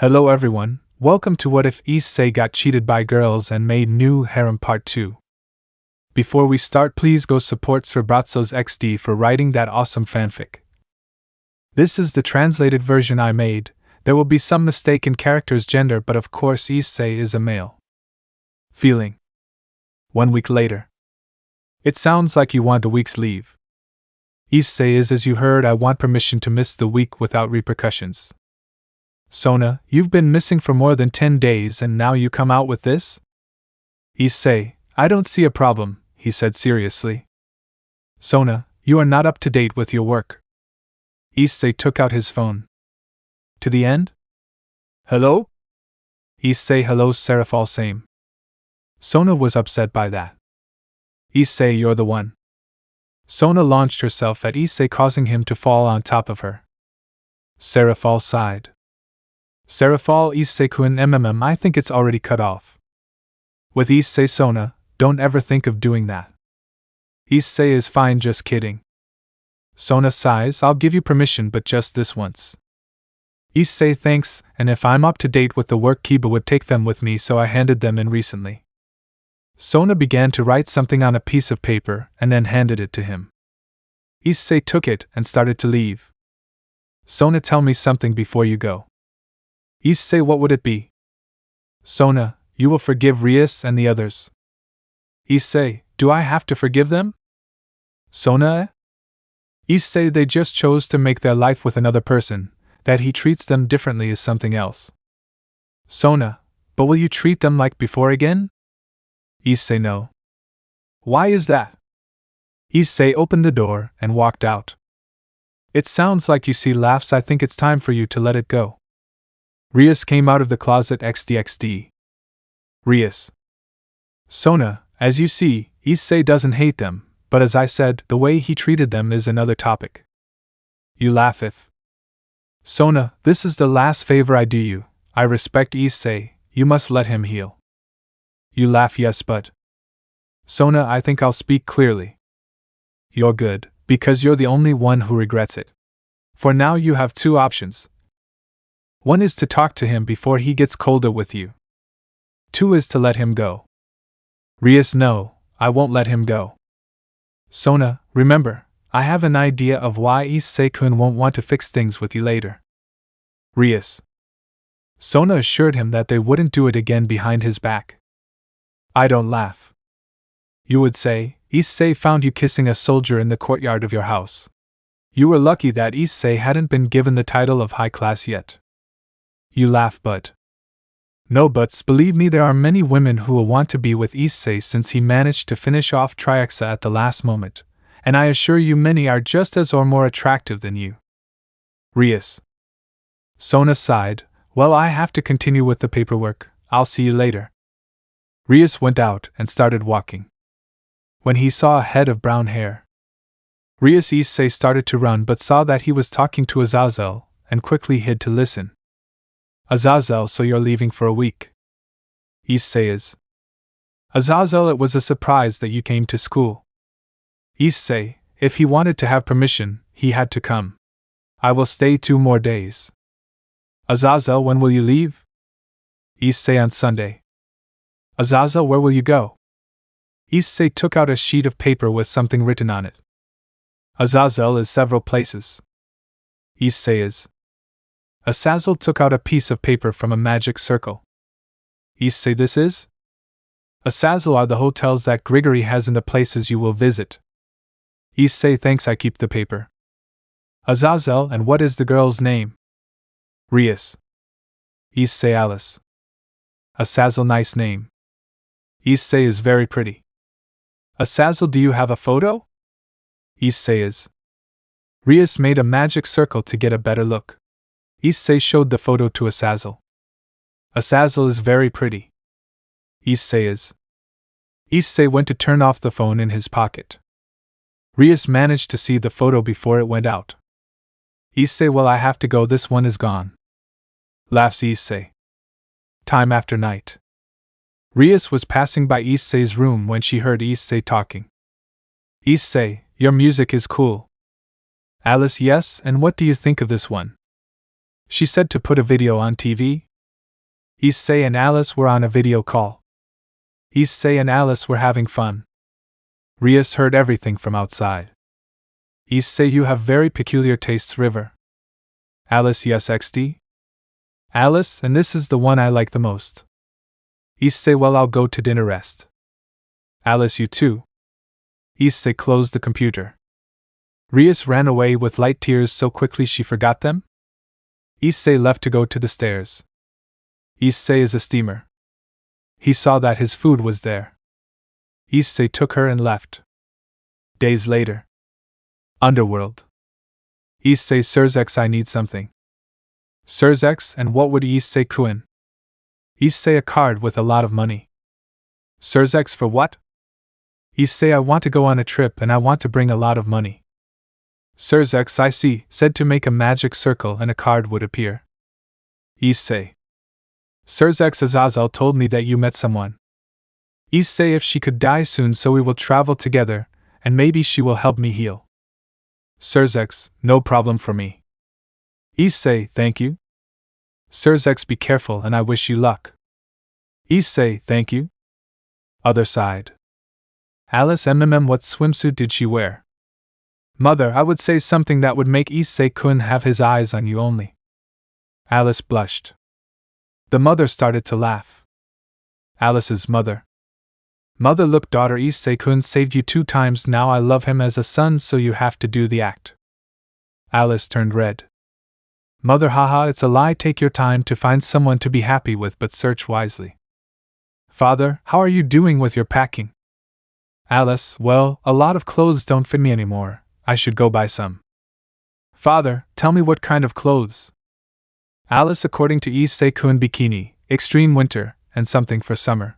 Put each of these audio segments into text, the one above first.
Hello everyone, welcome to What If Issei Got Cheated by Girls and Made New Harem Part 2. Before we start, please go support SrabrazosxD for writing that awesome fanfic. This is the translated version I made. There will be some mistake in character's gender, but of course Issei is a male. Feeling. 1 week later. It sounds like you want a week's leave. Issei is, as you heard, I want permission to miss the week without repercussions. Sona, you've been missing for more than 10 days and now you come out with this? Issei, I don't see a problem, he said seriously. Sona, you are not up to date with your work. Issei took out his phone. To the end? Hello? Issei, hello Serafal same. Sona was upset by that. Issei, you're the one. Sona launched herself at Issei, causing him to fall on top of her. Serafal sighed. Serafal, Issei-kun I think it's already cut off. With Issei, Sona, don't ever think of doing that. Issei is fine, just kidding. Sona sighs, I'll give you permission, but just this once. Issei, thanks, and if I'm up to date with the work, Kiba would take them with me, so I handed them in recently. Sona began to write something on a piece of paper and then handed it to him. Issei took it and started to leave. Sona, tell me something before you go. Issei, what would it be? Sona, you will forgive Rias and the others. Issei, do I have to forgive them? Sona? Issei, they just chose to make their life with another person. That he treats them differently is something else. Sona, but will you treat them like before again? Issei, no. Why is that? Issei opened the door and walked out. It sounds like you see laughs, I think it's time for you to let it go. Rias came out of the closet XD. Rias. Sona, as you see, Issei doesn't hate them, but as I said, the way he treated them is another topic. You laugh if. Sona, this is the last favor I do you. I respect Issei, you must let him heal. You laugh, yes, but. Sona, I think I'll speak clearly. You're good, because you're the only one who regrets it. For now you have two options. One is to talk to him before he gets colder with you. 2 is to let him go. Rias, no, I won't let him go. Sona, remember, I have an idea of why Issei-kun won't want to fix things with you later. Rias. Sona assured him that they wouldn't do it again behind his back. I don't laugh. You would say, Issei found you kissing a soldier in the courtyard of your house. You were lucky that Issei hadn't been given the title of high class yet. You laugh, but. No buts, believe me, there are many women who will want to be with Issei since he managed to finish off Triaxa at the last moment, and I assure you many are just as or more attractive than you. Rias. Sona sighed, well, I have to continue with the paperwork, I'll see you later. Rias went out and started walking. When he saw a head of brown hair, Rias, Issei started to run but saw that he was talking to Azazel and quickly hid to listen. Azazel, so you're leaving for a week? Issei is. Azazel, it was a surprise that you came to school. Issei, if he wanted to have permission, he had to come. I will stay 2 more days. Azazel, when will you leave? Issei, on Sunday. Azazel, where will you go? Issei took out a sheet of paper with something written on it. Azazel is several places. Issei is. Azazel took out a piece of paper from a magic circle. Issei, this is? Azazel are the hotels that Grigory has and the places you will visit. Issei, thanks, I keep the paper. Azazel, and what is the girl's name? Rias. Issei, Alice. Azazel, nice name. Issei is very pretty. Azazel, do you have a photo? Issei is. Rias made a magic circle to get a better look. Issei showed the photo to Azazel. Azazel is very pretty. Issei is. Issei went to turn off the phone in his pocket. Rias managed to see the photo before it went out. Issei, well, I have to go, this one is gone. Laughs Issei. Time after night. Rias was passing by Issei's room when she heard Issei talking. Issei, your music is cool. Alice, yes, and what do you think of this one? She said to put a video on TV. Issei and Alice were on a video call. Issei and Alice were having fun. Rias heard everything from outside. Issei, you have very peculiar tastes, River. Alice, yes, XD. Alice, and this is the one I like the most. Issei, well, I'll go to dinner rest. Alice, you too. Issei closed the computer. Rias ran away with light tears so quickly she forgot them. Issei left to go to the stairs. Issei is a steamer. He saw that his food was there. Issei took her and left. Days later. Underworld. Issei, Sirzex, I need something. Sirzex, and what would Issei Kuin? Issei, a card with a lot of money. Sirzex, for what? Issei, I want to go on a trip and I want to bring a lot of money. Sirzex, I see, said to make a magic circle and a card would appear. Issei. Sirzex, Azazel told me that you met someone. Issei, if she could die soon, so we will travel together, and maybe she will help me heal. Sirzex, no problem for me. Issei, thank you. Sirzex, be careful and I wish you luck. Issei, thank you. Other side. Alice, what swimsuit did she wear? Mother, I would say something that would make Issei Kun have his eyes on you only. Alice blushed. The mother started to laugh. Alice's mother. Mother, look, daughter, Issei Kun saved you 2 times, now I love him as a son, so you have to do the act. Alice turned red. Mother, haha, it's a lie, take your time to find someone to be happy with, but search wisely. Father, how are you doing with your packing? Alice, well, a lot of clothes don't fit me anymore, I should go buy some. Father, tell me what kind of clothes? Alice, according to Issei Kun, bikini, extreme winter, and something for summer.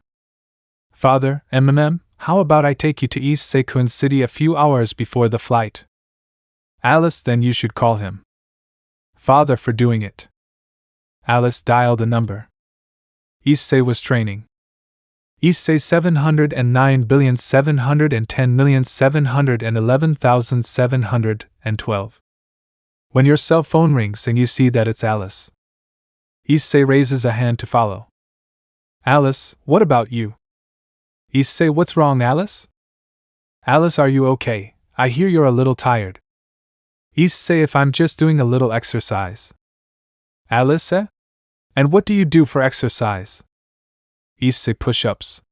Father, how about I take you to Issei Kun's city a few hours before the flight? Alice, then you should call him. Father, for doing it. Alice dialed a number. Issei was training. Issei 709,710,711,712. When your cell phone rings and you see that it's Alice. Issei raises a hand to follow. Alice, what about you? Issei, what's wrong, Alice? Alice, are you okay? I hear you're a little tired. Issei, if I'm just doing a little exercise. Alice, eh? And what do you do for exercise? Issei, push-ups.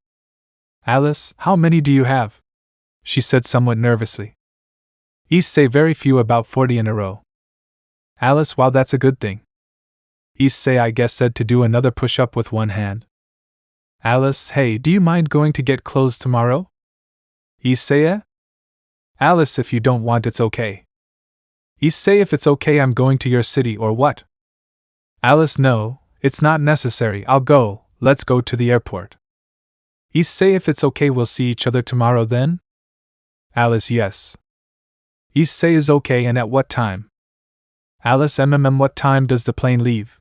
Alice, how many do you have? She said somewhat nervously. Issei, very few, about 40 in a row. Alice, wow, that's a good thing. Issei, I guess, said to do another push-up with one hand. Alice, hey, do you mind going to get clothes tomorrow? Issei, eh? Alice, if you don't want, it's okay. Issei, if it's okay, I'm going to your city, or what? Alice, no, it's not necessary, I'll go, let's go to the airport. Issei, if it's okay, we'll see each other tomorrow then? Alice, yes. Issei is okay, and at what time? Alice, what time does the plane leave?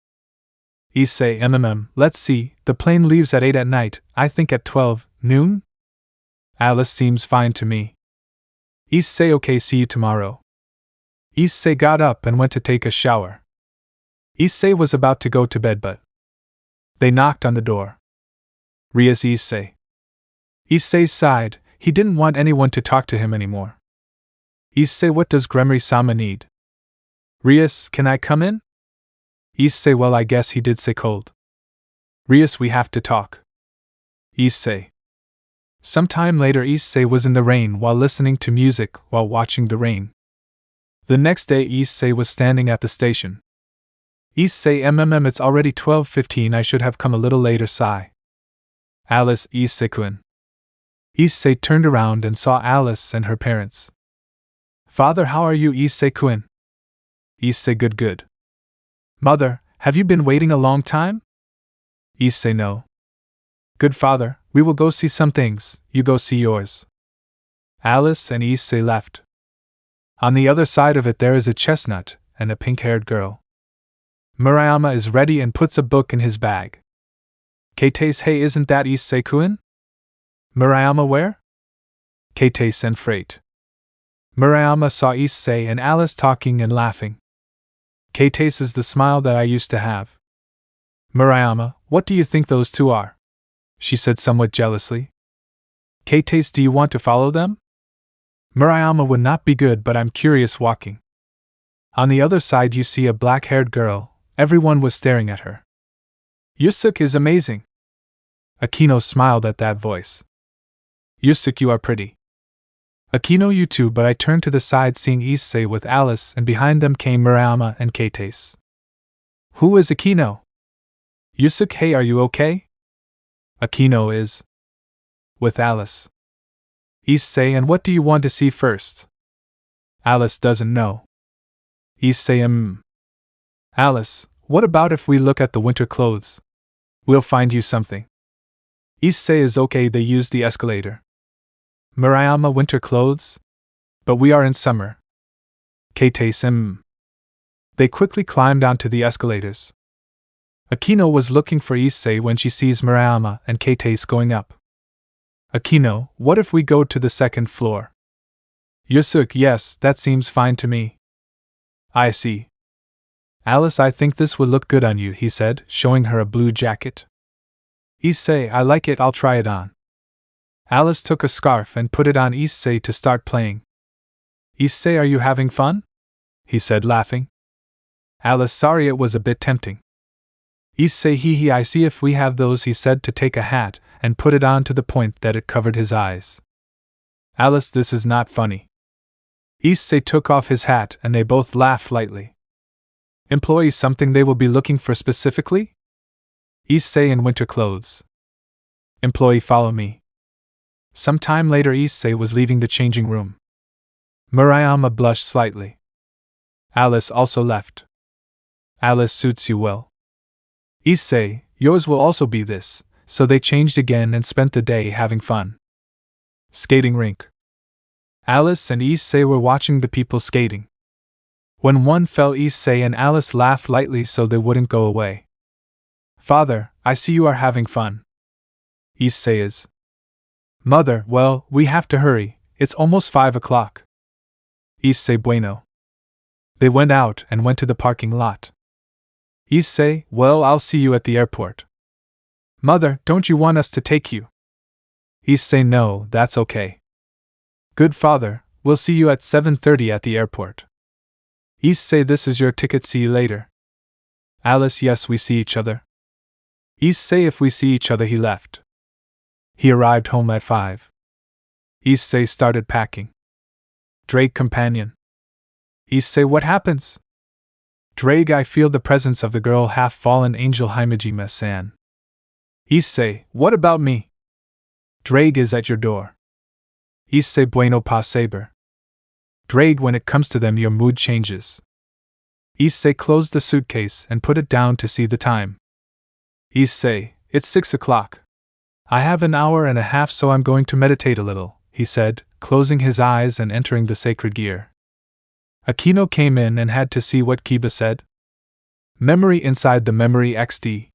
Issei, let's see, the plane leaves at 8 at night, I think at 12, noon? Alice, seems fine to me. Issei, okay, see you tomorrow. Issei got up and went to take a shower. Issei was about to go to bed, but they knocked on the door. Rias, Issei. Issei sighed, he didn't want anyone to talk to him anymore. Issei, what does Gremry-sama need? Rias, can I come in? Issei, well, I guess he did say cold. Rias, we have to talk. Issei. Some time later, Issei was in the rain while listening to music while watching the rain. The next day, Issei was standing at the station. Issei, it's already 12:15, I should have come a little later, sigh. Alice, Issei-kun. Issei turned around and saw Alice and her parents. Father, how are you, Issei-kun? Issei, good. Mother, have you been waiting a long time? Issei, no. Good, father, we will go see some things, you go see yours. Alice and Issei left. On the other side of it there is a chestnut and a pink-haired girl. Murayama is ready and puts a book in his bag. Keite's, hey, isn't that Issei-kun? Murayama, where? Keite sent freight. Murayama saw Issei and Alice talking and laughing. Keite's is the smile that I used to have. Murayama, what do you think those two are? She said somewhat jealously. Keites, do you want to follow them? Murayama would not be good, but I'm curious walking. On the other side you see a black-haired girl. Everyone was staring at her. Yusuke is amazing. Akeno smiled at that voice. Yusuke, you are pretty. Akeno, you too, but I turned to the side seeing Issei with Alice, and behind them came Murayama and Keites. Who is Akeno? Yusuke, hey, are you okay? Akeno is with Alice. Issei, and what do you want to see first? Alice doesn't know. Issei, Alice, what about if we look at the winter clothes? We'll find you something. Issei is okay, they use the escalator. Murayama, winter clothes? But we are in summer. Keites, They quickly climbed onto the escalators. Akeno was looking for Issei when she sees Murayama and Keites going up. Akeno, what if we go to the second floor? Yusuke, yes, that seems fine to me. I see. Alice, I think this would look good on you, he said, showing her a blue jacket. Issei, I like it, I'll try it on. Alice took a scarf and put it on Issei to start playing. Issei, are you having fun? He said, laughing. Alice, sorry, it was a bit tempting. Issei, hee, I see if we have those, he said, to take a hat and put it on to the point that it covered his eyes. Alice, this is not funny. Issei took off his hat and they both laughed lightly. Employee, something they will be looking for specifically? Issei in winter clothes. Employee, follow me. Some time later, Issei was leaving the changing room. Murayama blushed slightly. Alice also left. Alice, suits you well. Issei, yours will also be this, so they changed again and spent the day having fun. Skating rink. Alice and Issei were watching the people skating. When one fell, Issei and Alice laughed lightly so they wouldn't go away. Father, I see you are having fun. Issei is. Mother, well, we have to hurry, it's almost 5 o'clock. Issei, bueno. They went out and went to the parking lot. Issei, well, I'll see you at the airport. Mother, don't you want us to take you? Issei, no, that's okay. Good father, we'll see you at 7:30 at the airport. Issei, this is your ticket, see you later. Alice, yes, we see each other. Issei, if we see each other, he left. He arrived home at 5. Issei started packing. Drake, companion. Issei, what happens? Drake, I feel the presence of the girl half-fallen angel Himejima-san. Issei, what about me? Drake is at your door. Issei, bueno pa saber. Drake, when it comes to them your mood changes. Issei closed the suitcase and put it down to see the time. Issei, it's 6 o'clock. I have an hour and a half, so I'm going to meditate a little, he said, closing his eyes and entering the sacred gear. Akeno came in and had to see what Kiba said. Memory inside the memory XD.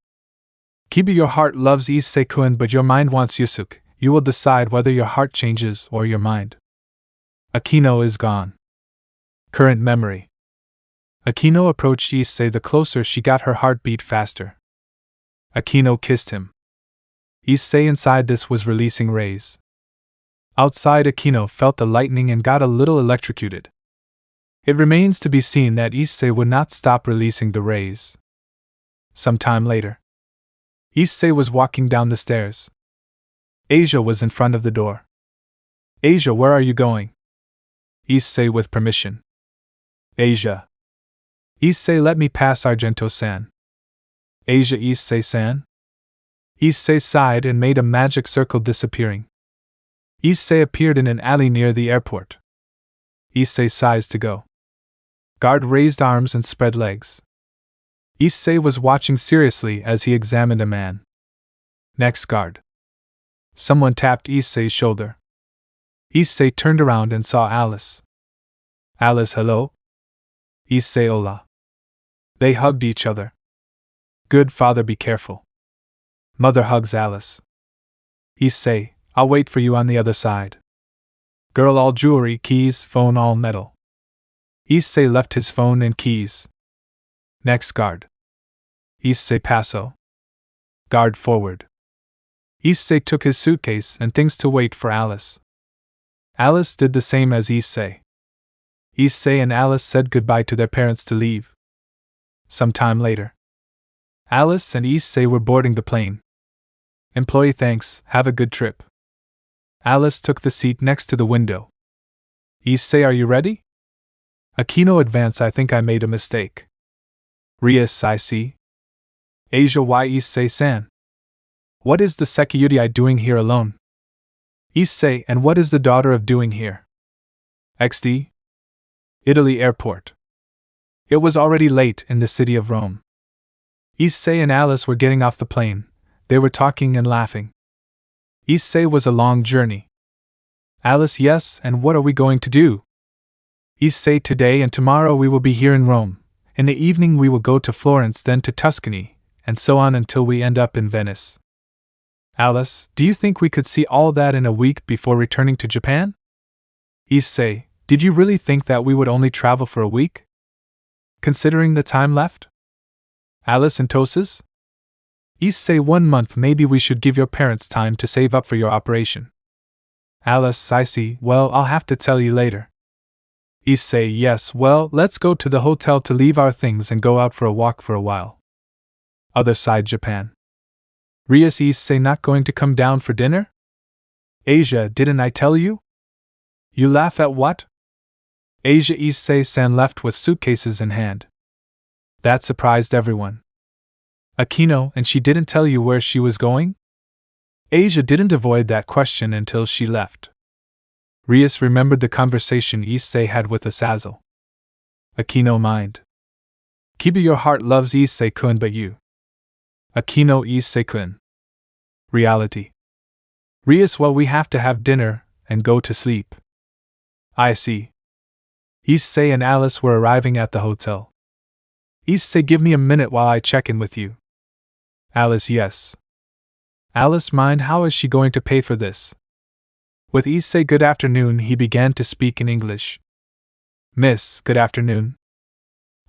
Kiba, your heart loves Issei-kun, but your mind wants Yusuke. You will decide whether your heart changes or your mind. Akeno is gone. Current memory. Akeno approached Issei. The closer she got, her heart beat faster. Akeno kissed him. Issei inside this was releasing rays. Outside, Akeno felt the lightning and got a little electrocuted. It remains to be seen that Issei would not stop releasing the rays. Some time later, Issei was walking down the stairs. Asia was in front of the door. Asia, where are you going? Issei, with permission. Asia. Issei, let me pass, Argento-san. Asia, Issei-san. Issei sighed and made a magic circle, disappearing. Issei appeared in an alley near the airport. Issei sighs to go. Guard raised arms and spread legs. Issei was watching seriously as he examined a man. Next guard. Someone tapped Issei's shoulder. Issei turned around and saw Alice. Alice, hello? Issei, hola. They hugged each other. Good father, be careful. Mother hugs Alice. Issei, I'll wait for you on the other side. Girl, all jewelry, keys, phone, all metal. Issei left his phone and keys. Next guard. Issei, paso. Guard forward. Issei took his suitcase and things to wait for Alice. Alice did the same as Issei. Issei and Alice said goodbye to their parents to leave. Some time later, Alice and Issei were boarding the plane. Employee thanks, have a good trip. Alice took the seat next to the window. Issei, are you ready? Akeno advance, I think I made a mistake. Rias, I see. Asia, why Issei-san? What is the Security doing here alone? Issei, and what is the daughter of doing here? XD? Italy airport. It was already late in the city of Rome. Issei and Alice were getting off the plane. They were talking and laughing. Issei was a long journey. Alice, yes, and what are we going to do? Issei, today and tomorrow we will be here in Rome. In the evening we will go to Florence, then to Tuscany, and so on until we end up in Venice. Alice, do you think we could see all that in a week before returning to Japan? Issei, did you really think that we would only travel for a week? Considering the time left? Alice and Tosis? Issei, 1 month, maybe we should give your parents time to save up for your operation. Alice, I see, well, I'll have to tell you later. Issei, yes, well, let's go to the hotel to leave our things and go out for a walk for a while. Other side, Japan. Rias, Issei not going to come down for dinner? Asia, didn't I tell you? You laugh at what? Asia, Issei-san left with suitcases in hand. That surprised everyone. Akeno, and she didn't tell you where she was going? Asia didn't avoid that question until she left. Rias remembered the conversation Issei had with Azazel. Akeno mind. Keep your heart loves Issei-kun but you. Akeno, Issei-kun. Reality. Rias, well, we have to have dinner and go to sleep. I see. Issei and Alice were arriving at the hotel. Issei, give me a minute while I check in with you. Alice, yes. Alice, mind, how is she going to pay for this? With Issei, good afternoon, he began to speak in English. Miss, good afternoon.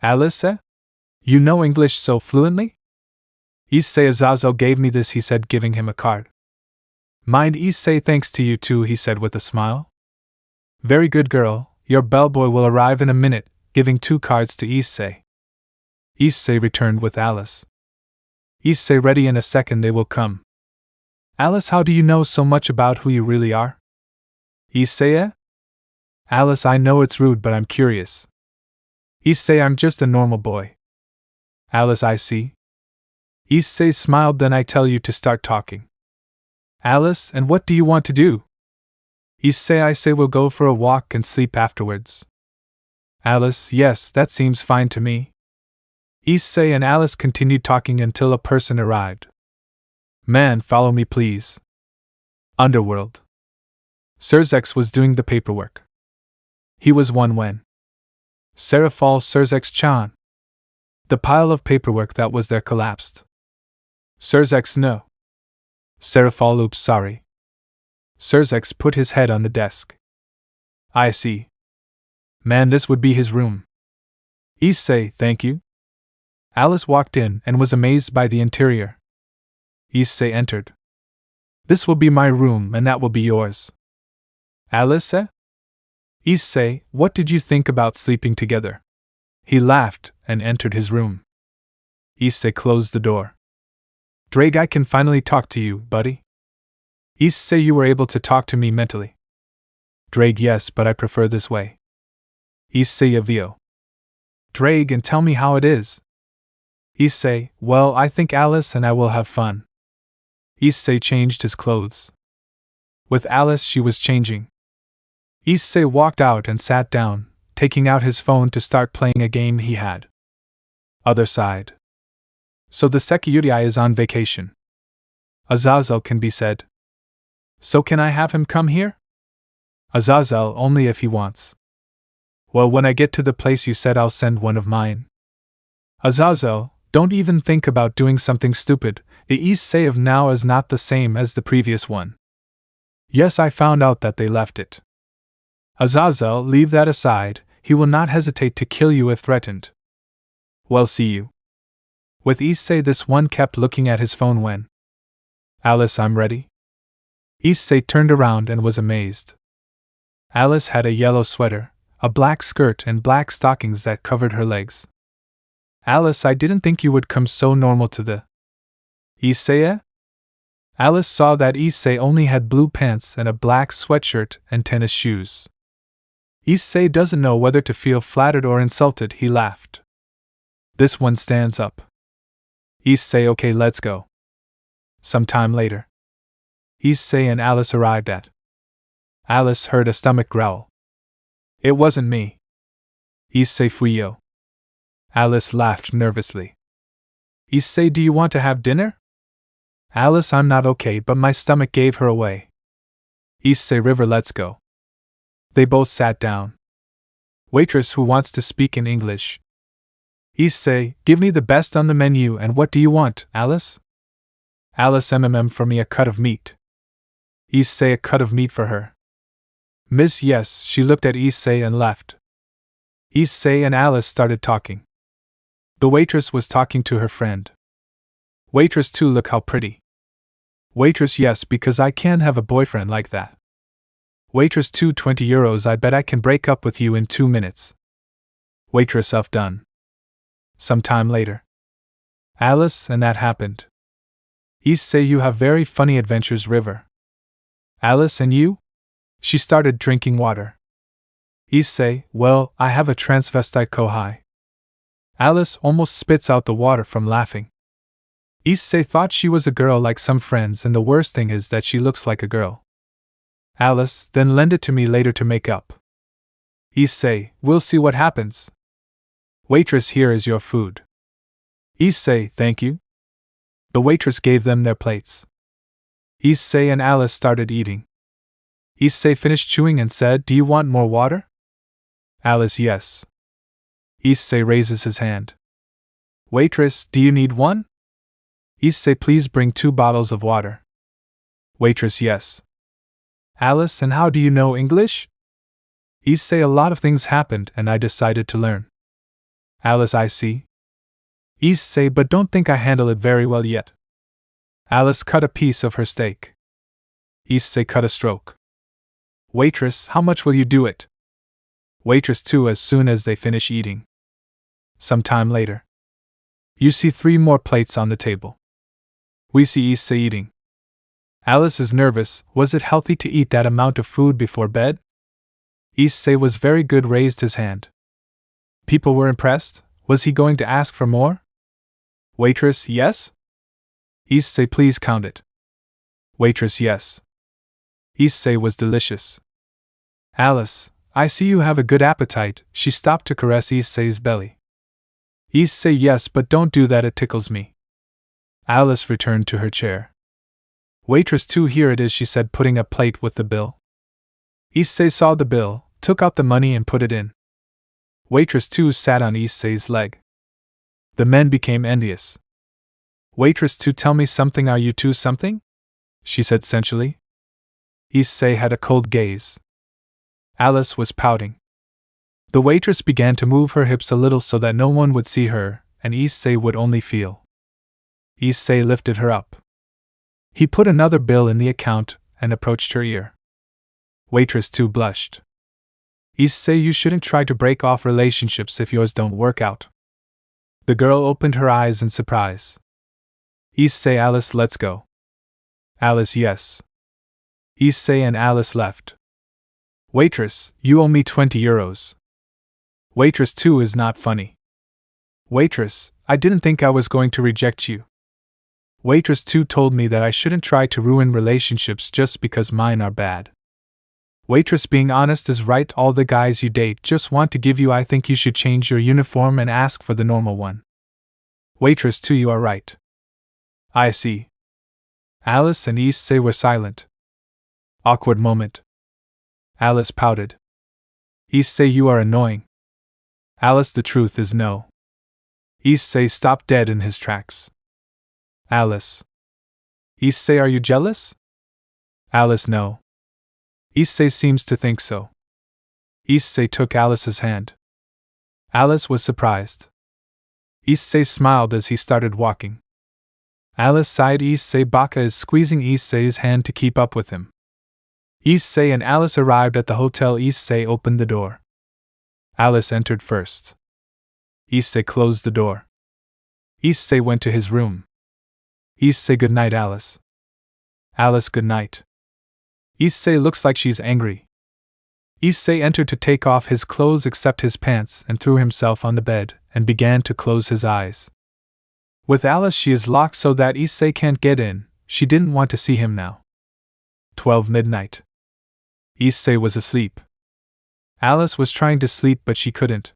Alice, you know English so fluently? Issei, Azazel gave me this, he said, giving him a card. Mind, Issei, thanks to you too, he said with a smile. Very good girl, your bellboy will arrive in a minute, giving 2 cards to Issei. Issei returned with Alice. Issei, ready in a second, they will come. Alice, how do you know so much about who you really are? Issei? Alice, I know it's rude, but I'm curious. Issei, I'm just a normal boy. Alice, I see. Issei smiled, then I tell you to start talking. Alice, and what do you want to do? Issei, I say we'll go for a walk and sleep afterwards. Alice, yes, that seems fine to me. Issei and Alice continued talking until a person arrived. Man, follow me please. Underworld. Surzex was doing the paperwork. He was one when Sarah falls. Surzex-chan. The pile of paperwork that was there collapsed. Surzex, no. Sarah fall, oops, sorry. Surzex put his head on the desk. I see. Man, this would be his room. Issei, thank you. Alice walked in and was amazed by the interior. Issei entered. This will be my room and that will be yours. Alice? Issei, what did you think about sleeping together? He laughed and entered his room. Issei closed the door. Drake, I can finally talk to you, buddy. Issei, you were able to talk to me mentally. Drake, yes, but I prefer this way. Issei, Avio. Drake, and tell me how it is. Issei, well, I think Alice and I will have fun. Issei changed his clothes. With Alice, she was changing. Issei walked out and sat down, taking out his phone to start playing a game he had. Other side. So the Security is on vacation. Azazel can be said. So can I have him come here? Azazel, only if he wants. Well, when I get to the place you said, I'll send one of mine. Azazel, don't even think about doing something stupid. The Issei of now is not the same as the previous one. Yes, I found out that they left it. Azazel, leave that aside, he will not hesitate to kill you if threatened. Well, see you. With Issei, this one kept looking at his phone when. Alice, I'm ready. Issei turned around and was amazed. Alice had a yellow sweater, a black skirt, and black stockings that covered her legs. Alice, I didn't think you would come so normal to the. Issei? Alice saw that Issei only had blue pants and a black sweatshirt and tennis shoes. Issei doesn't know whether to feel flattered or insulted, he laughed. This one stands up. Issei, okay, let's go. Some time later. Issei and Alice arrived at. Alice heard a stomach growl. It wasn't me. Issei, fui yo. Alice laughed nervously. Issei, do you want to have dinner? Alice, I'm not okay, but my stomach gave her away. Issei, River, let's go. They both sat down. Waitress, who wants to speak in English? Issei, give me the best on the menu, and what do you want, Alice? Alice, for me a cut of meat. Issei, a cut of meat for her. Miss, yes, she looked at Issei and left. Issei and Alice started talking. The waitress was talking to her friend. Waitress 2, look how pretty. Waitress, yes, because I can't have a boyfriend like that. Waitress 2, 20 euros, I bet I can break up with you in 2 minutes. Waitress of, done. Some time later. Alice, and that happened. Issei, you have very funny adventures, River. Alice, and you? She started drinking water. Issei, well, I have a transvestite kohai. Alice almost spits out the water from laughing. Issei thought she was a girl like some friends, and the worst thing is that she looks like a girl. Alice, then lend it to me later to make up. Issei, we'll see what happens. Waitress, here is your food. Issei, thank you. The waitress gave them their plates. Issei and Alice started eating. Issei finished chewing and said, do you want more water? Alice, yes. Issei raises his hand. Waitress, do you need one? Issei, please bring 2 bottles of water. Waitress, yes. Alice, and how do you know English? Issei, a lot of things happened and I decided to learn. Alice, I see. Issei, but don't think I handle it very well yet. Alice cut a piece of her steak. Issei cut a stroke. Waitress, how much will you do it? Waitress 2, as soon as they finish eating. Some time later. You see 3 more plates on the table. We see Issei eating. Alice is nervous. Was it healthy to eat that amount of food before bed? Issei was very good, raised his hand. People were impressed. Was he going to ask for more? Waitress, yes? Issei, please count it. Waitress, yes. Issei was delicious. Alice, I see you have a good appetite. She stopped to caress Issei's belly. Issei, yes, but don't do that, it tickles me. Alice returned to her chair. Waitress 2, here it is, she said, putting a plate with the bill. Issei saw the bill, took out the money and put it in. Waitress 2 sat on Issei's leg. The men became envious. Waitress 2, tell me something, are you 2 something? She said sensually. Issei had a cold gaze. Alice was pouting. The waitress began to move her hips a little so that no one would see her, and Issei would only feel. Issei lifted her up. He put another bill in the account and approached her ear. Waitress 2 blushed. Issei, you shouldn't try to break off relationships if yours don't work out. The girl opened her eyes in surprise. Issei, Alice, let's go. Alice, yes. Issei and Alice left. Waitress, you owe me 20 euros. Waitress 2 is not funny. Waitress, I didn't think I was going to reject you. Waitress 2 told me that I shouldn't try to ruin relationships just because mine are bad. Waitress, being honest is right, all the guys you date just want to give you, I think you should change your uniform and ask for the normal one. Waitress 2, you are right. I see. Alice and Issei were silent. Awkward moment. Alice pouted. Issei, you are annoying. Alice, the truth is no. Issei stopped dead in his tracks. Alice. Issei, are you jealous? Alice, no. Issei seems to think so. Issei took Alice's hand. Alice was surprised. Issei smiled as he started walking. Alice sighed. Issei Baka is squeezing Issei's hand to keep up with him. Issei and Alice arrived at the hotel. Issei opened the door. Alice entered first. Issei closed the door. Issei went to his room. Issei, good night, Alice. Alice, good night. Issei looks like she's angry. Issei entered to take off his clothes except his pants and threw himself on the bed and began to close his eyes. With Alice she is locked so that Issei can't get in. She didn't want to see him now. 12 midnight. Issei was asleep. Alice was trying to sleep but she couldn't.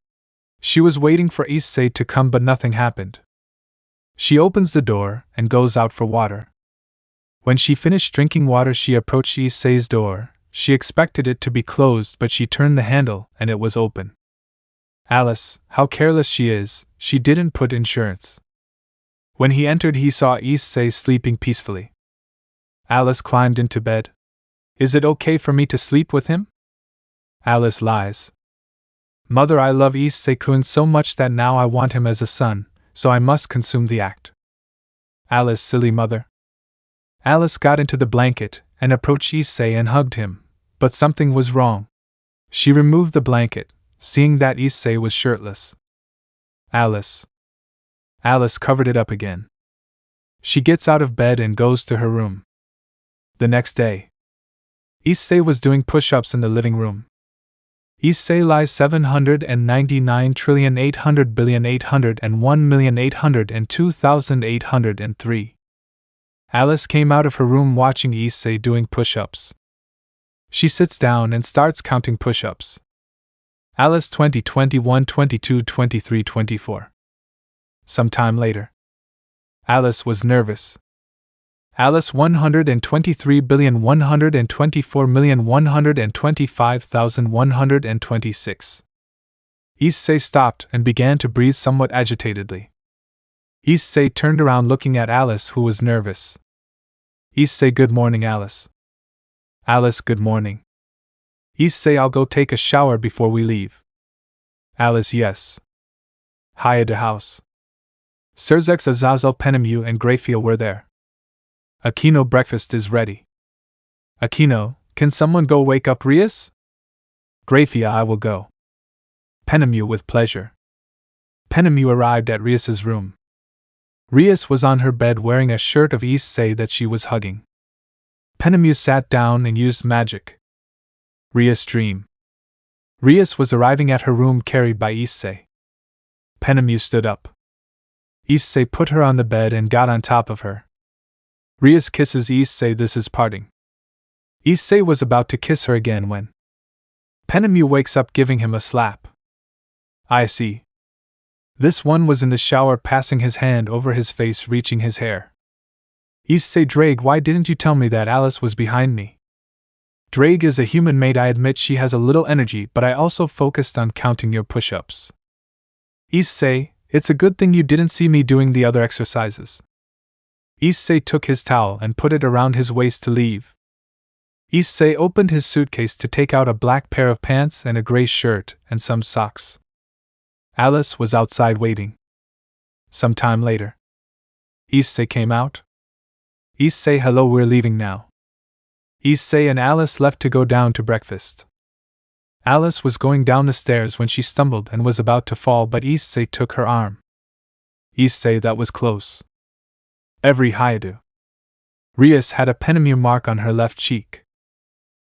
She was waiting for Issei to come but nothing happened. She opens the door and goes out for water. When she finished drinking water she approached Issei's door. She expected it to be closed but she turned the handle and it was open. Alice, how careless she is, she didn't put insurance. When he entered he saw Issei sleeping peacefully. Alice climbed into bed. Is it okay for me to sleep with him? Alice lies. Mother, I love Issei-kun so much that now I want him as a son, so I must consume the act. Alice, silly mother. Alice got into the blanket and approached Issei and hugged him, but something was wrong. She removed the blanket, seeing that Issei was shirtless. Alice covered it up again. She gets out of bed and goes to her room. The next day, Issei was doing push-ups in the living room. Issei lies 799,800,801,802,803. Alice came out of her room watching Issei doing push-ups. She sits down and starts counting push-ups. Alice 20, 21, 22, 23, 24. Some time later. Alice was nervous. Alice 123,124,125,126. Issei stopped and began to breathe somewhat agitatedly. Issei turned around looking at Alice, who was nervous. Issei, good morning, Alice. Alice, good morning. Issei, I'll go take a shower before we leave. Alice, yes. Hi, the house. Surzex, Azazel, Penemu, and Gabriel were there. Akeno, breakfast is ready. Akeno, can someone go wake up Rias? Gabriel, I will go. Penemu, with pleasure. Penemu arrived at Rias's room. Rias was on her bed wearing a shirt of Issei that she was hugging. Penemu sat down and used magic. Rias dream. Rias was arriving at her room carried by Issei. Penemu stood up. Issei put her on the bed and got on top of her. Rias kisses Issei. This is parting. Issei was about to kiss her again when Penemu wakes up, giving him a slap. I see. This one was in the shower, passing his hand over his face, reaching his hair. Issei, Drake, why didn't you tell me that Alice was behind me? Drake is a human maid. I admit she has a little energy, but I also focused on counting your push-ups. Issei, it's a good thing you didn't see me doing the other exercises. Issei took his towel and put it around his waist to leave. Issei opened his suitcase to take out a black pair of pants and a gray shirt and some socks. Alice was outside waiting. Some time later, Issei came out. Issei, hello, we're leaving now. Issei and Alice left to go down to breakfast. Alice was going down the stairs when she stumbled and was about to fall, but Issei took her arm. Issei, that was close. Every Hayadu. Rias had a Penemu mark on her left cheek.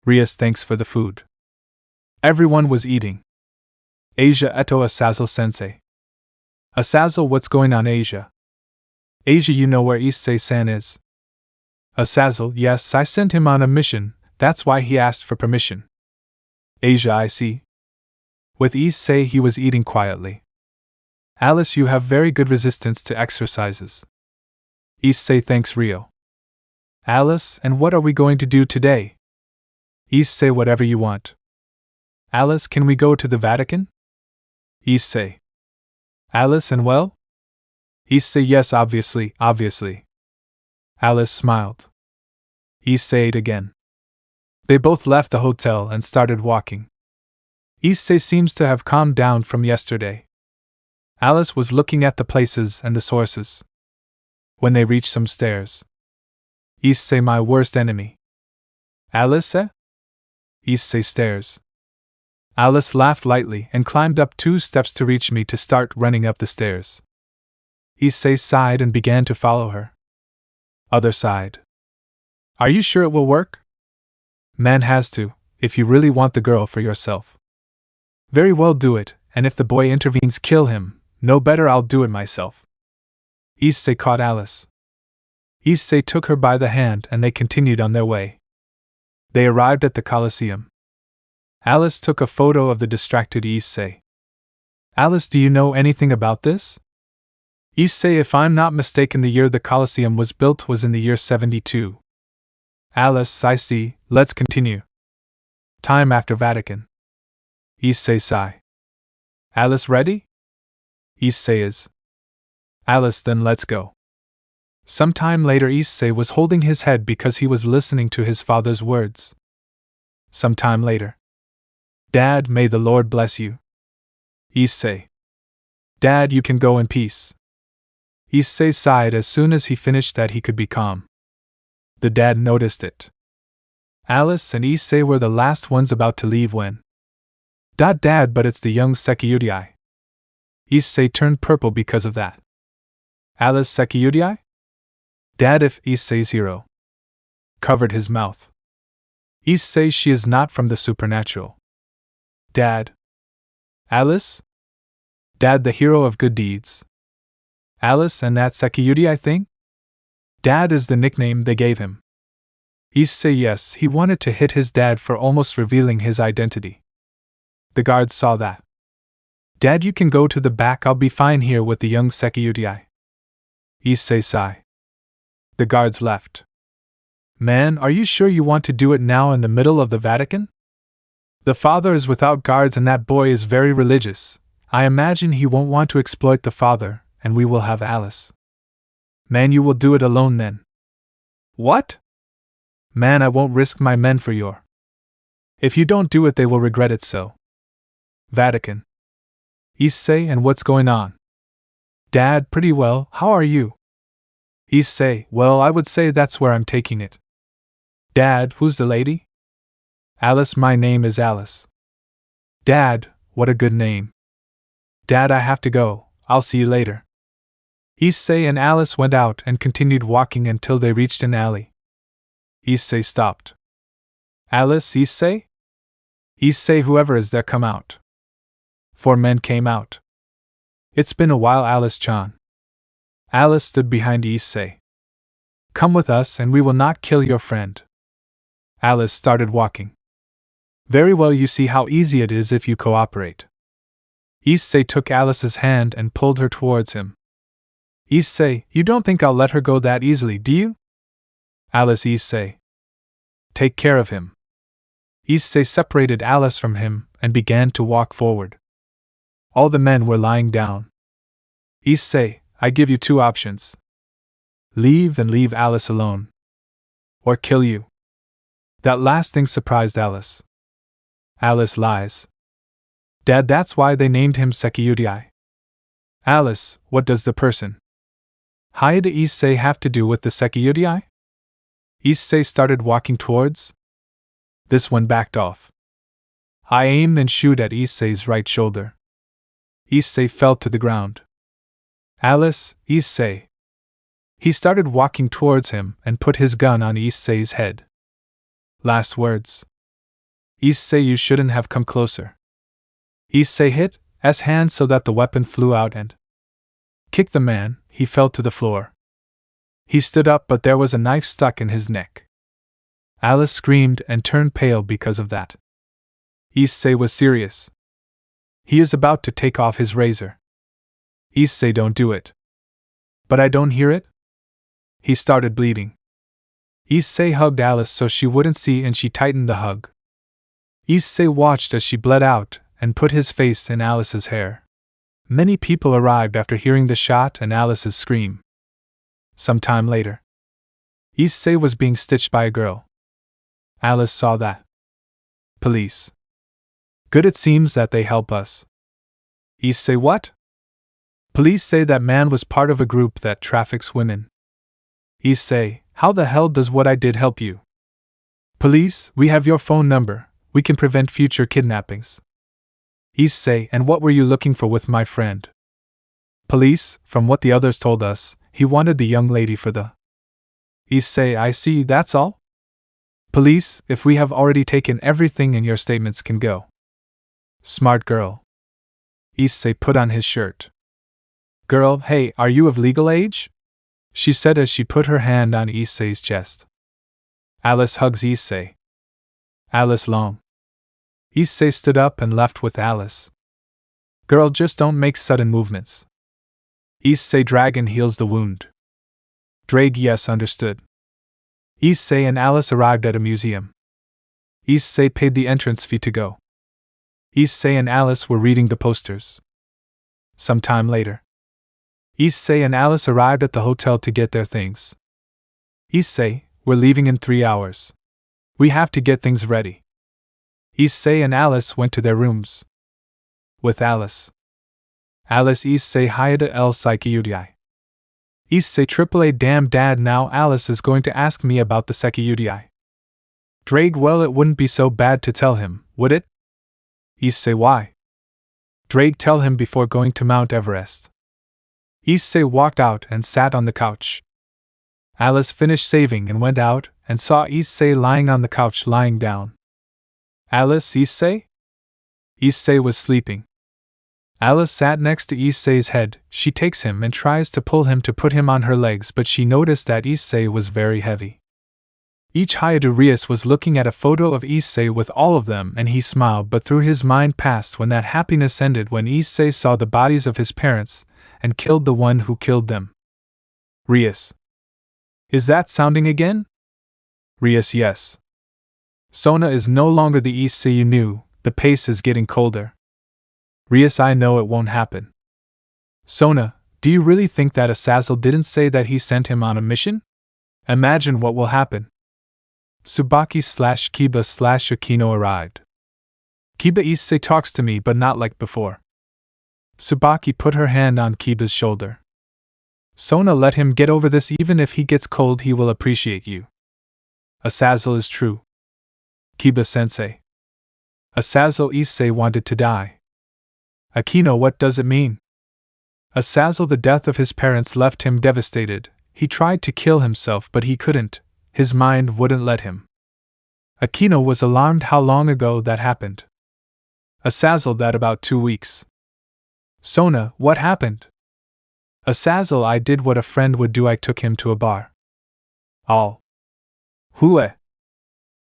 Rias, thanks for the food. Everyone was eating. Asia eto Azazel sensei. Azazel, what's going on, Asia? Asia, you know where Issei-san is? Azazel, yes, I sent him on a mission, that's why he asked for permission. Asia, I see. With Issei he was eating quietly. Alice, you have very good resistance to exercises. Issei, thanks Rio. Alice, and what are we going to do today? Issei, whatever you want. Alice, can we go to the Vatican? Issei. Alice, and well? Issei, yes, obviously. Alice smiled. Issei ate again. They both left the hotel and started walking. Issei seems to have calmed down from yesterday. Alice was looking at the places and the sources. When they reached some stairs. Issei, my worst enemy. Alice, eh? Issei stares. Alice laughed lightly and climbed up 2 steps to reach me to start running up the stairs. Issei sighed and began to follow her. Other side. Are you sure it will work? Man has to, if you really want the girl for yourself. Very well, do it, and if the boy intervenes, kill him. No better, I'll do it myself. Issei caught Alice. Issei took her by the hand and they continued on their way. They arrived at the Colosseum. Alice took a photo of the distracted Issei. Alice, do you know anything about this? Issei, if I'm not mistaken, the year the Colosseum was built was in the year 72. Alice, I see, let's continue. Time after Vatican. Issei sigh. Alice ready? Issei is. Alice, then let's go. Some time later, Issei was holding his head because he was listening to his father's words. Some time later. Dad, may the Lord bless you. Issei. Dad, you can go in peace. Issei sighed as soon as he finished that he could be calm. The dad noticed it. Alice and Issei were the last ones about to leave when. Dad, but it's the young Seguir. Issei turned purple because of that. Alice, Seguir? Dad, if Issei's hero covered his mouth. Issei, she is not from the supernatural. Dad. Alice? Dad, the hero of good deeds. Alice, and that Seguir thing? Dad is the nickname they gave him. Issei, yes, he wanted to hit his dad for almost revealing his identity. The guards saw that. Dad, you can go to the back, I'll be fine here with the young Seguir. Issei sigh. The guards left. Man, are you sure you want to do it now in the middle of the Vatican? The father is without guards and that boy is very religious. I imagine he won't want to exploit the father, and we will have Alice. Man, you will do it alone then. What? Man, I won't risk my men for your. If you don't do it, they will regret it so. Vatican. Issei, and what's going on? Dad, pretty well, how are you? Issei, well, I would say that's where I'm taking it. Dad, who's the lady? Alice, my name is Alice. Dad, what a good name. Dad, I have to go, I'll see you later. Issei and Alice went out and continued walking until they reached an alley. Issei stopped. Alice, Issei? Issei, whoever is there, come out. 4 men came out. It's been a while, Alice-chan. Alice stood behind Issei. Come with us and we will not kill your friend. Alice started walking. Very well, you see how easy it is if you cooperate. Issei took Alice's hand and pulled her towards him. Issei, you don't think I'll let her go that easily, do you? Alice, Issei. Take care of him. Issei separated Alice from him and began to walk forward. All the men were lying down. Issei, I give you 2 options. Leave and leave Alice alone. Or kill you. That last thing surprised Alice. Alice lies. Dad, that's why they named him Seguir. Alice, what does the person hired Issei have to do with the Seguir? Issei started walking towards. This one backed off. I aimed and shoot at Issei's right shoulder. Issei fell to the ground. Alice, Issei. He started walking towards him and put his gun on Issei's head. Last words. Issei, you shouldn't have come closer. Issei hit his hand so that the weapon flew out and kicked the man. He fell to the floor. He stood up, but there was a knife stuck in his neck. Alice screamed and turned pale because of that. Issei was serious. He is about to take off his razor. Issei, don't do it. But I don't hear it? He started bleeding. Issei hugged Alice so she wouldn't see and she tightened the hug. Issei watched as she bled out and put his face in Alice's hair. Many people arrived after hearing the shot and Alice's scream. Some time later, Issei was being stitched by a girl. Alice saw that. Police. Good, it seems that they help us. Issei, what? Police say that man was part of a group that traffics women. Issei, how the hell does what I did help you? Police, we have your phone number. We can prevent future kidnappings. Issei, and what were you looking for with my friend? Police, from what the others told us, he wanted the young lady for the. Issei, I see, that's all? Police, if we have already taken everything and your statements can go. Smart girl. Issei put on his shirt. Girl, hey, are you of legal age? She said as she put her hand on Issei's chest. Alice hugs Issei. Alice long. Issei stood up and left with Alice. Girl, just don't make sudden movements. Issei dragon heals the wound. Drag, yes, understood. Issei and Alice arrived at a museum. Issei paid the entrance fee to go. Issei and Alice were reading the posters. Some time later, Issei and Alice arrived at the hotel to get their things. Issei, we're leaving in 3 hours. We have to get things ready. Issei and Alice went to their rooms. With Alice. Alice Issei Hayada el Sekiudai. Issei AAA damn dad, now Alice is going to ask me about the Sekiudai. Drag, well, it wouldn't be so bad to tell him, would it? Issei, why? Drag, tell him before going to Mount Everest. Issei walked out and sat on the couch. Alice finished saving and went out and saw Issei lying on the couch lying down. Alice, Issei? Issei was sleeping. Alice sat next to Issei's head. She takes him and tries to pull him to put him on her legs, but she noticed that Issei was very heavy. Each Hayadu Rias was looking at a photo of Issei with all of them, and he smiled, but through his mind passed when that happiness ended when Issei saw the bodies of his parents and killed the one who killed them. Rias. Is that sounding again? Rias, yes. Sona is no longer the Issei you knew, the pace is getting colder. Rias, I know it won't happen. Sona, do you really think that Azazel didn't say that he sent him on a mission? Imagine what will happen. Tsubaki/Kiba/Akeno arrived. Kiba, Issei talks to me but not like before. Tsubaki put her hand on Kiba's shoulder. Sona, let him get over this, even if he gets cold he will appreciate you. Azazel is true. Kiba-sensei. Azazel Issei wanted to die. Akeno, what does it mean? Azazel, the death of his parents left him devastated. He tried to kill himself but he couldn't. His mind wouldn't let him. Akeno was alarmed. How long ago that happened? Azazel, that about 2 weeks. Sona, what happened? Azazel, I did what a friend would do, I took him to a bar. All. Hue.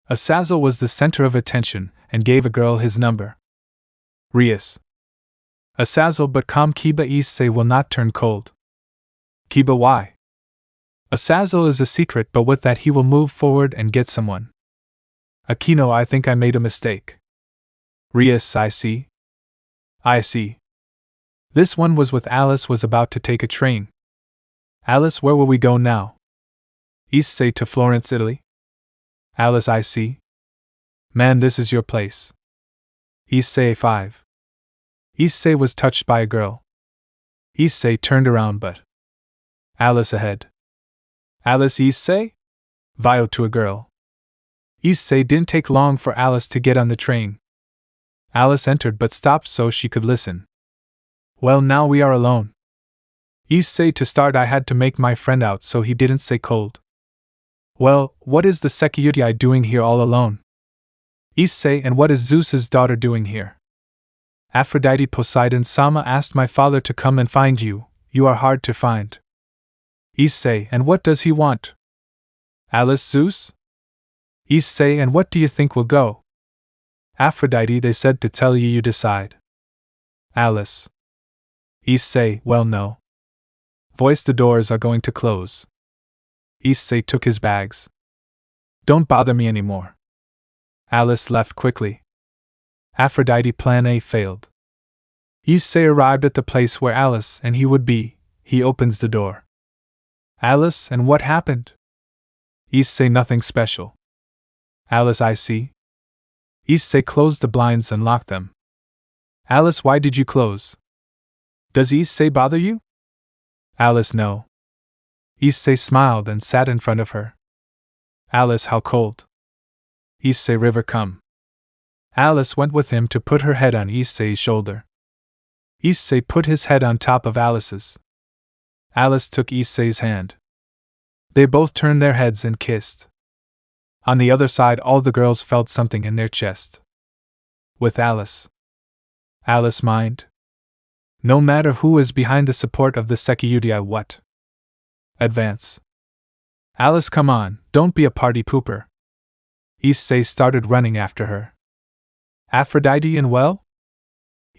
Azazel was the center of attention and gave a girl his number. Rias. Azazel, but calm. Kiba, Issei will not turn cold. Kiba, why? Azazel is a secret, but with that he will move forward and get someone. Akeno, I think I made a mistake. Rias, I see. I see. This one was with Alice, was about to take a train. Alice, where will we go now? Issei, to Florence, Italy. Alice, I see. Man, this is your place. Issei 5. Issei was touched by a girl. Issei turned around, but Alice ahead. Alice, Issei? Vio to a girl. Issei didn't take long for Alice to get on the train. Alice entered but stopped so she could listen. Well, now we are alone. Issei, to start I had to make my friend out so he didn't say cold. Well, what is the Sekiudai doing here all alone? Issei, and what is Zeus's daughter doing here? Aphrodite, Poseidon Sama asked my father to come and find you. You are hard to find. Issei, and what does he want? Alice, Zeus? Issei, and what do you think will go? Aphrodite, they said to tell you, you decide. Alice. Issei, well, no. Voice, the doors are going to close. Issei took his bags. Don't bother me anymore. Alice left quickly. Aphrodite, plan A failed. Issei arrived at the place where Alice and he would be. He opens the door. Alice, and what happened? Issei, nothing special. Alice, I see. Issei closed the blinds and locked them. Alice, why did you close? Does Issei bother you? Alice, no. Issei smiled and sat in front of her. Alice, how cold. Issei, river, come. Alice went with him to put her head on Issei's shoulder. Issei put his head on top of Alice's. Alice took Issei's hand. They both turned their heads and kissed. On the other side, all the girls felt something in their chest. With Alice. Alice mind? No matter who is behind the support of the Security, what? Advance. Alice, come on, don't be a party pooper. Issei started running after her. Aphrodite, and well?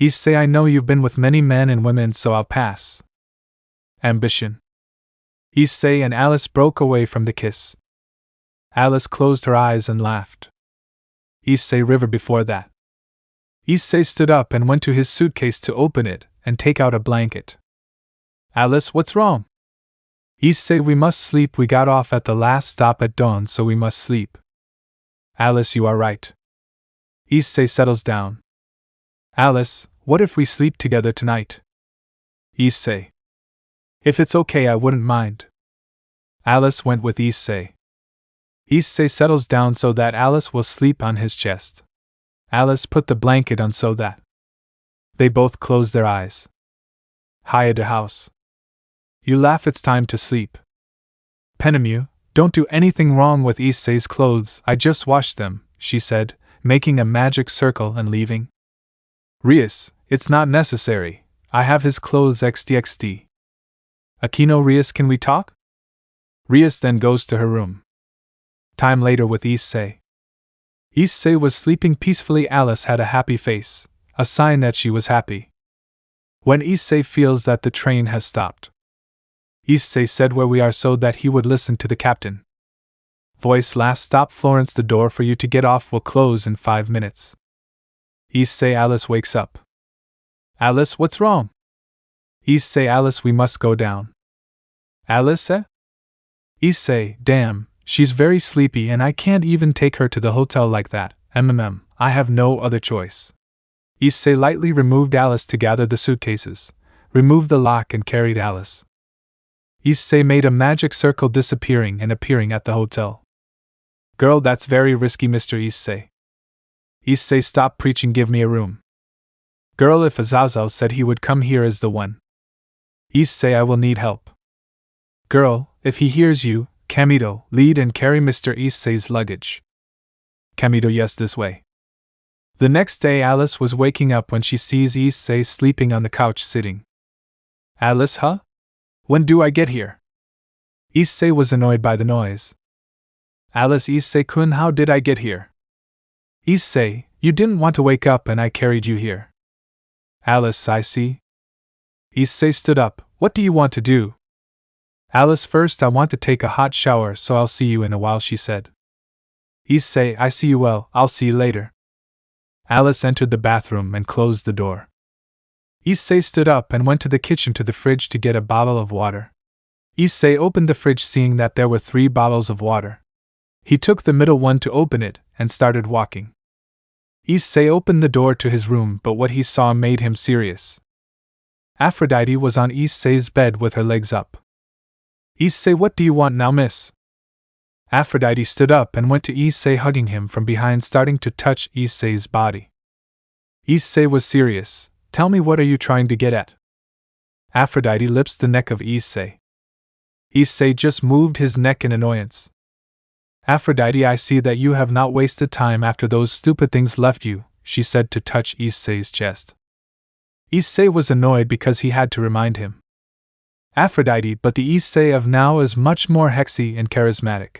Issei, I know you've been with many men and women, so I'll pass. Ambition. Issei and Alice broke away from the kiss. Alice closed her eyes and laughed. Issei, river, before that. Issei stood up and went to his suitcase to open it and take out a blanket. Alice, what's wrong? Issei, we must sleep. We got off at the last stop at dawn, so we must sleep. Alice, you are right. Issei settles down. Alice, what if we sleep together tonight? Issei. If it's okay, I wouldn't mind. Alice went with Issei. Issei settles down so that Alice will sleep on his chest. Alice put the blanket on so that they both closed their eyes. Hiya the house. You laugh, it's time to sleep. Penemu, don't do anything wrong with Issei's clothes, I just washed them, she said, making a magic circle and leaving. Rius, it's not necessary, I have his clothes XD. Akeno, Rius, can we talk? Rius then goes to her room. Time later with Issei. Issei was sleeping peacefully. Alice had a happy face, a sign that she was happy. When Issei feels that the train has stopped, Issei said where we are so that he would listen to the captain. Voice, last stop Florence, the door for you to get off will close in 5 minutes. Issei, Alice wakes up. Alice, what's wrong? Issei, Alice, we must go down. Alice, eh? Issei, damn, she's very sleepy and I can't even take her to the hotel like that, I have no other choice. Issei lightly removed Alice to gather the suitcases, removed the lock and carried Alice. Issei made a magic circle disappearing and appearing at the hotel. Girl, that's very risky, Mr. Issei. Issei, stop preaching, give me a room. Girl, if Azazel said he would come here as the one. Issei, I will need help. Girl, if he hears you, Kamito, lead and carry Mr. Issei's luggage. Kamito, yes, this way. The next day Alice was waking up when she sees Issei sleeping on the couch sitting. Alice, huh? When do I get here? Issei was annoyed by the noise. Alice, Issei-kun, how did I get here? Issei, you didn't want to wake up and I carried you here. Alice, I see. Issei stood up, what do you want to do? Alice, first I want to take a hot shower, so I'll see you in a while, she said. Issei, I see you well, I'll see you later. Alice entered the bathroom and closed the door. Issei stood up and went to the kitchen to the fridge to get a bottle of water. Issei opened the fridge, seeing that there were 3 bottles of water. He took the middle one to open it and started walking. Issei opened the door to his room, but what he saw made him serious. Aphrodite was on Issei's bed with her legs up. Issei, what do you want now, miss? Aphrodite stood up and went to Issei, hugging him from behind, starting to touch Issei's body. Issei was serious. Tell me, what are you trying to get at? Aphrodite lips the neck of Issei. Issei just moved his neck in annoyance. Aphrodite, I see that you have not wasted time after those stupid things left you, she said to touch Issei's chest. Issei was annoyed because he had to remind him. Aphrodite, but the Issei of now is much more hexy and charismatic.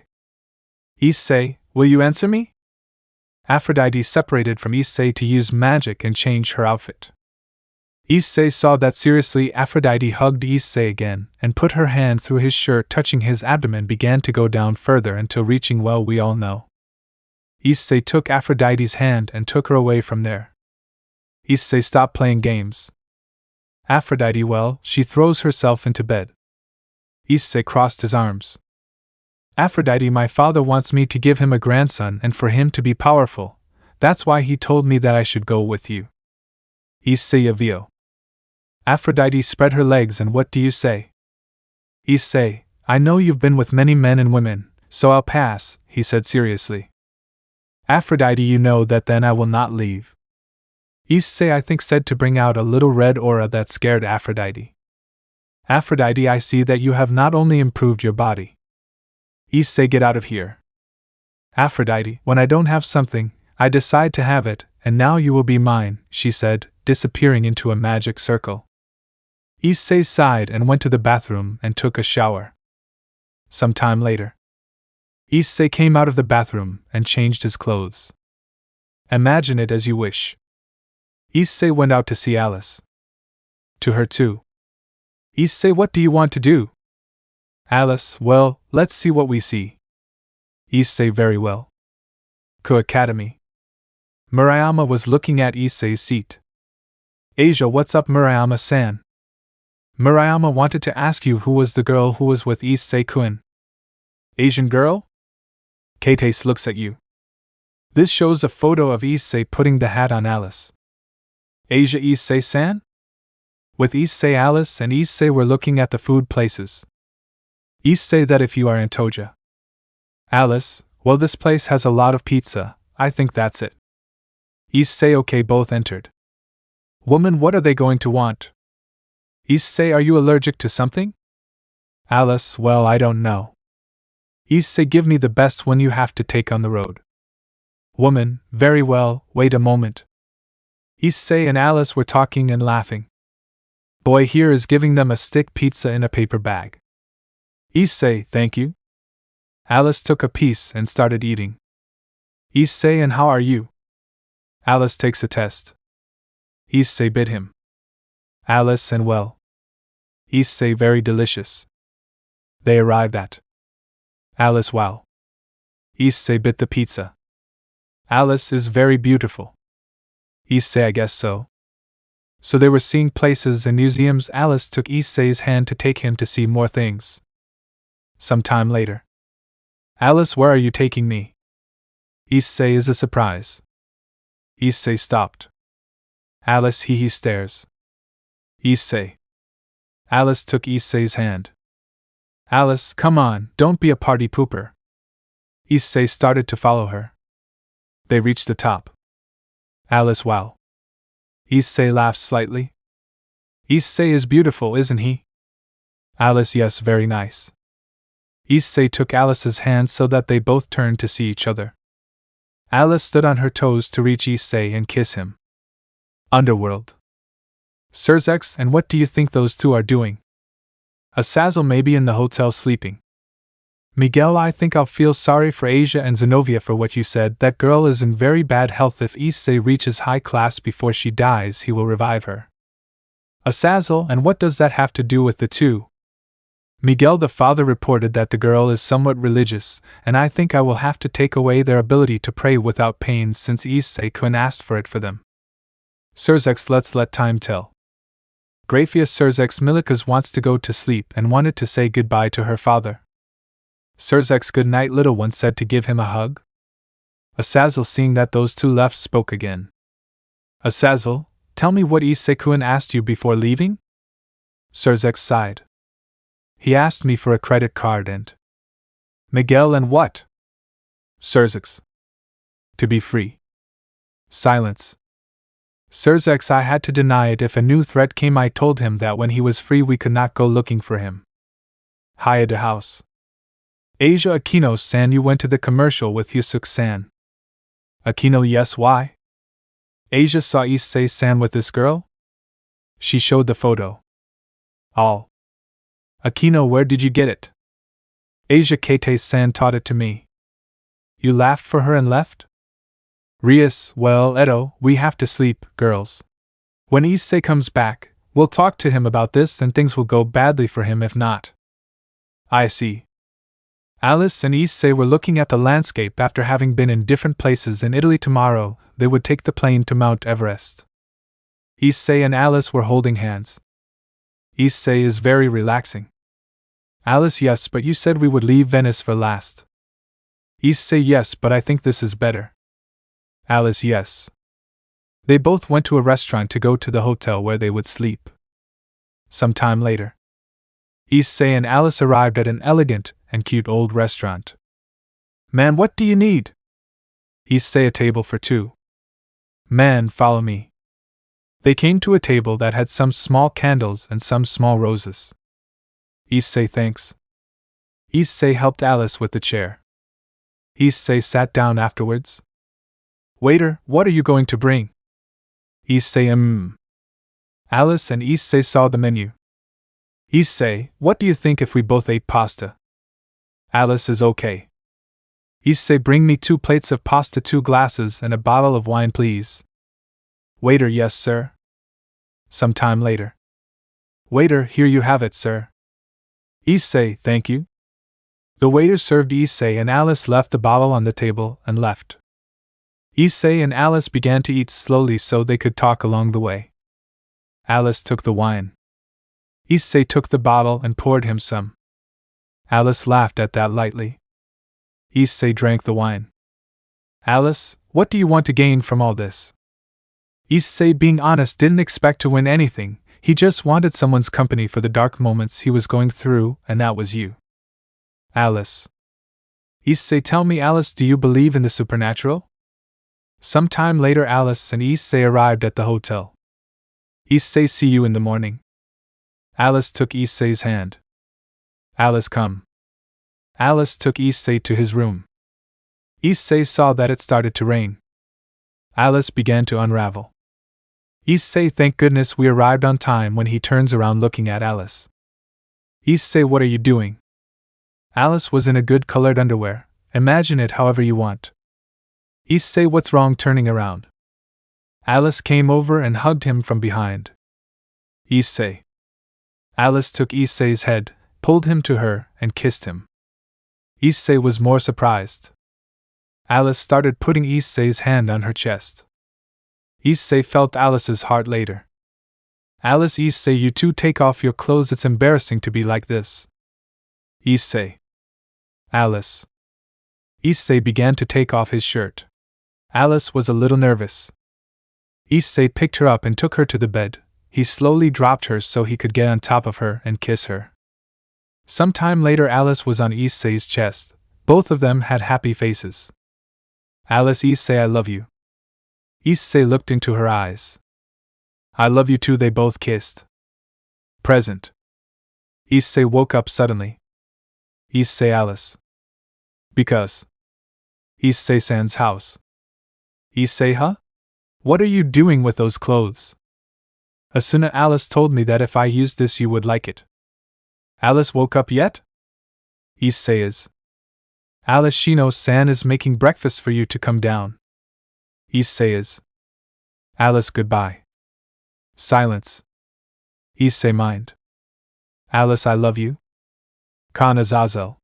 Issei, will you answer me? Aphrodite separated from Issei to use magic and change her outfit. Issei saw that seriously. Aphrodite hugged Issei again and put her hand through his shirt, touching his abdomen, began to go down further until reaching, well, we all know. Issei took Aphrodite's hand and took her away from there. Issei, stop playing games. Aphrodite, well, she throws herself into bed. Issei crossed his arms. Aphrodite, my father wants me to give him a grandson and for him to be powerful. That's why he told me that I should go with you. Issei Avio. Aphrodite spread her legs and what do you say? Issei, I know you've been with many men and women, so I'll pass, he said seriously. Aphrodite, you know that then I will not leave. Issei I think said to bring out a little red aura that scared Aphrodite. Aphrodite, I see that you have not only improved your body. Issei, get out of here. Aphrodite, when I don't have something, I decide to have it, and now you will be mine, she said, disappearing into a magic circle. Issei sighed and went to the bathroom and took a shower. Some time later, Issei came out of the bathroom and changed his clothes. Imagine it as you wish. Issei went out to see Alice. To her too. Issei, what do you want to do? Alice, well, let's see what we see. Issei, very well. Academy. Murayama was looking at Issei's seat. Asia, what's up, Murayama-san? Murayama wanted to ask you who was the girl who was with Issei-kun. Asian girl? Kate looks at you. This shows a photo of Issei putting the hat on Alice. Asia, Issei-san? With Issei, Alice and Issei were looking at the food places. Issei, that if you are in Toja. Alice, well, this place has a lot of pizza, I think that's it. Issei, okay, both entered. Woman, what are they going to want? Issei, are you allergic to something? Alice, well, I don't know. Issei, give me the best one you have to take on the road. Woman, very well, wait a moment. Issei and Alice were talking and laughing. Boy here is giving them a stick pizza in a paper bag. Issei, thank you. Alice took a piece and started eating. Issei, and how are you? Alice takes a test. Issei bit him. Alice, and well. Issei, very delicious. They arrived at. Alice, wow. Issei bit the pizza. Alice is very beautiful. Issei, I guess so. So they were seeing places and museums. Alice took Issei's hand to take him to see more things. Some time later. Alice, where are you taking me? Issei is a surprise. Issei stopped. Alice, he stares. Issei. Alice took Issei's hand. Alice, come on, don't be a party pooper. Issei started to follow her. They reached the top. Alice, wow. Issei laughed slightly. Issei is beautiful, isn't he? Alice, yes, very nice. Issei took Alice's hand so that they both turned to see each other. Alice stood on her toes to reach Issei and kiss him. Underworld. SrabrazosxD, and what do you think those two are doing? Azazel may be in the hotel sleeping. Miguel, I think I'll feel sorry for Asia and Zenobia for what you said. That girl is in very bad health. If Issei reaches high class before she dies, he will revive her. Azazel, and what does that have to do with the two? Miguel, the father reported that the girl is somewhat religious, and I think I will have to take away their ability to pray without pain since Issei-kun asked for it for them. SrabrazosxD, let's let time tell. Grafia SrabrazosxD, Milikas wants to go to sleep and wanted to say goodbye to her father. SrabrazosxD, good night, little one, said to give him a hug. Azazel, seeing that those two left, spoke again. Azazel, tell me what Issei-kun asked you before leaving? SrabrazosxD sighed. He asked me for a credit card and... Miguel, and what? SrabrazosxD. To be free. Silence. SrabrazosxD, I had to deny it. If a new threat came, I told him that when he was free we could not go looking for him. Hayada house. Asia, Akeno-san, you went to the commercial with Yusuke-san. Akeno, yes, why? Asia saw Issei-san with this girl? She showed the photo. All. Akeno, where did you get it? Asia, Kate-san taught it to me. You laughed for her and left? Rias, well, Edo, we have to sleep, girls. When Issei comes back, we'll talk to him about this and things will go badly for him if not. I see. Alice and Issei were looking at the landscape. After having been in different places in Italy, tomorrow they would take the plane to Mount Everest. Issei and Alice were holding hands. Issei is very relaxing. Alice, yes, but you said we would leave Venice for last. Issei, yes, but I think this is better. Alice, yes. They both went to a restaurant to go to the hotel where they would sleep. Some time later, Issei and Alice arrived at an elegant and cute old restaurant. Man, what do you need? Issei, a table for two. Man, follow me. They came to a table that had some small candles and some small roses. Issei, thanks. Issei helped Alice with the chair. Issei sat down afterwards. Waiter, what are you going to bring? Issei, Alice and Issei saw the menu. Issei, what do you think if we both ate pasta? Alice is okay. Issei, bring me 2 plates of pasta, 2 glasses, and a bottle of wine, please. Waiter, yes, sir. Some time later. Waiter, here you have it, sir. Issei, thank you. The waiter served Issei, and Alice left the bottle on the table and left. Issei and Alice began to eat slowly so they could talk along the way. Alice took the wine. Issei took the bottle and poured him some. Alice laughed at that lightly. Issei drank the wine. Alice, what do you want to gain from all this? Issei, being honest, didn't expect to win anything. He just wanted someone's company for the dark moments he was going through, and that was you. Alice. Issei, tell me, Alice, do you believe in the supernatural? Some time later, Alice and Issei arrived at the hotel. Issei, see you in the morning. Alice took Issei's hand. Alice, come. Alice took Issei to his room. Issei saw that it started to rain. Alice began to unravel. Issei, thank goodness we arrived on time, when he turns around looking at Alice. Issei, what are you doing? Alice was in a good colored underwear. Imagine it however you want. Issei, what's wrong turning around? Alice came over and hugged him from behind. Issei. Alice took Issei's head, pulled him to her, and kissed him. Issei was more surprised. Alice started putting Issei's hand on her chest. Issei felt Alice's heart later. Alice, Issei, you two take off your clothes, it's embarrassing to be like this. Issei. Alice. Issei began to take off his shirt. Alice was a little nervous. Issei picked her up and took her to the bed. He slowly dropped her so he could get on top of her and kiss her. Some time later, Alice was on Issei's chest. Both of them had happy faces. Alice, Issei, I love you. Issei looked into her eyes. I love you too, they both kissed. Present. Issei woke up suddenly. Issei, Alice. Because. Issei-san's house. Issei, huh? What are you doing with those clothes? Asuna, Alice told me that if I used this you would like it. Alice woke up yet? Issei is. Alice, Shino-san is making breakfast for you to come down. Issei is. Alice, goodbye. Silence. Issei, mind. Alice, I love you. Con Azazel.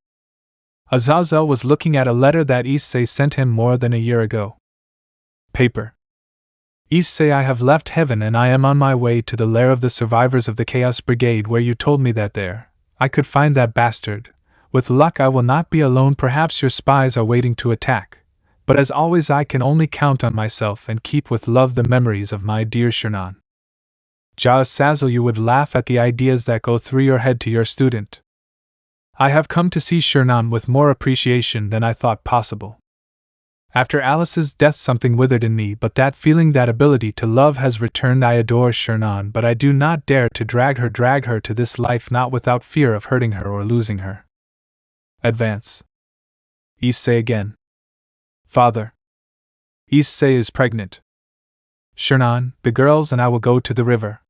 Azazel was looking at a letter that Issei sent him more than a year ago. Paper. Issei, I have left heaven and I am on my way to the lair of the survivors of the Chaos Brigade, where you told me that there I could find that bastard. With luck I will not be alone, perhaps your spies are waiting to attack. But as always I can only count on myself and keep with love the memories of my dear Shernan. Azazel, you would laugh at the ideas that go through your head to your student. I have come to see Shernan with more appreciation than I thought possible. After Alice's death something withered in me, but that feeling, that ability to love has returned. I adore Shernan, but I do not dare to drag her to this life, not without fear of hurting her or losing her. Advance. Issei again. Father. Issei is pregnant. Shernan, the girls and I will go to the river.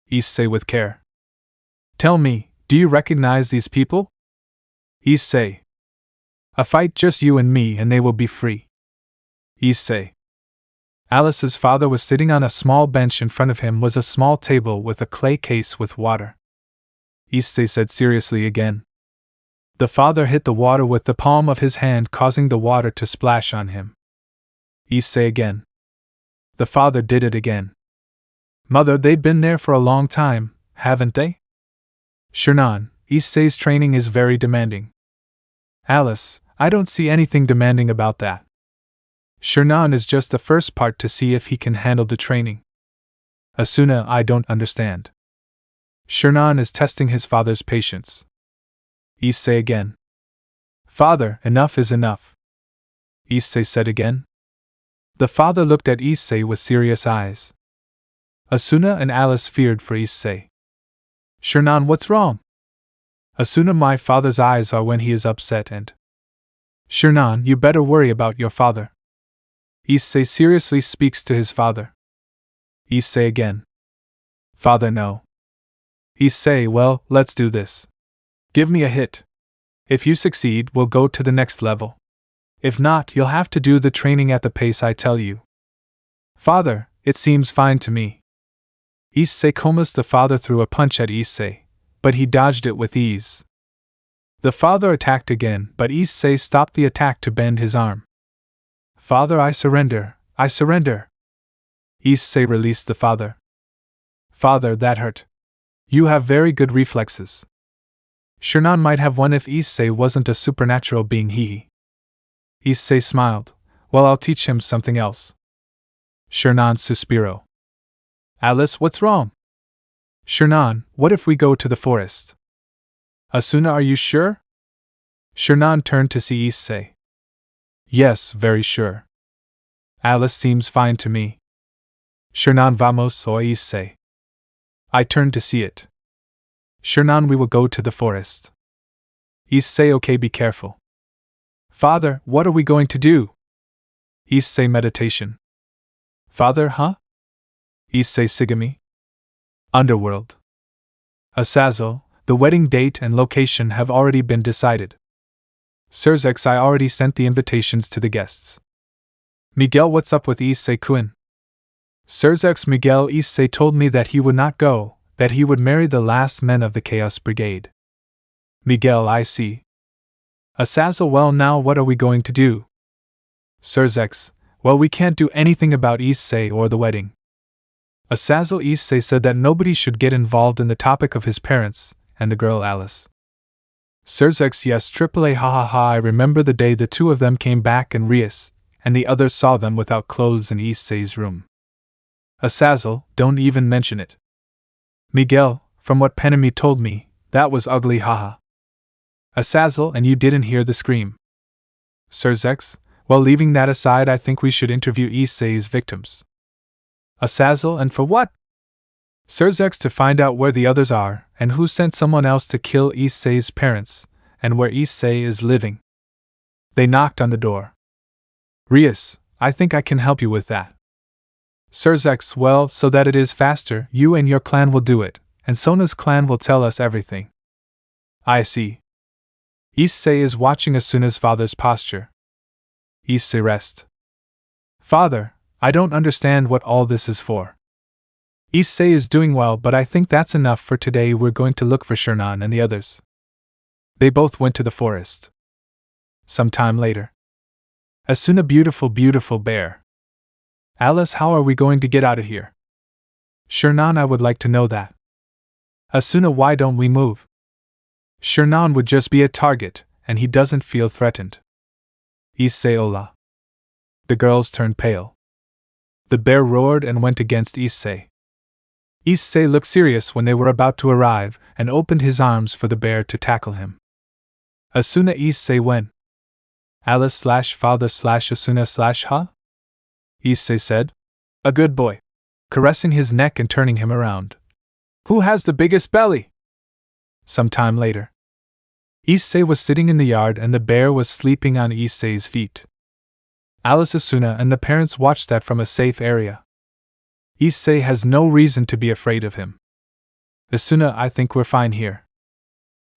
Issei with care. Tell me, do you recognize these people? Issei. A fight, just you and me, and they will be free. Issei. Alice's father was sitting on a small bench. In front of him was a small table with a clay case with water. Issei said seriously again. The father hit the water with the palm of his hand, causing the water to splash on him. Issei again. The father did it again. Mother, they've been there for a long time, haven't they? Shernan, Issei's training is very demanding. Alice, I don't see anything demanding about that. Shernan is just the first part to see if he can handle the training. Asuna, I don't understand. Shernan is testing his father's patience. Issei again. Father, enough is enough. Issei said again. The father looked at Issei with serious eyes. Asuna and Alice feared for Issei. Shernan, what's wrong? Asuna, my father's eyes are when he is upset and. Shernan, you better worry about your father. Issei seriously speaks to his father. Issei again. Father, no. Issei, well, let's do this. Give me a hit. If you succeed, we'll go to the next level. If not, you'll have to do the training at the pace I tell you. Father, it seems fine to me. Issei Comas. The father threw a punch at Issei, but he dodged it with ease. The father attacked again, but Issei stopped the attack to bend his arm. Father, I surrender, I surrender. Issei released the father. Father, that hurt. You have very good reflexes. Shernan might have won if Issei wasn't a supernatural being. Issei smiled. Well, I'll teach him something else. Shernan suspiro. Alice, what's wrong? Shernan, what if we go to the forest? Asuna, are you sure? Shernan turned to see Issei. Yes, very sure. Alice seems fine to me. Shernan, vamos o Issei. I turned to see it. Shernan, we will go to the forest. Issei, okay, be careful. Father, what are we going to do? Issei, meditation. Father, huh? Issei, Sigami. Underworld. Azazel, the wedding date and location have already been decided. SrabrazosxD, I already sent the invitations to the guests. Miguel, what's up with Issei-kun? SrabrazosxD, Miguel, Issei told me that he would not go, that he would marry the last men of the Chaos Brigade. Miguel, I see. Azazel, well, now what are we going to do? SrabrazosxD, well, we can't do anything about Issei or the wedding. Azazel, Issei said that nobody should get involved in the topic of his parents and the girl Alice. SrabrazosxD, yes, AAA, ha, I remember the day the two of them came back and Rias and the others saw them without clothes in Issei's room. Azazel, don't even mention it. Miguel, from what Penami told me, that was ugly, haha. Azazel, and you didn't hear the scream. SrabrazosxD, well, leaving that aside, I think we should interview Issei's victims. Azazel, and for what? SrabrazosxD, to find out where the others are, and who sent someone else to kill Issei's parents, and where Issei is living. They knocked on the door. Rias, I think I can help you with that. SrabrazosxD, well, so that it is faster, you and your clan will do it, and Sona's clan will tell us everything. I see. Issei is watching Asuna's father's posture. Issei, rest. Father, I don't understand what all this is for. Issei is doing well, but I think that's enough for today. We're going to look for Shernan and the others. They both went to the forest. Some time later. Asuna, beautiful, beautiful bear. Alice, how are we going to get out of here? Shernan, I would like to know that. Asuna, why don't we move? Shernan would just be a target, and he doesn't feel threatened. Issei, Ola. The girls turned pale. The bear roared and went against Issei. Issei looked serious when they were about to arrive, and opened his arms for the bear to tackle him. Asuna, Issei, when? Alice / father / Asuna / huh? Issei said. A good boy. Caressing his neck and turning him around. Who has the biggest belly? Some time later. Issei was sitting in the yard and the bear was sleeping on Issei's feet. Alice, Asuna, and the parents watched that from a safe area. Issei has no reason to be afraid of him. Asuna, I think we're fine here.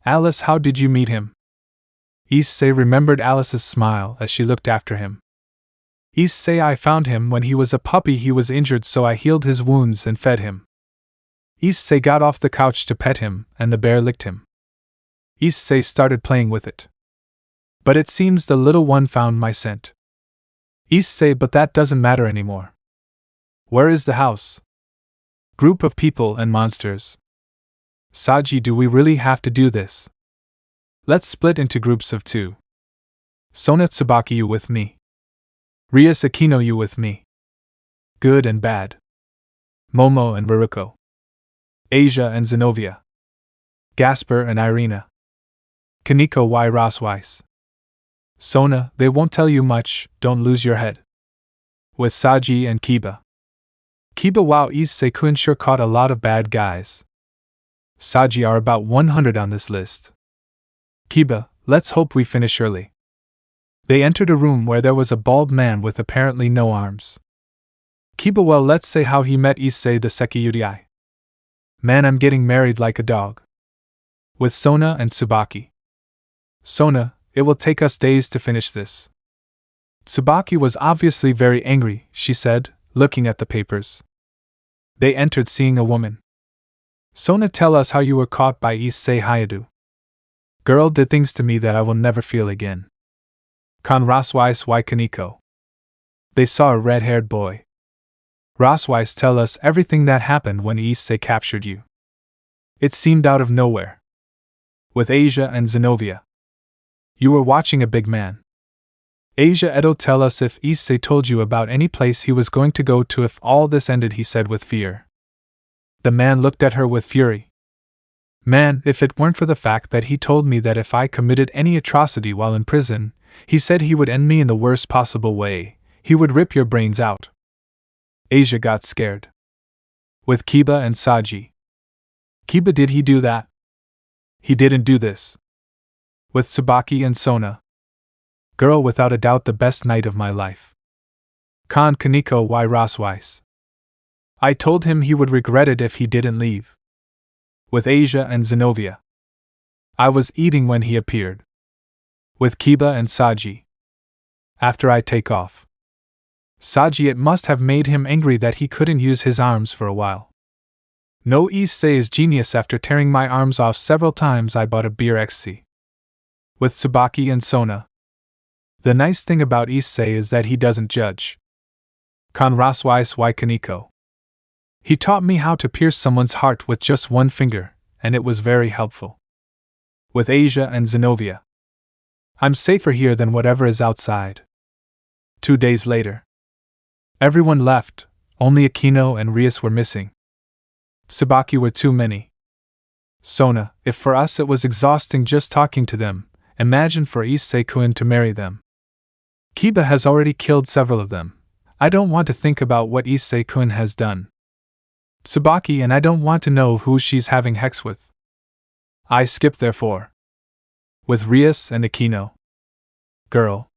Alice, how did you meet him? Issei remembered Alice's smile as she looked after him. Issei, I found him when he was a puppy. He was injured, so I healed his wounds and fed him. Issei got off the couch to pet him, and the bear licked him. Issei started playing with it. But it seems the little one found my scent. Issei, but that doesn't matter anymore. Where is the house? Group of people and monsters. Saji, do we really have to do this? Let's split into groups of 2. Sona, Tsubaki, you with me. Rias, Akeno, you with me. Good and bad. Momo and Baruko. Asia and Zenobia. Gasper and Irina. Kaneko y Rosweiss. Sona, they won't tell you much, don't lose your head. With Saji and Kiba. Kiba wow Issei-kun sure caught a lot of bad guys. Saji are about 100 on this list. Kiba, let's hope we finish early. They entered a room where there was a bald man with apparently no arms. Kiba well let's say how he met Issei the Sekiyutai. Man I'm getting married like a dog. With Sona and Tsubaki. Sona, it will take us days to finish this. Tsubaki was obviously very angry, she said, looking at the papers. They entered seeing a woman. Sona tell us how you were caught by Issei Hayadu. Girl did things to me that I will never feel again. Kan Rosweiss y Kaneko. They saw a red-haired boy. Rosweiss tell us everything that happened when Issei captured you. It seemed out of nowhere. With Asia and Zenobia. You were watching a big man. Asia Edo tell us if Issei told you about any place he was going to go to if all this ended, he said with fear. The man looked at her with fury. Man, if it weren't for the fact that he told me that if I committed any atrocity while in prison, he said he would end me in the worst possible way, he would rip your brains out. Asia got scared. With Kiba and Saji. Kiba, did he do that? He didn't do this. With Tsubaki and Sona. Girl, without a doubt the best night of my life. Kan Kaneko y Rosweiss. I told him he would regret it if he didn't leave. With Asia and Zenobia. I was eating when he appeared. With Kiba and Saji. After I take off. Saji, it must have made him angry that he couldn't use his arms for a while. No, Issei is genius. After tearing my arms off several times I bought a beer XC. With Tsubaki and Sona. The nice thing about Issei is that he doesn't judge. Kan Rosweiss y Kaneko. He taught me how to pierce someone's heart with just one finger, and it was very helpful. With Asia and Zenobia. I'm safer here than whatever is outside. 2 days later. Everyone left, only Akeno and Rias were missing. Tsubaki were too many. Sona, if for us it was exhausting just talking to them, imagine for Issei-kun to marry them. Kiba has already killed several of them. I don't want to think about what Issei-kun has done. Tsubaki, and I don't want to know who she's having hex with. I skip therefore. With Rias and Akeno. Girl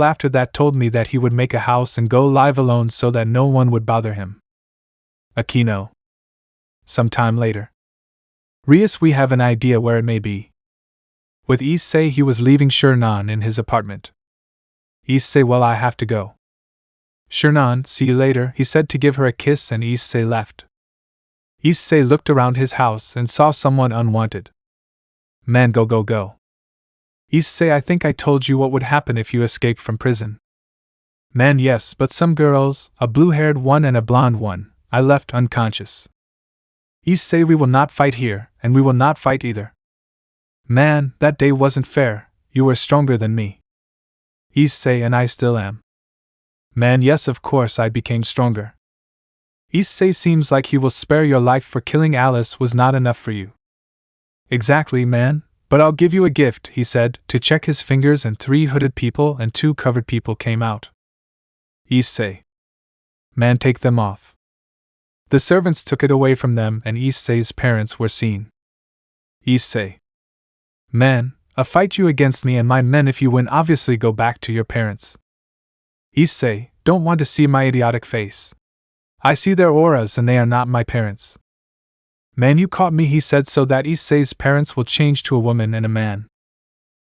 after that told me that he would make a house and go live alone so that no one would bother him. Akeno. Some time later. Rias, we have an idea where it may be. With Issei, he was leaving Shernan in his apartment. Issei, well, I have to go. Shernan, see you later, he said to give her a kiss, and Issei left. Issei looked around his house and saw someone unwanted. Man, go. Issei, I think I told you what would happen if you escaped from prison. Man, yes, but some girls, a blue-haired one and a blonde one, I left unconscious. Issei, we will not fight here, and we will not fight either. Man, that day wasn't fair, you were stronger than me. Issei, and I still am. Man, yes, of course I became stronger. Issei, seems like he will spare your life for killing Alice was not enough for you. Exactly, man, but I'll give you a gift, he said, to check his fingers, and 3 hooded people and 2 covered people came out. Issei. Man, take them off. The servants took it away from them, and Issei's parents were seen. Issei. Man, a fight you against me and my men. If you win, obviously go back to your parents. Issei, don't want to see my idiotic face. I see their auras and they are not my parents. Man, you caught me, he said, so that Issei's parents will change to a woman and a man.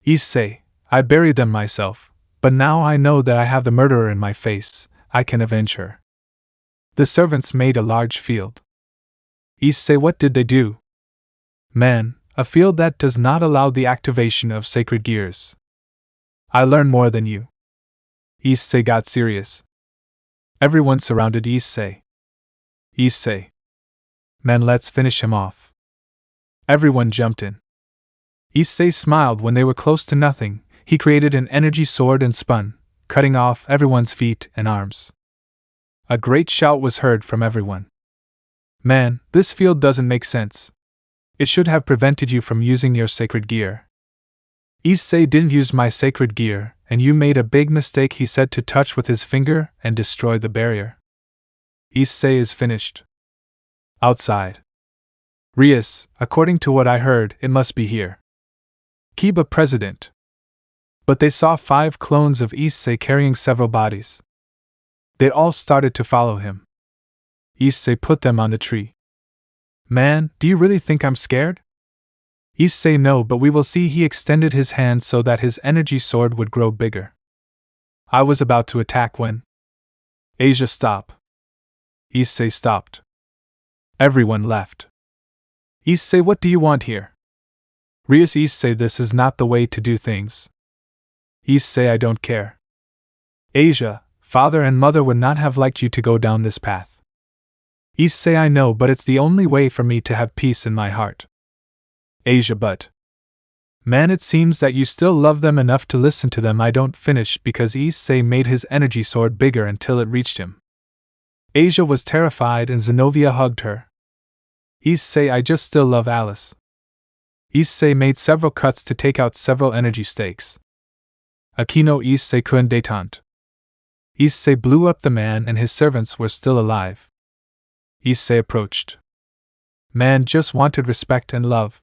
Issei, I buried them myself, but now I know that I have the murderer in my face, I can avenge her. The servants made a large field. Issei, what did they do? Man, a field that does not allow the activation of sacred gears. I learn more than you. Issei got serious. Everyone surrounded Issei. Issei. Man, let's finish him off. Everyone jumped in. Issei smiled when they were close to nothing. He created an energy sword and spun, cutting off everyone's feet and arms. A great shout was heard from everyone. Man, this field doesn't make sense. It should have prevented you from using your sacred gear. Issei didn't use my sacred gear, and you made a big mistake, he said to touch with his finger and destroy the barrier. Issei is finished. Outside. Rias, according to what I heard, it must be here. Kiba president. But they saw 5 clones of Issei carrying several bodies. They all started to follow him. Issei put them on the tree. Man, do you really think I'm scared? Issei no, but we will see. He extended his hand so that his energy sword would grow bigger. I was about to attack when... Asia, stop. Issei stopped. Everyone left. Issei, what do you want here? Rius, Issei, this is not the way to do things. Issei, I don't care. Asia, father and mother would not have liked you to go down this path. Issei, I know, but it's the only way for me to have peace in my heart. Asia, but... Man, it seems that you still love them enough to listen to them. I don't finish because Issei made his energy sword bigger until it reached him. Asia was terrified and Zenobia hugged her. Issei, I just still love Alice. Issei made several cuts to take out several energy stakes. Akeno, Issei couldn't détente. Issei blew up the man and his servants were still alive. Issei approached. Man just wanted respect and love.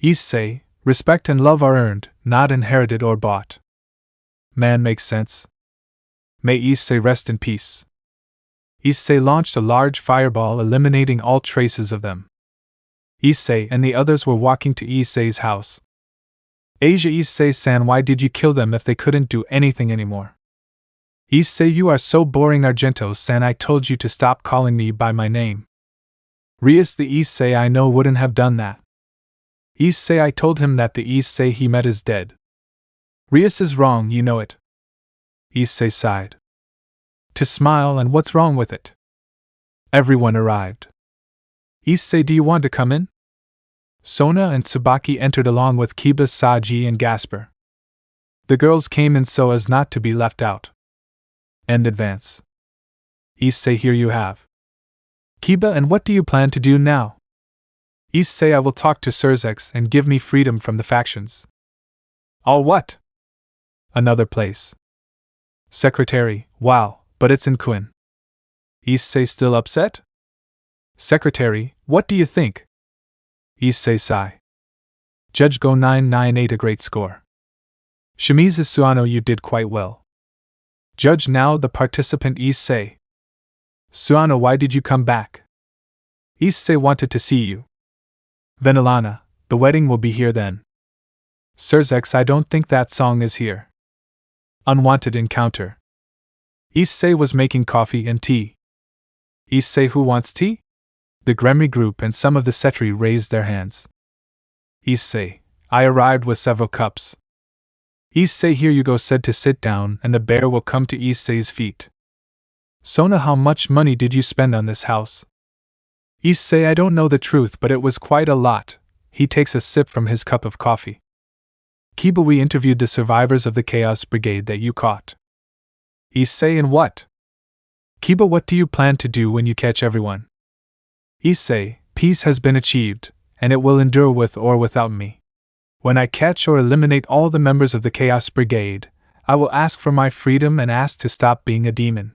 Issei, respect and love are earned, not inherited or bought. Man makes sense. May Issei rest in peace. Issei launched a large fireball, eliminating all traces of them. Issei and the others were walking to Issei's house. Asia, Issei-san, why did you kill them if they couldn't do anything anymore? Issei, you are so boring. Argento-san, I told you to stop calling me by my name. Rias, the Issei I know wouldn't have done that. Issei, I told him that the Issei he met is dead. Rias is wrong, you know it. Issei sighed. To smile, and what's wrong with it? Everyone arrived. Issei, do you want to come in? Sona and Tsubaki entered along with Kiba, Saji, and Gasper. The girls came in so as not to be left out. And advance. Issei, here you have. Kiba, and what do you plan to do now? Issei, I will talk to Surzex and give me freedom from the factions. All what? Another place. Secretary, wow, but it's in Quinn. Issei, still upset? Secretary, what do you think? Issei, sigh. Judge Go 998, a great score. Shimizu Suano, you did quite well. Judge now the participant Issei. Suano, why did you come back? Issei wanted to see you. Venilana, the wedding will be here then. Surzex, I don't think that song is here. Unwanted encounter. Issei was making coffee and tea. Issei, who wants tea? The Gremry group and some of the Setri raised their hands. Issei, I arrived with several cups. Issei, here you go, said to sit down, and the bear will come to Issei's feet. Sona, how much money did you spend on this house? Issei, I don't know the truth, but it was quite a lot. He takes a sip from his cup of coffee. Kiba, we interviewed the survivors of the Chaos Brigade that you caught. Issei, and what? Kiba, what do you plan to do when you catch everyone? Issei, peace has been achieved, and it will endure with or without me. When I catch or eliminate all the members of the Chaos Brigade, I will ask for my freedom and ask to stop being a demon.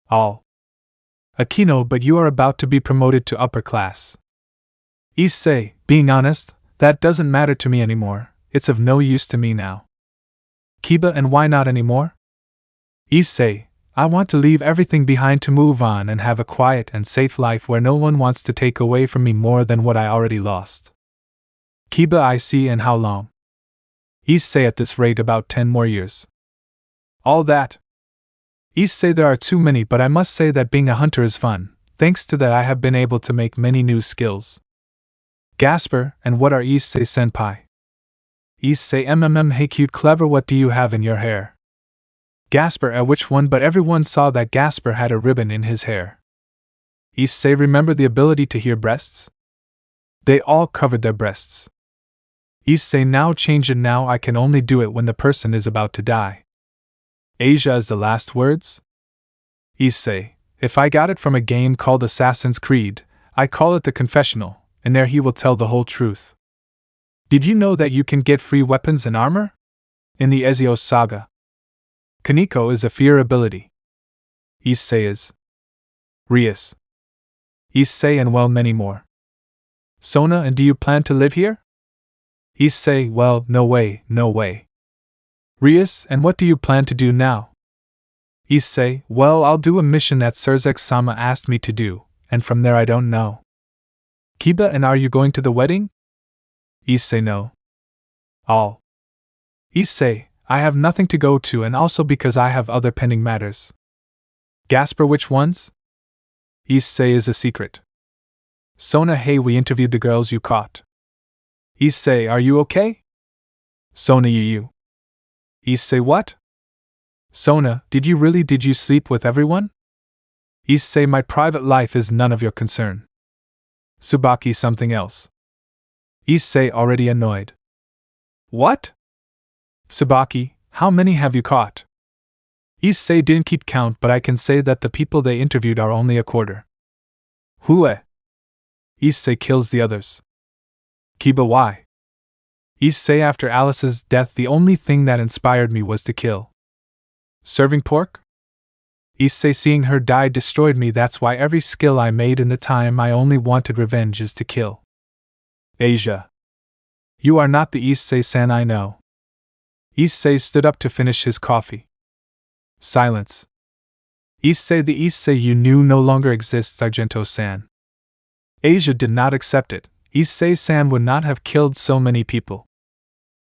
All. Akeno, but you are about to be promoted to upper class. Issei, being honest, that doesn't matter to me anymore. It's of no use to me now. Kiba, and why not anymore? Issei, I want to leave everything behind to move on and have a quiet and safe life where no one wants to take away from me more than what I already lost. Kiba, I see, and how long? Issei, at this rate about 10 more years. All that? Issei, there are too many, but I must say that being a hunter is fun. Thanks to that I have been able to make many new skills. Gasper, and what are Issei-senpai? Issei, hey cute clever, what do you have in your hair? Gasper, which one? But everyone saw that Gasper had a ribbon in his hair. Issei, remember the ability to hear breasts? They all covered their breasts. Issei, now change it. Now I can only do it when the person is about to die. Asia, is the last words? Issei, if I got it from a game called Assassin's Creed, I call it the confessional, and there he will tell the whole truth. Did you know that you can get free weapons and armor? In the Ezio saga. Kaneko is a fear ability. Issei is. Rias. Issei and well many more. Sona, and do you plan to live here? Issei, well, no way, no way. Rias, and what do you plan to do now? Issei, well, I'll do a mission that Surzek-sama asked me to do, and from there I don't know. Kiba, and are you going to the wedding? Issei, no. All. Issei, I have nothing to go to, and also because I have other pending matters. Gasper, which ones? Issei is a secret. Sona, hey, we interviewed the girls you caught. Issei, are you okay? Sona, you. Issei, what? Sona, did you sleep with everyone? Issei, my private life is none of your concern. Tsubaki, something else. Issei, already annoyed. What? Tsubaki, how many have you caught? Issei didn't keep count, but I can say that the people they interviewed are only a quarter. Hue. Issei kills the others. Kiba, why? Issei, after Alice's death the only thing that inspired me was to kill. Serving pork? Issei, seeing her die destroyed me, that's why every skill I made in the time I only wanted revenge is to kill. Asia. You are not the Issei-san I know. Issei stood up to finish his coffee. Silence. Issei, the Issei you knew no longer exists, Argento-san. Asia did not accept it. Issei-san would not have killed so many people.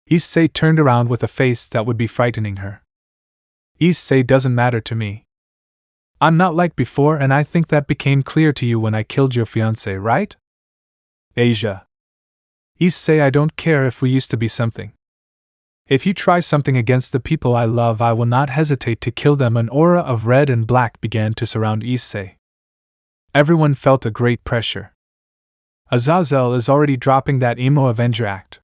Issei turned around with a face that would be frightening her. Issei doesn't matter to me. I'm not like before, and I think that became clear to you when I killed your fiancé, right? Asia. Issei, I don't care if we used to be something. If you try something against the people I love, I will not hesitate to kill them. An aura of red and black began to surround Issei. Everyone felt a great pressure. Azazel is already dropping that emo Avenger act.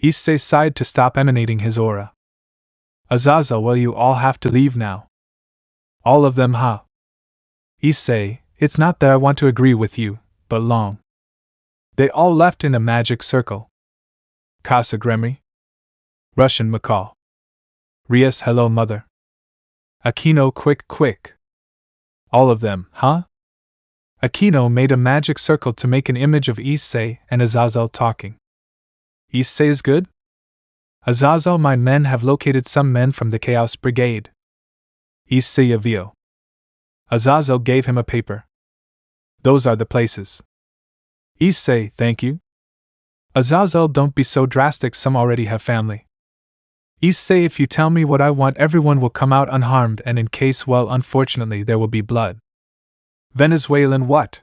Issei sighed to stop emanating his aura. Azazel, well, you all have to leave now. All of them, huh? Issei, it's not that I want to agree with you, but long. They all left in a magic circle. Casa Gremry. Russian macaw. Rias, hello mother. Akeno, quick. All of them, huh? Akeno made a magic circle to make an image of Issei and Azazel talking. Issei is good? Azazel, my men have located some men from the Chaos Brigade. Issei Avio. Azazel gave him a paper. Those are the places. Issei, thank you. Azazel, don't be so drastic, some already have family. Issei, if you tell me what I want, everyone will come out unharmed, and in case, well, unfortunately, there will be blood. Venezuelan what?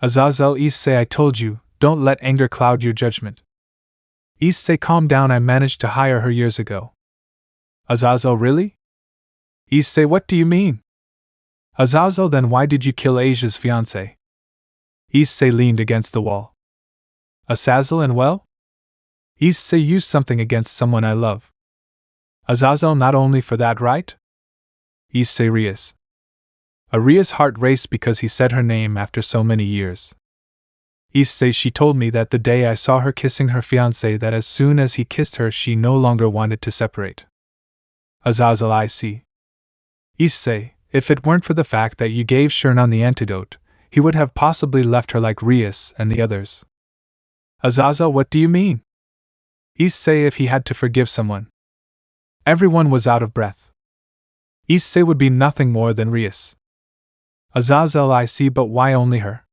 Azazel, Issei, I told you, don't let anger cloud your judgment. Issei, calm down, I managed to hire her years ago. Azazel, really? Issei, what do you mean? Azazel, then why did you kill Asia's fiancé? Issei leaned against the wall. Azazel, and well? Issei used something against someone I love. Azazel, not only for that, right? Issei Rias. Aria's heart raced because he said her name after so many years. Issei, she told me that the day I saw her kissing her fiancé that as soon as he kissed her she no longer wanted to separate. Azazel, I see. Issei, if it weren't for the fact that you gave Shernan the antidote, he would have possibly left her like Rias and the others. Azazel, what do you mean? Issei, if he had to forgive someone. Everyone was out of breath. Issei would be nothing more than Rias. Azazel, I see, but why only her?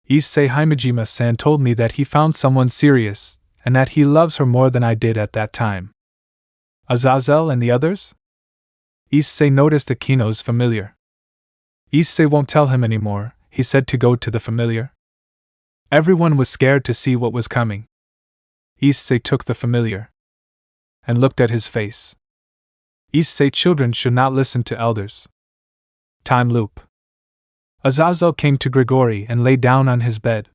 Issei, Himejima-san told me that he found someone serious, and that he loves her more than I did at that time. Azazel, and the others? Issei noticed Akeno's familiar. Issei won't tell him anymore, he said to go to the familiar. Everyone was scared to see what was coming. Issei took the familiar and looked at his face. Issei, children should not listen to elders. Time loop. Azazel came to Grigori and lay down on his bed.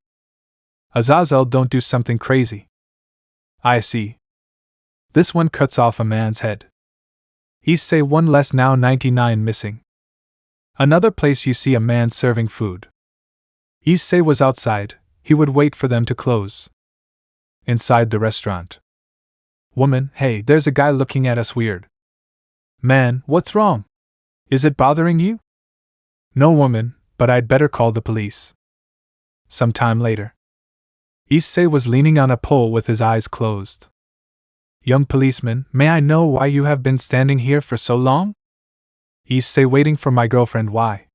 Azazel, don't do something crazy. I see. This one cuts off a man's head. Issei, one less, now 99 missing. Another place you see a man serving food. Issei was outside, He would wait for them to close. Inside the restaurant. Woman, hey, there's a guy looking at us weird. Man, what's wrong? Is it bothering you? No, woman, but I'd better call the police. Some time later. Issei was leaning on a pole with his eyes closed. Young policeman, may I know why you have been standing here for so long? Issei, waiting for my girlfriend. Why?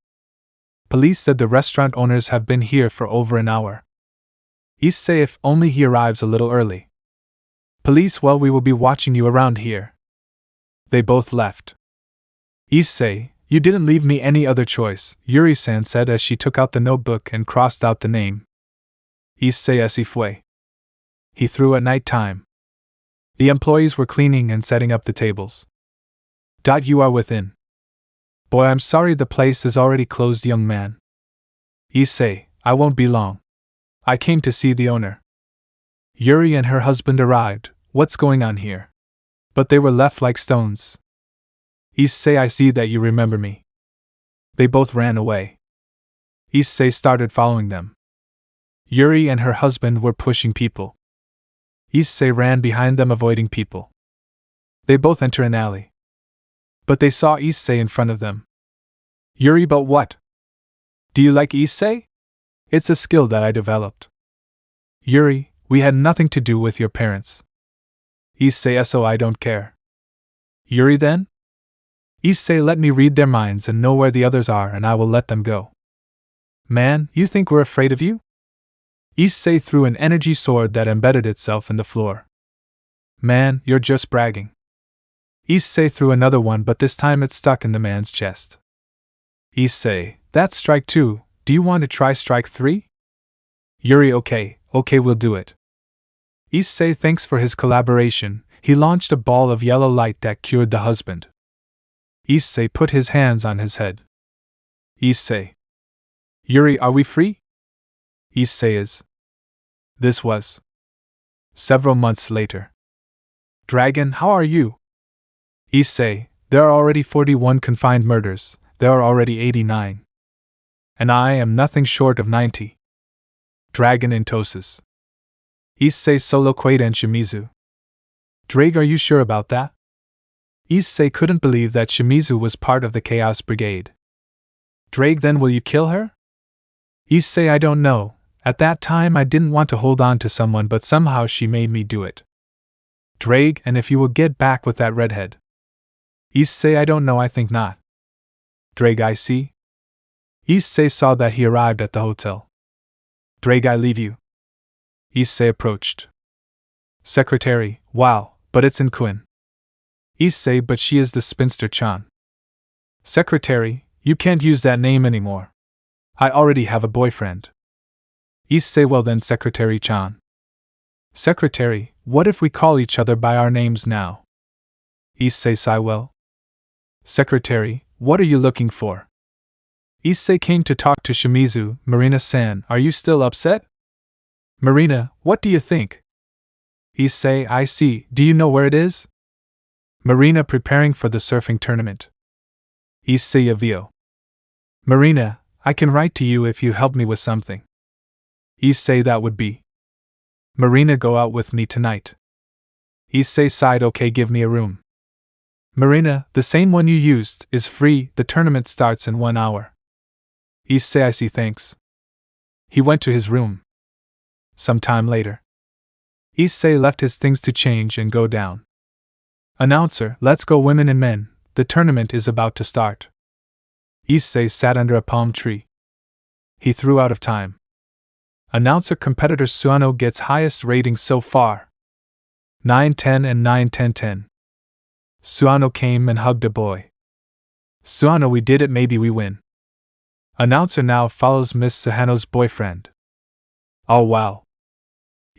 Police said the restaurant owners have been here for over an hour. Issei, if only he arrives a little early. Police, well, we will be watching you around here. They both left. Issei, you didn't leave me any other choice, Yuri-san said as she took out the notebook and crossed out the name. Issei así fue. He threw at night time. The employees were cleaning and setting up the tables. You are within. Boy, I'm sorry the place is already closed, young man. Issei, I won't be long. I came to see the owner. Yuri and her husband arrived. What's going on here? But they were left like stones. Issei, I see that you remember me. They both ran away. Issei started following them. Yuri and her husband were pushing people. Issei ran behind them, avoiding people. They both enter an alley. But they saw Issei in front of them. Yuri, but what? Do you like Issei? It's a skill that I developed. Yuri, we had nothing to do with your parents. Issei, so I don't care. Yuri, then? Issei, let me read their minds and know where the others are, and I will let them go. Man, you think we're afraid of you? Issei threw an energy sword that embedded itself in the floor. Man, you're just bragging. Issei threw another one, but this time it stuck in the man's chest. Issei, that's strike 2, do you want to try strike 3? Yuri, okay, we'll do it. Issei, thanks for his collaboration. He launched a ball of yellow light that cured the husband. Issei put his hands on his head. Issei. Yuri, are we free? Issei is. This was. Several months later. Dragon, how are you? Issei, there are already 41 confined murders, there are already 89. And I am nothing short of 90. Dragon in Tosis. Issei Soloquate and Shimizu. Drake, are you sure about that? Issei couldn't believe that Shimizu was part of the Chaos Brigade. Drake, then will you kill her? Issei, I don't know. At that time I didn't want to hold on to someone, but somehow she made me do it. Drake, and if you will get back with that redhead. Issei, I don't know, I think not. Drake, I see. Issei saw that he arrived at the hotel. Drake, I leave you. Issei approached. Secretary, wow, but it's in Quinn. Issei, but she is the spinster Chan. Secretary, you can't use that name anymore. I already have a boyfriend. Issei, well then, Secretary Chan. Secretary, what if we call each other by our names now? Issei, sigh, well. Secretary, what are you looking for? Issei came to talk to Shimizu. Marina-san, are you still upset? Marina, what do you think? Issei, I see, do you know where it is? Marina, preparing for the surfing tournament. Issei, Avio. Marina, I can write to you if you help me with something. Issei, that would be. Marina, go out with me tonight. Issei sighed, okay, give me a room. Marina, the same one you used, is free, the tournament starts in 1 hour. Issei, I see, thanks. He went to his room. Some time later. Issei left his things to change and go down. Announcer, let's go women and men, the tournament is about to start. Issei sat under a palm tree. He threw out of time. Announcer, competitor Suano gets highest rating so far. 9-10 and 9-10-10. Suano came and hugged a boy. Suano, we did it, maybe we win. Announcer now follows Miss Sahano's boyfriend. Oh wow.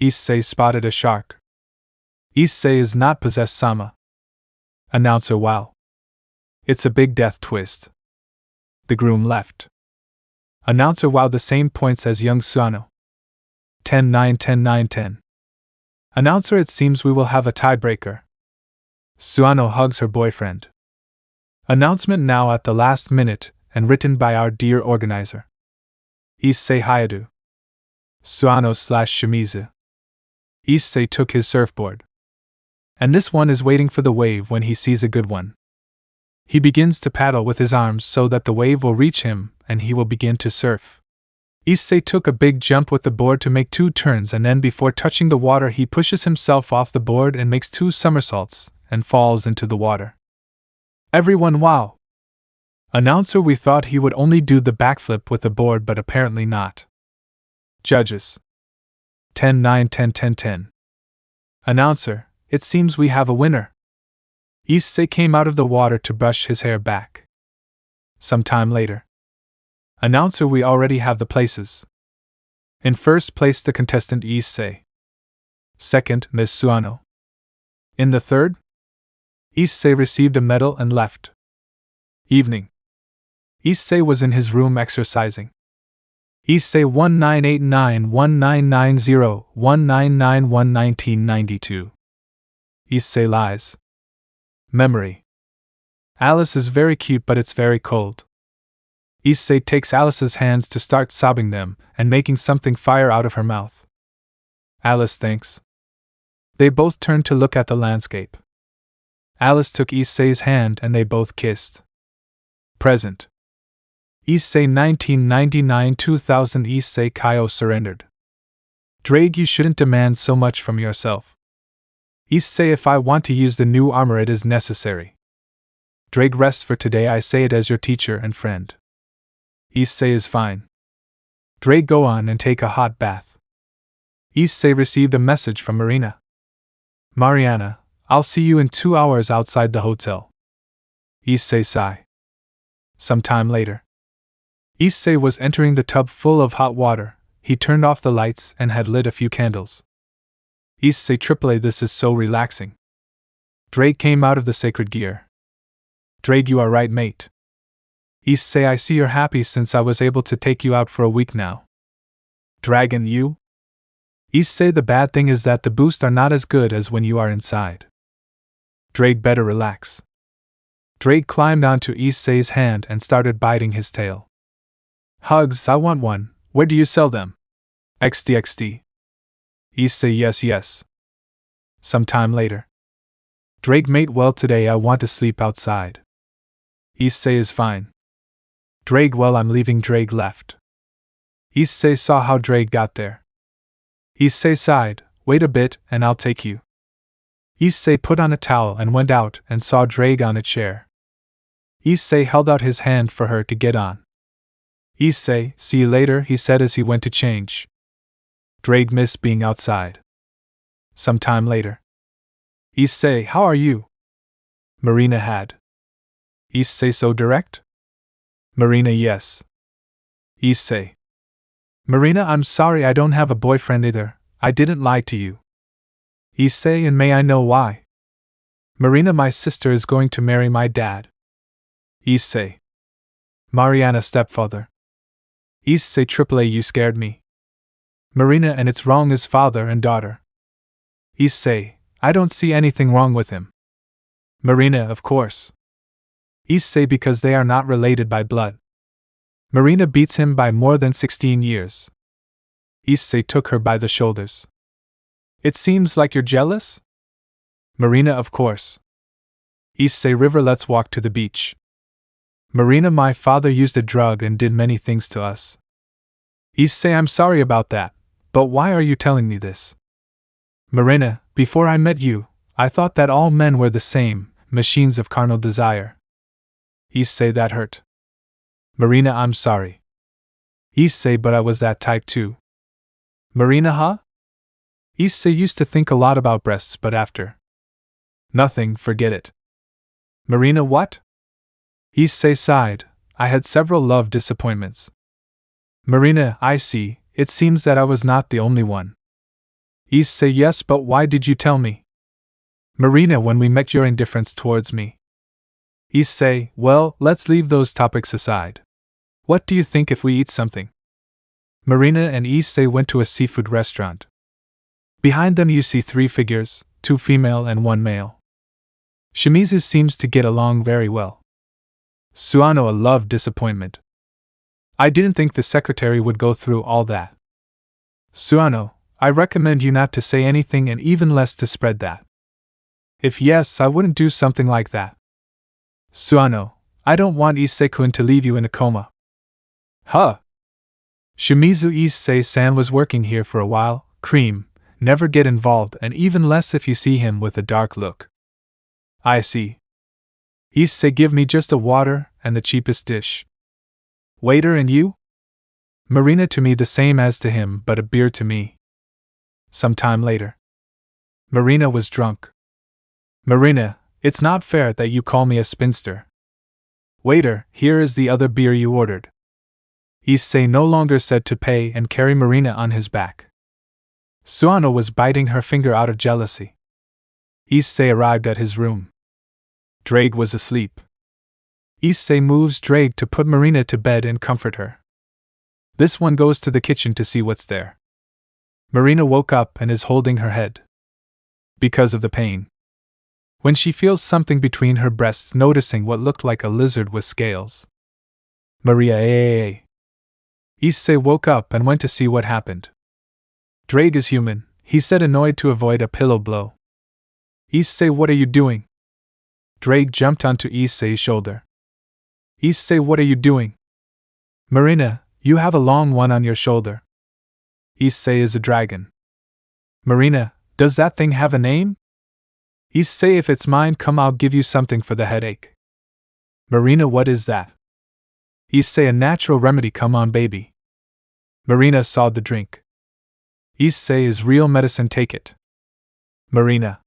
Issei spotted a shark. Issei is not possessed, Sama. Announcer, wow. It's a big death twist. The groom left. Announcer, wow, the same points as young Suano. 10-9 10-9 10. Announcer, it seems we will have a tiebreaker. Suano hugs her boyfriend. Announcement now at the last minute, and written by our dear organizer. Issei Hayadu. Suano/Shimizu. Issei took his surfboard. And this one is waiting for the wave when he sees a good one. He begins to paddle with his arms so that the wave will reach him and he will begin to surf. Issei took a big jump with the board to make 2 turns, and then before touching the water he pushes himself off the board and makes 2 somersaults and falls into the water. Everyone, wow! Announcer, we thought he would only do the backflip with the board, but apparently not. Judges. 10, 9, 10, 10, 10. Announcer, it seems we have a winner. Issei came out of the water to brush his hair back. Some time later. Announcer, we already have the places. In first place the contestant Issei. Second, Ms. Suano. In the third? Issei received a medal and left. Evening. Issei was in his room exercising. Issei 1989-1990-1991-1992. Issei lies. Memory. Alice is very cute, but it's very cold. Issei takes Alice's hands to start sobbing them and making something fire out of her mouth. Alice thanks. They both turned to look at the landscape. Alice took Issei's hand and they both kissed. Present. Issei 1999-2000. Issei Kaio surrendered. Drake, you shouldn't demand so much from yourself. Issei, if I want to use the new armor it is necessary. Drake, rest for today, I say it as your teacher and friend. Issei is fine. Drake, go on and take a hot bath. Issei received a message from Marina. Mariana, I'll see you in 2 hours outside the hotel. Issei sigh. Some time later. Issei was entering the tub full of hot water. He turned off the lights and had lit a few candles. Issei AAA, this is so relaxing. Drake came out of the sacred gear. Drake, you are right, mate. Issei, I see you're happy since I was able to take you out for a week now. Dragon, you? Issei, the bad thing is that the boosts are not as good as when you are inside. Drake, better relax. Drake climbed onto Issei's hand and started biting his tail. Hugs, I want one. Where do you sell them? XD. Issei, yes. Some time later. Drake, mate, well today I want to sleep outside. Issei is fine. Drake, well I'm leaving. Drake left. Issei saw how Drake got there. Issei sighed, wait a bit and I'll take you. Issei put on a towel and went out and saw Drake on a chair. Issei held out his hand for her to get on. Issei, see you later, he said as he went to change. Drake missed being outside. Some time later. Issei, how are you? Marina had. Issei, so direct? Marina, yes. Issei. Marina, I'm sorry I don't have a boyfriend either, I didn't lie to you. Issei, and may I know why? Marina, my sister is going to marry my dad. Issei. Mariana, stepfather. Issei AAA, you scared me. Marina, and it's wrong as father and daughter. Issei, I don't see anything wrong with him. Marina, of course. Issei, because they are not related by blood. Marina beats him by more than 16 years. Issei took her by the shoulders. It seems like you're jealous? Marina, of course. Issei, river, let's walk to the beach. Marina, my father used a drug and did many things to us. Issei, I'm sorry about that, but why are you telling me this? Marina, before I met you, I thought that all men were the same, machines of carnal desire. Issei, that hurt. Marina, I'm sorry. Issei, but I was that type too. Marina, huh? Issei used to think a lot about breasts, but after. Nothing, forget it. Marina, what? Issei sighed, I had several love disappointments. Marina, I see, it seems that I was not the only one. Issei, yes, but why did you tell me? Marina, when we met your indifference towards me. Issei, well, let's leave those topics aside. What do you think if we eat something? Marina and Issei went to a seafood restaurant. Behind them you see 3 figures, 2 female and 1 male. Shimizu seems to get along very well. Suano, a love disappointment. I didn't think the secretary would go through all that. Suano, I recommend you not to say anything and even less to spread that. If yes, I wouldn't do something like that. Suano, I don't want Issei-kun to leave you in a coma. Huh? Shimizu Issei-san was working here for a while, cream, never get involved and even less if you see him with a dark look. I see. Issei give me just a water and the cheapest dish. Waiter and you? Marina to me the same as to him but a beer to me. Some time later. Marina was drunk. Marina, it's not fair that you call me a spinster. Waiter, here is the other beer you ordered. Issei no longer said to pay and carry Marina on his back. Suano was biting her finger out of jealousy. Issei arrived at his room. Drake was asleep. Issei moves Drake to put Marina to bed and comfort her. This one goes to the kitchen to see what's there. Marina woke up and is holding her head. Because of the pain. When she feels something between her breasts, noticing what looked like a lizard with scales. Maria. Issei woke up and went to see what happened. Drake is human, he said, annoyed to avoid a pillow blow. Issei, what are you doing? Drake jumped onto Issei's shoulder. Issei, what are you doing? Marina, you have a long one on your shoulder. Issei is a dragon. Marina, does that thing have a name? Issei, if it's mine, come, I'll give you something for the headache. Marina, what is that? Issei, a natural remedy, come on baby. Marina saw the drink. Issei is real medicine, take it. Marina.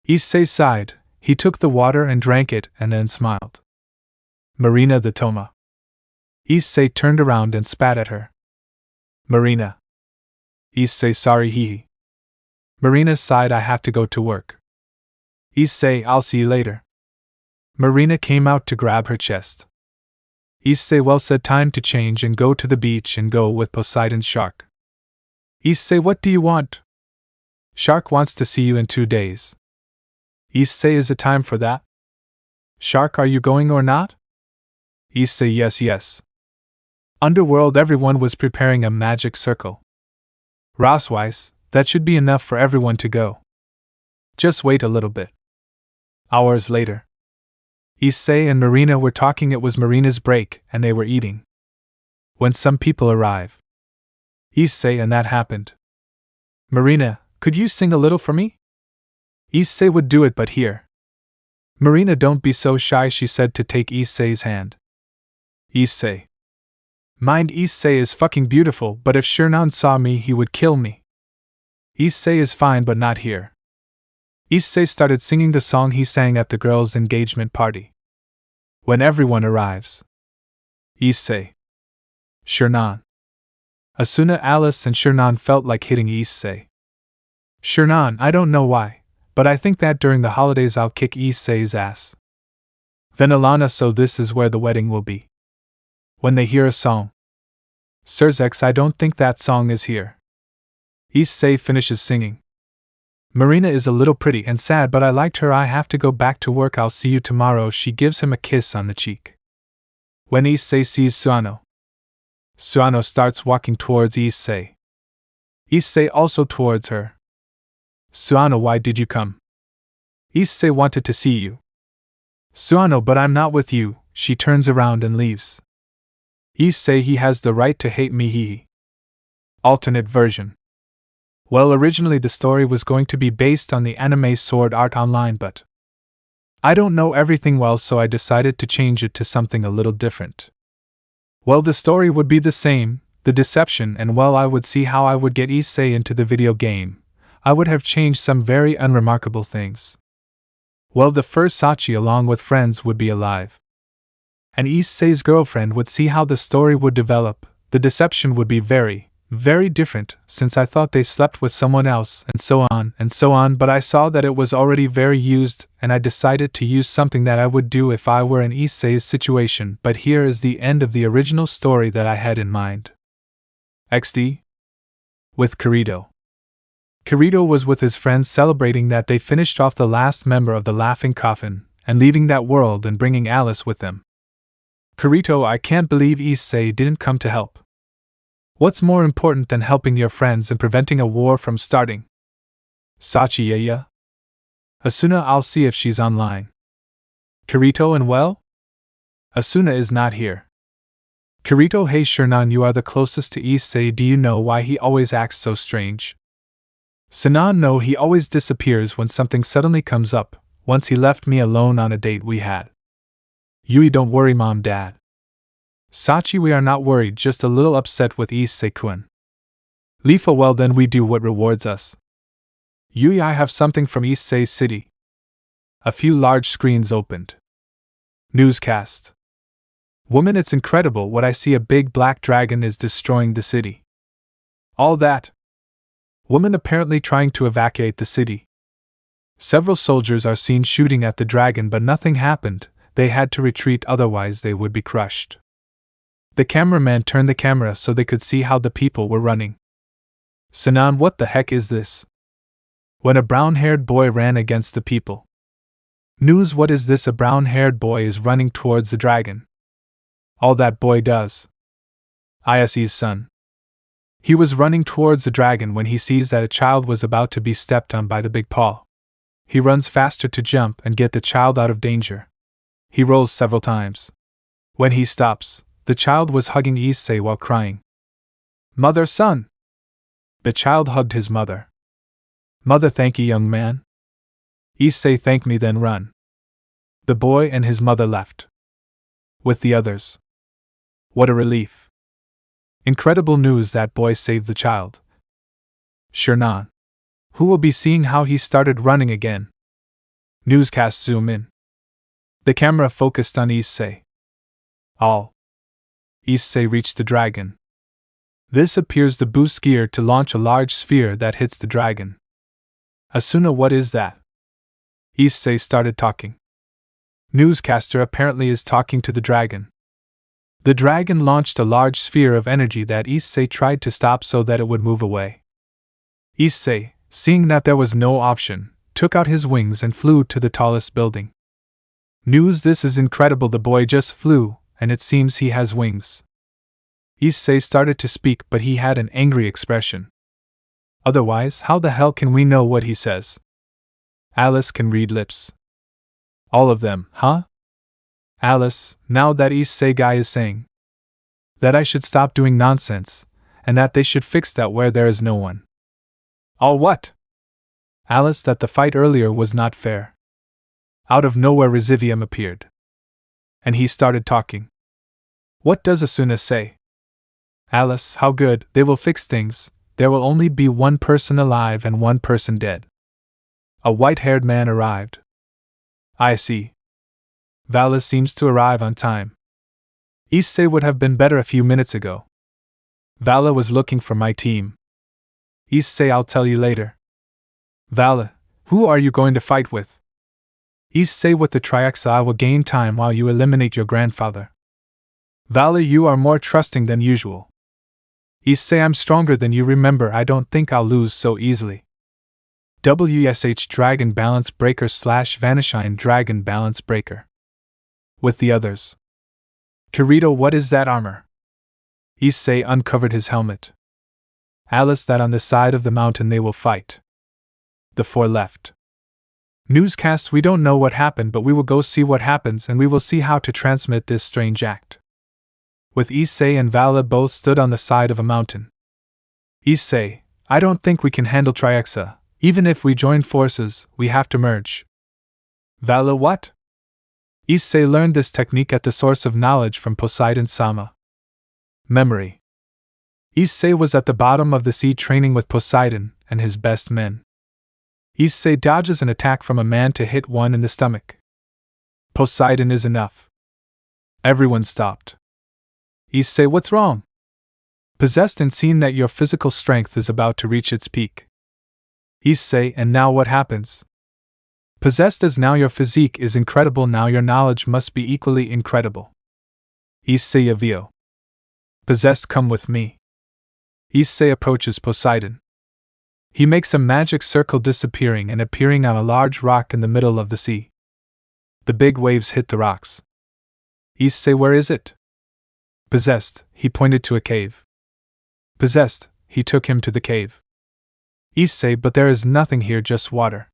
Issei sighed, he took the water and drank it and then smiled. Marina the Toma. Issei turned around and spat at her. Marina. Issei, sorry, hee. Marina sighed, I have to go to work. Issei, I'll see you later. Marina came out to grab her chest. Issei, well said, time to change and go to the beach and go with Poseidon's shark. Issei, what do you want? Shark wants to see you in 2 days. Issei, is it time for that? Shark, are you going or not? Issei, yes. Underworld, everyone was preparing a magic circle. Rosweiss, that should be enough for everyone to go. Just wait a little bit. Hours later. Issei and Marina were talking. It was Marina's break and they were eating. When some people arrive. Issei, and that happened. Marina, could you sing a little for me? Issei would do it, but here. Marina, don't be so shy, she said to take Issei's hand. Issei. Mind, Issei is fucking beautiful, but if Shernan saw me he would kill me. Issei is fine but not here. Issei started singing the song he sang at the girls' engagement party. When everyone arrives. Issei. Shernan. Asuna, Alice and Shernan felt like hitting Issei. Shernan, I don't know why, but I think that during the holidays I'll kick Issei's ass. Then Alana, so this is where the wedding will be. When they hear a song. Surzex, I don't think that song is here. Issei finishes singing. Marina is a little pretty and sad, but I liked her. I have to go back to work. I'll see you tomorrow. She gives him a kiss on the cheek. When Issei sees Suano. Suano starts walking towards Issei. Issei also towards her. Suano, why did you come? Issei wanted to see you. Suano, but I'm not with you. She turns around and leaves. Issei, he has the right to hate me, hee. Alternate version. Well, originally the story was going to be based on the anime Sword Art Online, but I don't know everything well, so I decided to change it to something a little different. Well, the story would be the same, the deception, and well, I would see how I would get Issei into the video game. I would have changed some very unremarkable things. Well, the first Sachi along with friends would be alive. And Issei's girlfriend would see how the story would develop. The deception would be very different, since I thought they slept with someone else, and so on, but I saw that it was already very used, and I decided to use something that I would do if I were in Issei's situation. But here is the end of the original story that I had in mind. XD. With Kirito. Kirito was with his friends celebrating that they finished off the last member of the Laughing Coffin, and leaving that world and bringing Alice with them. Kirito, I can't believe Issei didn't come to help. What's more important than helping your friends and preventing a war from starting? Sachi Yaya? Asuna, I'll see if she's online. Kirito and well? Asuna is not here. Kirito, hey Shernan, you are the closest to Issei, do you know why he always acts so strange? Sinan, no, he always disappears when something suddenly comes up. Once he left me alone on a date we had. Yui, don't worry mom, dad. Sachi, we are not worried, just a little upset with Issei-kun. Lifa, well then we do what rewards us. Yui, I have something from Issei City. A few large screens opened. Newscast. Woman, it's incredible what I see, a big black dragon is destroying the city. All that. Woman, apparently trying to evacuate the city. Several soldiers are seen shooting at the dragon but nothing happened, they had to retreat otherwise they would be crushed. The cameraman turned the camera so they could see how the people were running. Sinan, what the heck is this? When a brown-haired boy ran against the people. News, what is this? A brown-haired boy is running towards the dragon. All that boy does. Isei's son. He was running towards the dragon when he sees that a child was about to be stepped on by the big paw. He runs faster to jump and get the child out of danger. He rolls several times. When he stops, the child was hugging Issei while crying. Mother, son! The child hugged his mother. Mother, thank you, young man. Issei, thank me, then run. The boy and his mother left. With the others. What a relief. Incredible news, that boy saved the child. Shernan. Who will be seeing how he started running again? Newscast zoom in. The camera focused on Issei. All. Issei reached the dragon. This appears to boost gear to launch a large sphere that hits the dragon. Asuna, what is that? Issei started talking. Newscaster apparently is talking to the dragon. The dragon launched a large sphere of energy that Issei tried to stop so that it would move away. Issei, seeing that there was no option, took out his wings and flew to the tallest building. News, this is incredible, the boy just flew, and it seems he has wings. Issei started to speak, but he had an angry expression. Otherwise, how the hell can we know what he says? Alice can read lips. All of them, huh? Alice, now that Issei guy is saying that I should stop doing nonsense, and that they should fix that where there is no one. All what? Alice, that the fight earlier was not fair. Out of nowhere Resivium appeared. And he started talking. What does Asuna say? Alice, how good, they will fix things, there will only be one person alive and one person dead. A white-haired man arrived. I see. Vala seems to arrive on time. Issei would have been better a few minutes ago. Vala was looking for my team. Issei, I'll tell you later. Vala, who are you going to fight with? Issei, with the Triaxa I will gain time while you eliminate your grandfather. Vala, you are more trusting than usual. Issei, I'm stronger than you, remember I don't think I'll lose so easily. WSH Dragon Balance Breaker / Vanishine Dragon Balance Breaker. With the others. Kirito, what is that armor? Issei uncovered his helmet. Alice, that on the side of the mountain they will fight. The four left. Newscast, we don't know what happened, but we will go see what happens and we will see how to transmit this strange act. With Issei and Vala both stood on the side of a mountain. Issei, I don't think we can handle Triaxa. Even if we join forces, we have to merge. Vala, what? Issei learned this technique at the source of knowledge from Poseidon-sama. Memory. Issei was at the bottom of the sea training with Poseidon and his best men. Issei dodges an attack from a man to hit one in the stomach. Poseidon is enough. Everyone stopped. Issei, what's wrong? Possessed and seen that your physical strength is about to reach its peak. Issei, and now what happens? Possessed, as now your physique is incredible, now your knowledge must be equally incredible. Issei Avio. Possessed, come with me. Issei approaches Poseidon. He makes a magic circle disappearing and appearing on a large rock in the middle of the sea. The big waves hit the rocks. Issei, where is it? Possessed, he pointed to a cave. Possessed, he took him to the cave. Issei, but there is nothing here, just water.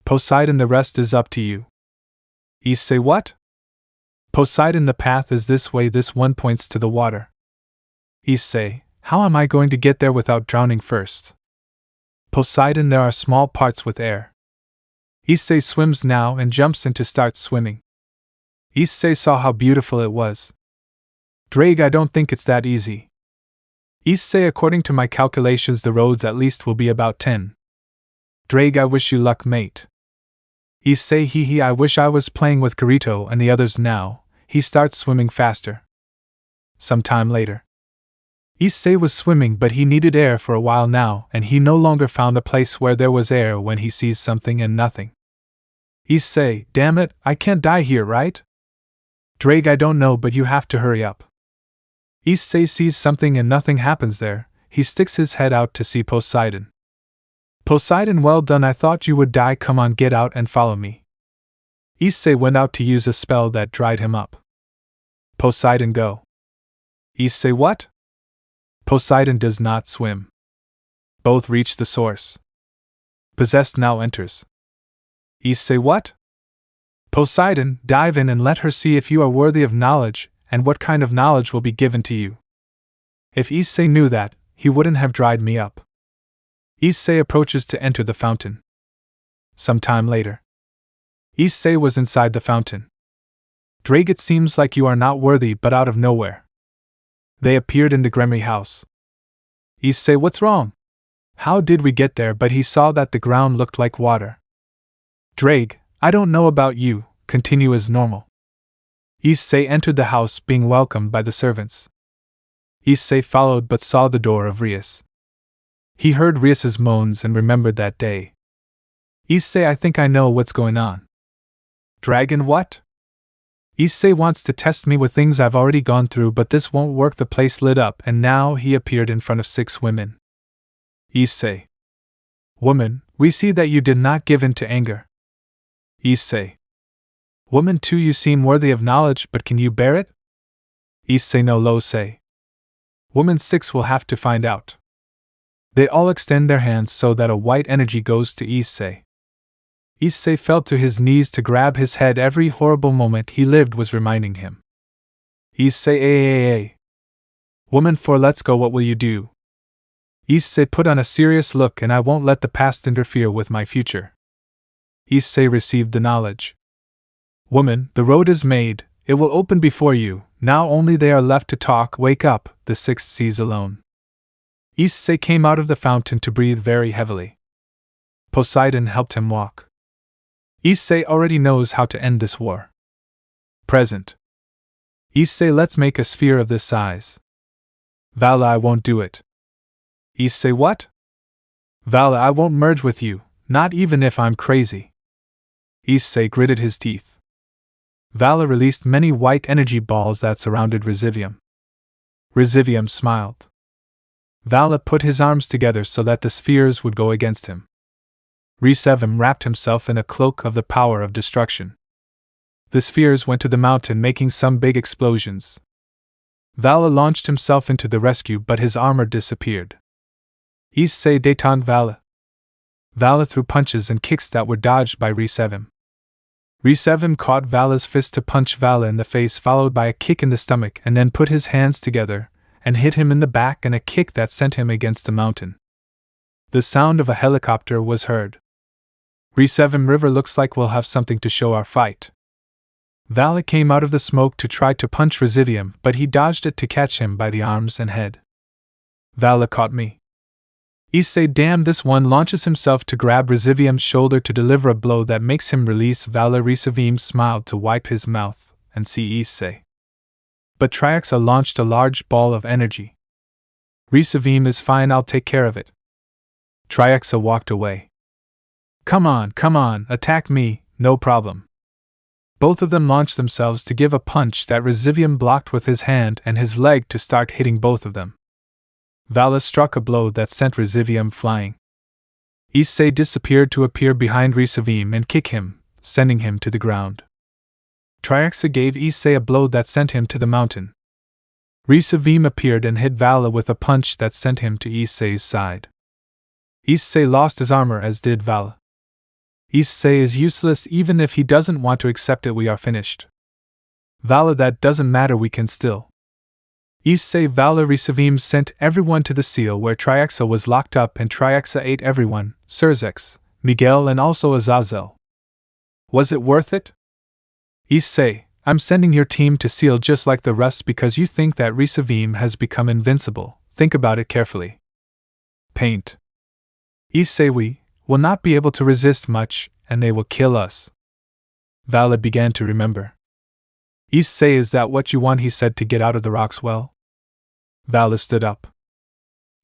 Poseidon, the rest is up to you. Issei, what? Poseidon, the path is this way. This one points to the water. Issei, how am I going to get there without drowning first? Poseidon, there are small parts with air. Issei swims now and jumps in to start swimming. Issei saw how beautiful it was. Drake, I don't think it's that easy. Issei, according to my calculations, the roads at least will be about 10. Drake, I wish you luck, mate. Issei, hee, I wish I was playing with Kirito and the others now. He starts swimming faster. Some time later. Issei was swimming, but he needed air for a while now, and he no longer found a place where there was air when he sees something and nothing. Issei, damn it, I can't die here, right? Drake, I don't know, but you have to hurry up. Issei sees something and nothing happens there. He sticks his head out to see Poseidon. Poseidon, well done, I thought you would die, come on, get out and follow me. Issei went out to use a spell that dried him up. Poseidon, go. Issei, what? Poseidon does not swim. Both reach the source. Possessed now enters. Issei, what? Poseidon, dive in and let her see if you are worthy of knowledge, and what kind of knowledge will be given to you. If Issei knew that, he wouldn't have dried me up. Issei approaches to enter the fountain. Some time later. Issei was inside the fountain. Drake, it seems like you are not worthy, but out of nowhere. They appeared in the Gremry house. Issei, what's wrong? How did we get there? But he saw that the ground looked like water. Drake, I don't know about you, continue as normal. Issei entered the house, being welcomed by the servants. Issei followed but saw the door of Rias. He heard Rias's moans and remembered that day. Issei, I think I know what's going on. Dragon, what? Issei wants to test me with things I've already gone through, but this won't work. The place lit up and now he appeared in front of 6 women. Issei. Woman, we see that you did not give in to anger. Issei. Woman 2, you seem worthy of knowledge, but can you bear it? Issei, no, lo say. Woman 6 will have to find out. They all extend their hands so that a white energy goes to Issei. Issei fell to his knees to grab his head. Every horrible moment he lived was reminding him. Issei, Woman 4, let's go, what will you do? Issei, put on a serious look and I won't let the past interfere with my future. Issei received the knowledge. Woman, the road is made, it will open before you, now only they are left to talk. Wake up, the 6th sees alone. Issei came out of the fountain to breathe very heavily. Poseidon helped him walk. Issei already knows how to end this war. Present. Issei, let's make a sphere of this size. Vala, I won't do it. Issei, what? Vala, I won't merge with you, not even if I'm crazy. Issei gritted his teeth. Vala released many white energy balls that surrounded Resivium. Resivium smiled. Vala put his arms together so that the spheres would go against him. Resivium wrapped himself in a cloak of the power of destruction. The spheres went to the mountain, making some big explosions. Vala launched himself into the rescue, but his armor disappeared. Issei détend Vala. Vala threw punches and kicks that were dodged by Resivium. Resivium caught Vala's fist to punch Vala in the face, followed by a kick in the stomach, and then put his hands together and hit him in the back and a kick that sent him against the mountain. The sound of a helicopter was heard. Resivium, river, looks like we'll have something to show our fight. Vala came out of the smoke to try to punch Resivium, but he dodged it to catch him by the arms and head. Vala caught me. Issei, damn, this one launches himself to grab Resivium's shoulder to deliver a blow that makes him release Vala. Resivium smiled to wipe his mouth and see Issei. But Triaxa launched a large ball of energy. Resivium is fine, I'll take care of it. Triaxa walked away. Come on, attack me, no problem. Both of them launched themselves to give a punch that Resivium blocked with his hand and his leg to start hitting both of them. Vala struck a blow that sent Resivium flying. Issei disappeared to appear behind Resivium and kick him, sending him to the ground. Triaxa gave Issei a blow that sent him to the mountain. Risavim appeared and hit Vala with a punch that sent him to Issei's side. Issei lost his armor, as did Vala. Issei is useless even if he doesn't want to accept it. We are finished. Vala, that doesn't matter, we can still. Issei Vala Risavim sent everyone to the seal where Triaxa was locked up, and Triaxa ate everyone, Surzex, Miguel and also Azazel. Was it worth it? Issei, I'm sending your team to seal just like the rest because you think that Risavim has become invincible. Think about it carefully. Paint. Issei, we will not be able to resist much, and they will kill us. Vala began to remember. Issei, is that what you want? He said, to get out of the rocks well. Vala stood up.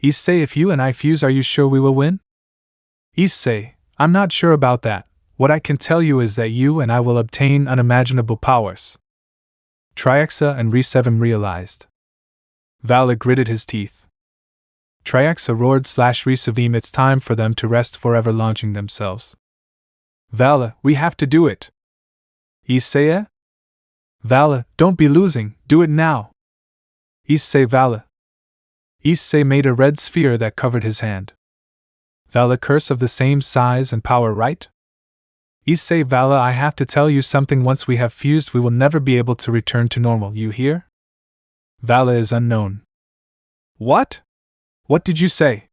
Issei, if you and I fuse, are you sure we will win? Issei, I'm not sure about that. What I can tell you is that you and I will obtain unimaginable powers. Triaxa and Risevim realized. Vala gritted his teeth. Triaxa roared /Risavim, it's time for them to rest forever, launching themselves. Vala, we have to do it. Issei? Vala, don't be losing, do it now. Issei, Vala. Issei made a red sphere that covered his hand. Vala, curse of the same size and power, right? Issei, Vala, I have to tell you something. Once we have fused, we will never be able to return to normal, you hear? Vala is unknown. What? What did you say?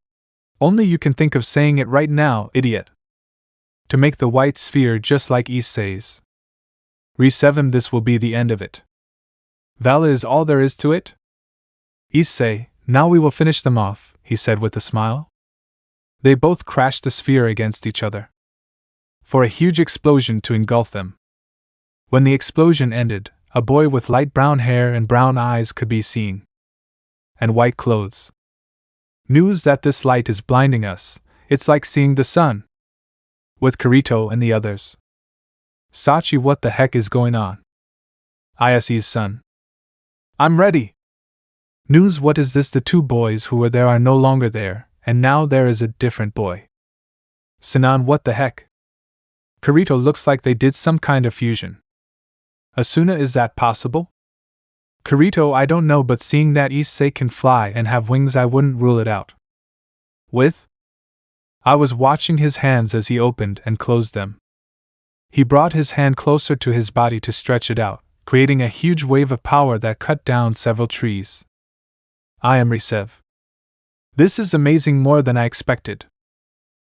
Only you can think of saying it right now, idiot. To make the white sphere just like Issei's. Risevim, this will be the end of it. Vala is all there is to it? Issei, now we will finish them off, he said with a smile. They both crashed the sphere against each other, for a huge explosion to engulf them. When the explosion ended, a boy with light brown hair and brown eyes could be seen, and white clothes. News that this light is blinding us, it's like seeing the sun. With Kirito and the others. Sachi, what the heck is going on? Iese's son. I'm ready. News, what is this? The two boys who were there are no longer there, and now there is a different boy. Sinan, what the heck? Kirito, looks like they did some kind of fusion. Asuna, is that possible? Kirito, I don't know, but seeing that Issei can fly and have wings, I wouldn't rule it out. With? I was watching his hands as he opened and closed them. He brought his hand closer to his body to stretch it out, creating a huge wave of power that cut down several trees. I am Risev. This is amazing, more than I expected.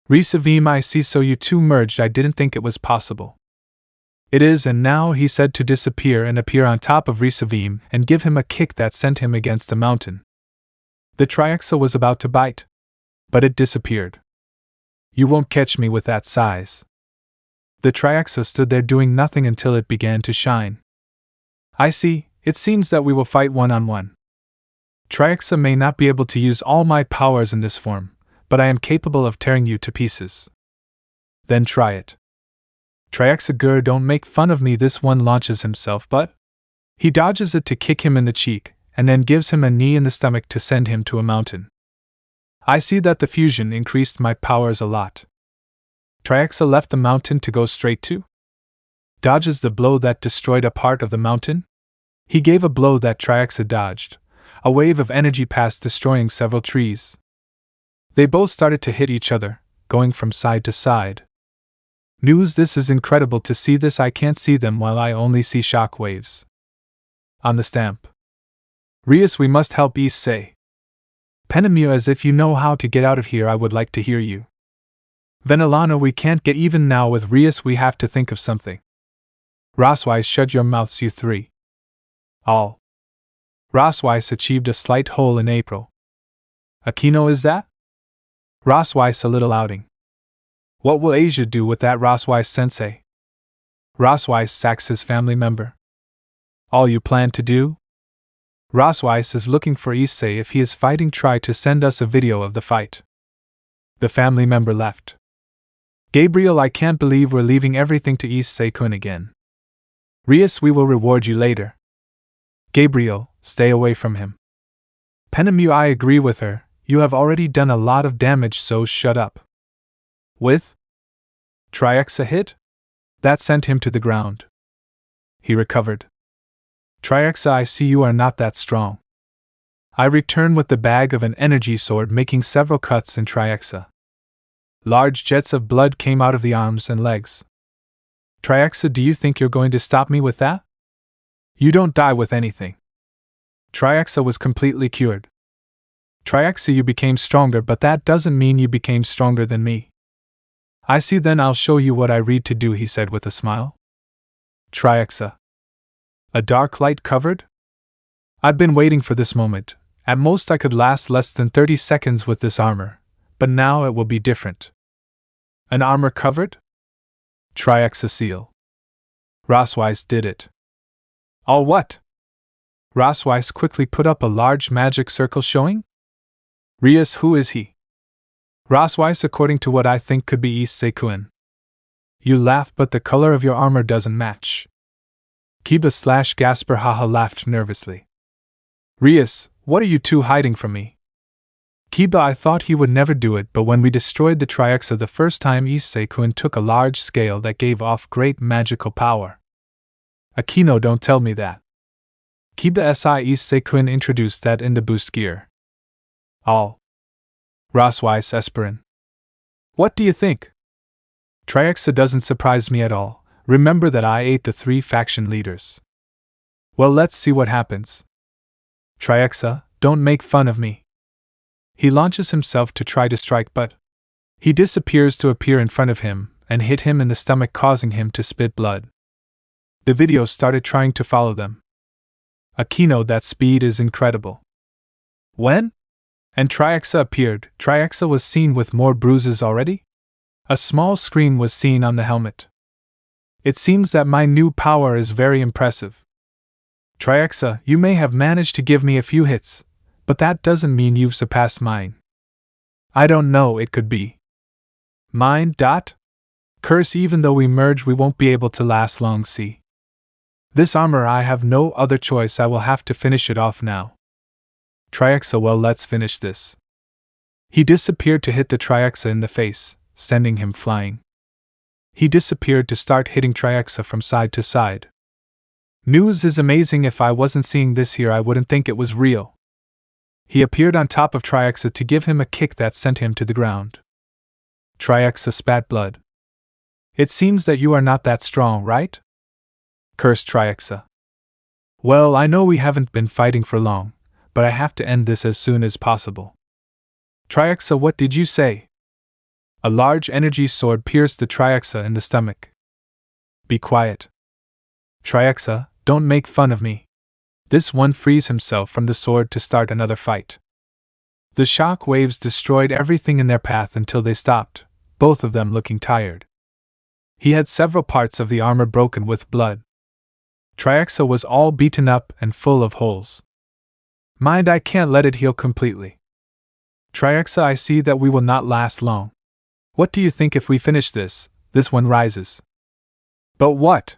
Risavim, I see, so you two merged. I didn't think it was possible. It is, and now he said to disappear and appear on top of Risavim and give him a kick that sent him against a mountain. The Triaxa was about to bite, but it disappeared. You won't catch me with that size. The Triaxa stood there doing nothing until it began to shine. I see, it seems that we will fight one-on-one. Triaxa may not be able to use all my powers in this form, but I am capable of tearing you to pieces. Then try it. Triaxa, Gur, don't make fun of me. This one launches himself, but he dodges it to kick him in the cheek, and then gives him a knee in the stomach to send him to a mountain. I see that the fusion increased my powers a lot. Triaxa left the mountain to go straight to? Dodges the blow that destroyed a part of the mountain? He gave a blow that Triaxa dodged. A wave of energy passed, destroying several trees. They both started to hit each other, going from side to side. News, this is incredible to see this. I can't see them while I only see shock waves. On the stamp. Rius, we must help Issei. Penemu, as if you know how to get out of here, I would like to hear you. Venelana, we can't get even now with Rius, we have to think of something. Roswise, shut your mouths, you three. All. Roswise achieved a slight hole in April. Akeno, is that? Roswise, a little outing. What will Asia do with that, Roswise sensei? Roswise sacks his family member. All you plan to do? Roswise is looking for Issei. If he is fighting, try to send us a video of the fight. The family member left. Gabriel, I can't believe we're leaving everything to Issei-kun again. Rias, we will reward you later. Gabriel, stay away from him. Penemu, I agree with her. You have already done a lot of damage, so shut up. With? Triaxa hit? That sent him to the ground. He recovered. Triaxa, I see you are not that strong. I return with the bag of an energy sword, making several cuts in Triaxa. Large jets of blood came out of the arms and legs. Triaxa, do you think you're going to stop me with that? You don't die with anything. Triaxa was completely cured. Triaxa, you became stronger, but that doesn't mean you became stronger than me. I see, then I'll show you what I read to do, he said with a smile. Triaxa. A dark light covered? I'd been waiting for this moment. At most I could last less than 30 seconds with this armor, but now it will be different. An armor covered? Triaxa seal. Rosweiss did it. All what? Rosweiss quickly put up a large magic circle showing? Rias, who is he? Rosweiss, according to what I think could be Issei-kun. You laugh, but the color of your armor doesn't match. Kiba/Gasper haha laughed nervously. Rias, what are you two hiding from me? Kiba, I thought he would never do it, but when we destroyed the Triaxa the first time, Issei-kun took a large scale that gave off great magical power. Akeno, don't tell me that. Kiba Issei-kun introduced that in the boost gear. All. Rosweiss Esperin. What do you think? Triaxa doesn't surprise me at all. Remember that I ate the 3 faction leaders. Well, let's see what happens. Triaxa, don't make fun of me. He launches himself to try to strike, but he disappears to appear in front of him and hit him in the stomach, causing him to spit blood. The video started trying to follow them. Akeno, that speed is incredible. When? And Triaxa appeared. Triaxa was seen with more bruises already? A small screen was seen on the helmet. It seems that my new power is very impressive. Triaxa, you may have managed to give me a few hits, but that doesn't mean you've surpassed mine. I don't know, it could be mine. Curse, even though we merge, we won't be able to last long. See, this armor, I have no other choice, I will have to finish it off now. Triaxa, well, let's finish this. He disappeared to hit the Triaxa in the face, sending him flying. He disappeared to start hitting Triaxa from side to side. News is amazing. If I wasn't seeing this here, I wouldn't think it was real. He appeared on top of Triaxa to give him a kick that sent him to the ground. Triaxa spat blood. It seems that you are not that strong, right? Cursed Triaxa. Well, I know we haven't been fighting for long, but I have to end this as soon as possible. Triaxa, what did you say? A large energy sword pierced the Triaxa in the stomach. Be quiet. Triaxa, don't make fun of me. This one frees himself from the sword to start another fight. The shock waves destroyed everything in their path until they stopped, both of them looking tired. He had several parts of the armor broken with blood. Triaxa was all beaten up and full of holes. Mind, I can't let it heal completely. Triaxa, I see that we will not last long. What do you think if we finish this? This one rises. But what?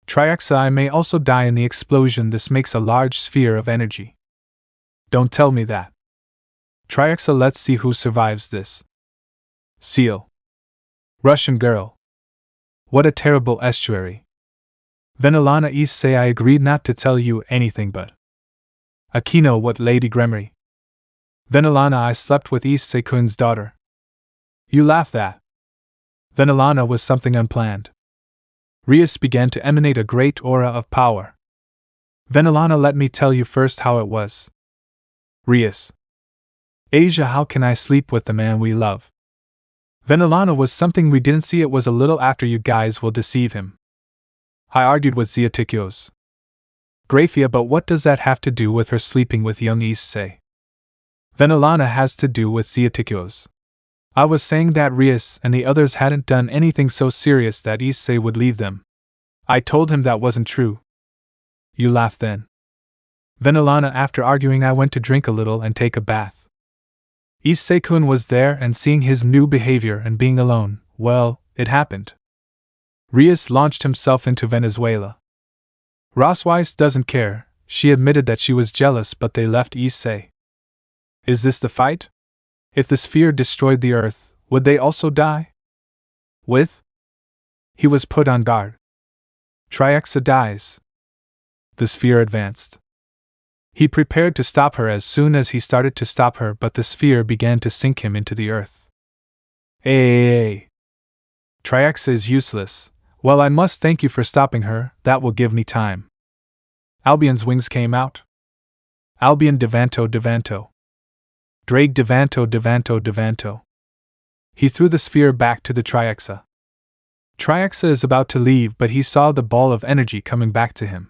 Triaxa, I may also die in the explosion. This makes a large sphere of energy. Don't tell me that. Triaxa, let's see who survives this. Seal. Russian girl. What a terrible estuary. Venelana Issei, I agreed not to tell you anything, but Akeno, what Lady Gremory? Venelana, I slept with Issei-kun's daughter. You laugh that. Venelana was something unplanned. Rius began to emanate a great aura of power. Venelana, let me tell you first how it was. Rius. Asia, how can I sleep with the man we love? Venelana, was something we didn't see. It was a little after. You guys will deceive him. I argued with Ziatikos. Grafia, but what does that have to do with her sleeping with young Issei? Venelana, has to do with Ziatikos. I was saying that Rias and the others hadn't done anything so serious that Issei would leave them. I told him that wasn't true. You laugh then. Venelana, after arguing, I went to drink a little and take a bath. Issei-kun was there, and seeing his new behavior and being alone, well, it happened. Rias launched himself into Venezuela. Rosweiss doesn't care. She admitted that she was jealous, but they left Issei. Is this the fight? If the sphere destroyed the earth, would they also die? With? He was put on guard. Triaxa dies. The sphere advanced. He prepared to stop her as soon as he started to stop her, but the sphere began to sink him into the earth. Triaxa is useless. Well, I must thank you for stopping her, that will give me time. Albion's wings came out. Albion Devanto. Drake Devanto. He threw the sphere back to the Triaxa. Triaxa is about to leave, but he saw the ball of energy coming back to him.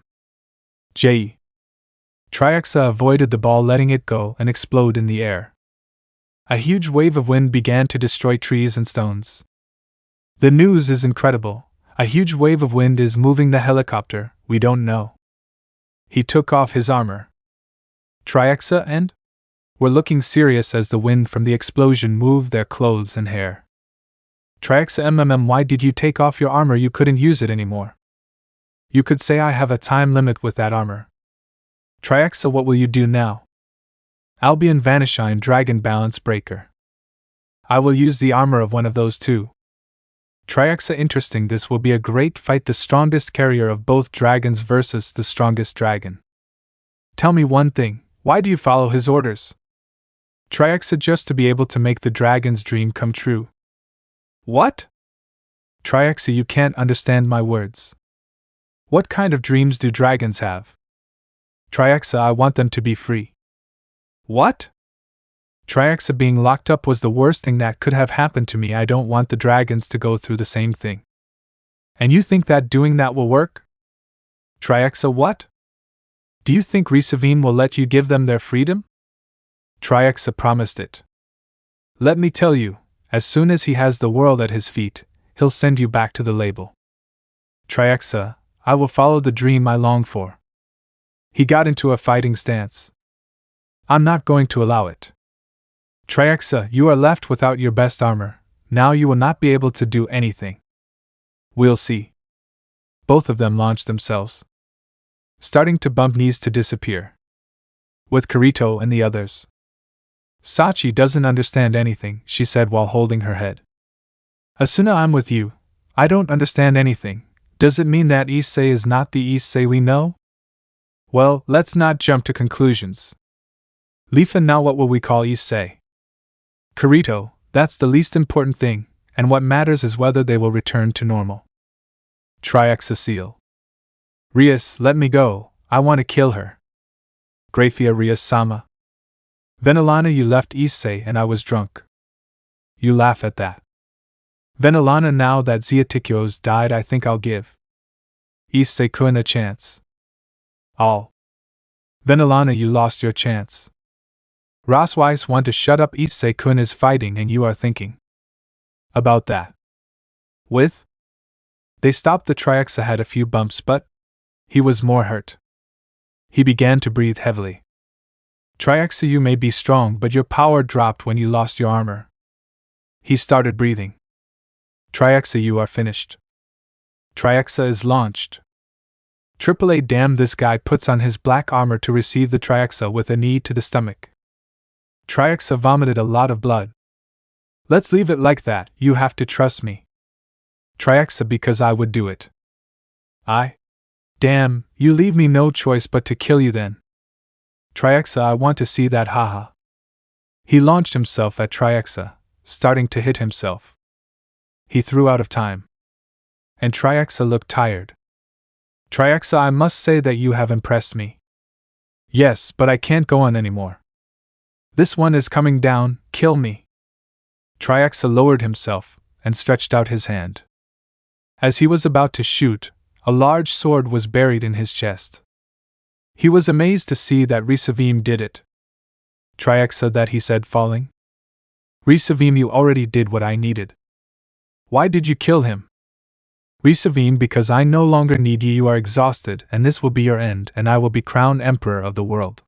Triaxa avoided the ball, letting it go and explode in the air. A huge wave of wind began to destroy trees and stones. The news is incredible. A huge wave of wind is moving the helicopter, we don't know. He took off his armor. Triaxa and were looking serious as the wind from the explosion moved their clothes and hair. Triaxa, why did you take off your armor? You couldn't use it anymore. You could say I have a time limit with that armor. Triaxa, what will you do now? Albion Vanishine Dragon Balance Breaker. I will use the armor of one of those two. Triaxa, interesting, this will be a great fight, the strongest carrier of both dragons versus the strongest dragon. Tell me one thing, why do you follow his orders? Triaxa, just to be able to make the dragon's dream come true. What? Triaxa, you can't understand my words. What kind of dreams do dragons have? Triaxa, I want them to be free. What? Triaxa, being locked up was the worst thing that could have happened to me. I don't want the dragons to go through the same thing. And you think that doing that will work? Triaxa, what? Do you think Risavim will let you give them their freedom? Triaxa promised it. Let me tell you, as soon as he has the world at his feet, he'll send you back to the label. Triaxa, I will follow the dream I long for. He got into a fighting stance. I'm not going to allow it. Triaxa, you are left without your best armor. Now you will not be able to do anything. We'll see. Both of them launched themselves, starting to bump knees to disappear. With Kirito and the others. Sachi doesn't understand anything, she said while holding her head. Asuna, I'm with you. I don't understand anything. Does it mean that Issei is not the Issei we know? Well, let's not jump to conclusions. Lifa, now what will we call Issei? Kirito, that's the least important thing, and what matters is whether they will return to normal. Triaxa seal. Rias, let me go, I want to kill her. Grafia, Rias-sama. Venilana, you left Issei and I was drunk. You laugh at that. Venilana, now that Xiatikyo's died, I think I'll give Issei-kun a chance. All. Venilana, you lost your chance. Rosweiss want to shut up. Issei-kun is fighting and you are thinking about that. With? They stopped. The Triaxa had a few bumps, but he was more hurt. He began to breathe heavily. Triaxa, you may be strong, but your power dropped when you lost your armor. He started breathing. Triaxa, you are finished. Triaxa is launched. AAA, damn, this guy puts on his black armor to receive the Triaxa with a knee to the stomach. Triaxa vomited a lot of blood. Let's leave it like that, you have to trust me. Triaxa, because I would do it. Damn, you leave me no choice but to kill you then. Triaxa, I want to see that, haha. He launched himself at Triaxa, starting to hit himself. He threw out of time. And Triaxa looked tired. Triaxa, I must say that you have impressed me. Yes, but I can't go on anymore. This one is coming down, kill me. Triaxa lowered himself and stretched out his hand. As he was about to shoot, a large sword was buried in his chest. He was amazed to see that Risavim did it. Triaxa, that, he said, falling. Risavim, you already did what I needed. Why did you kill him? Risavim, because I no longer need you. You are exhausted, and this will be your end, and I will be crowned emperor of the world.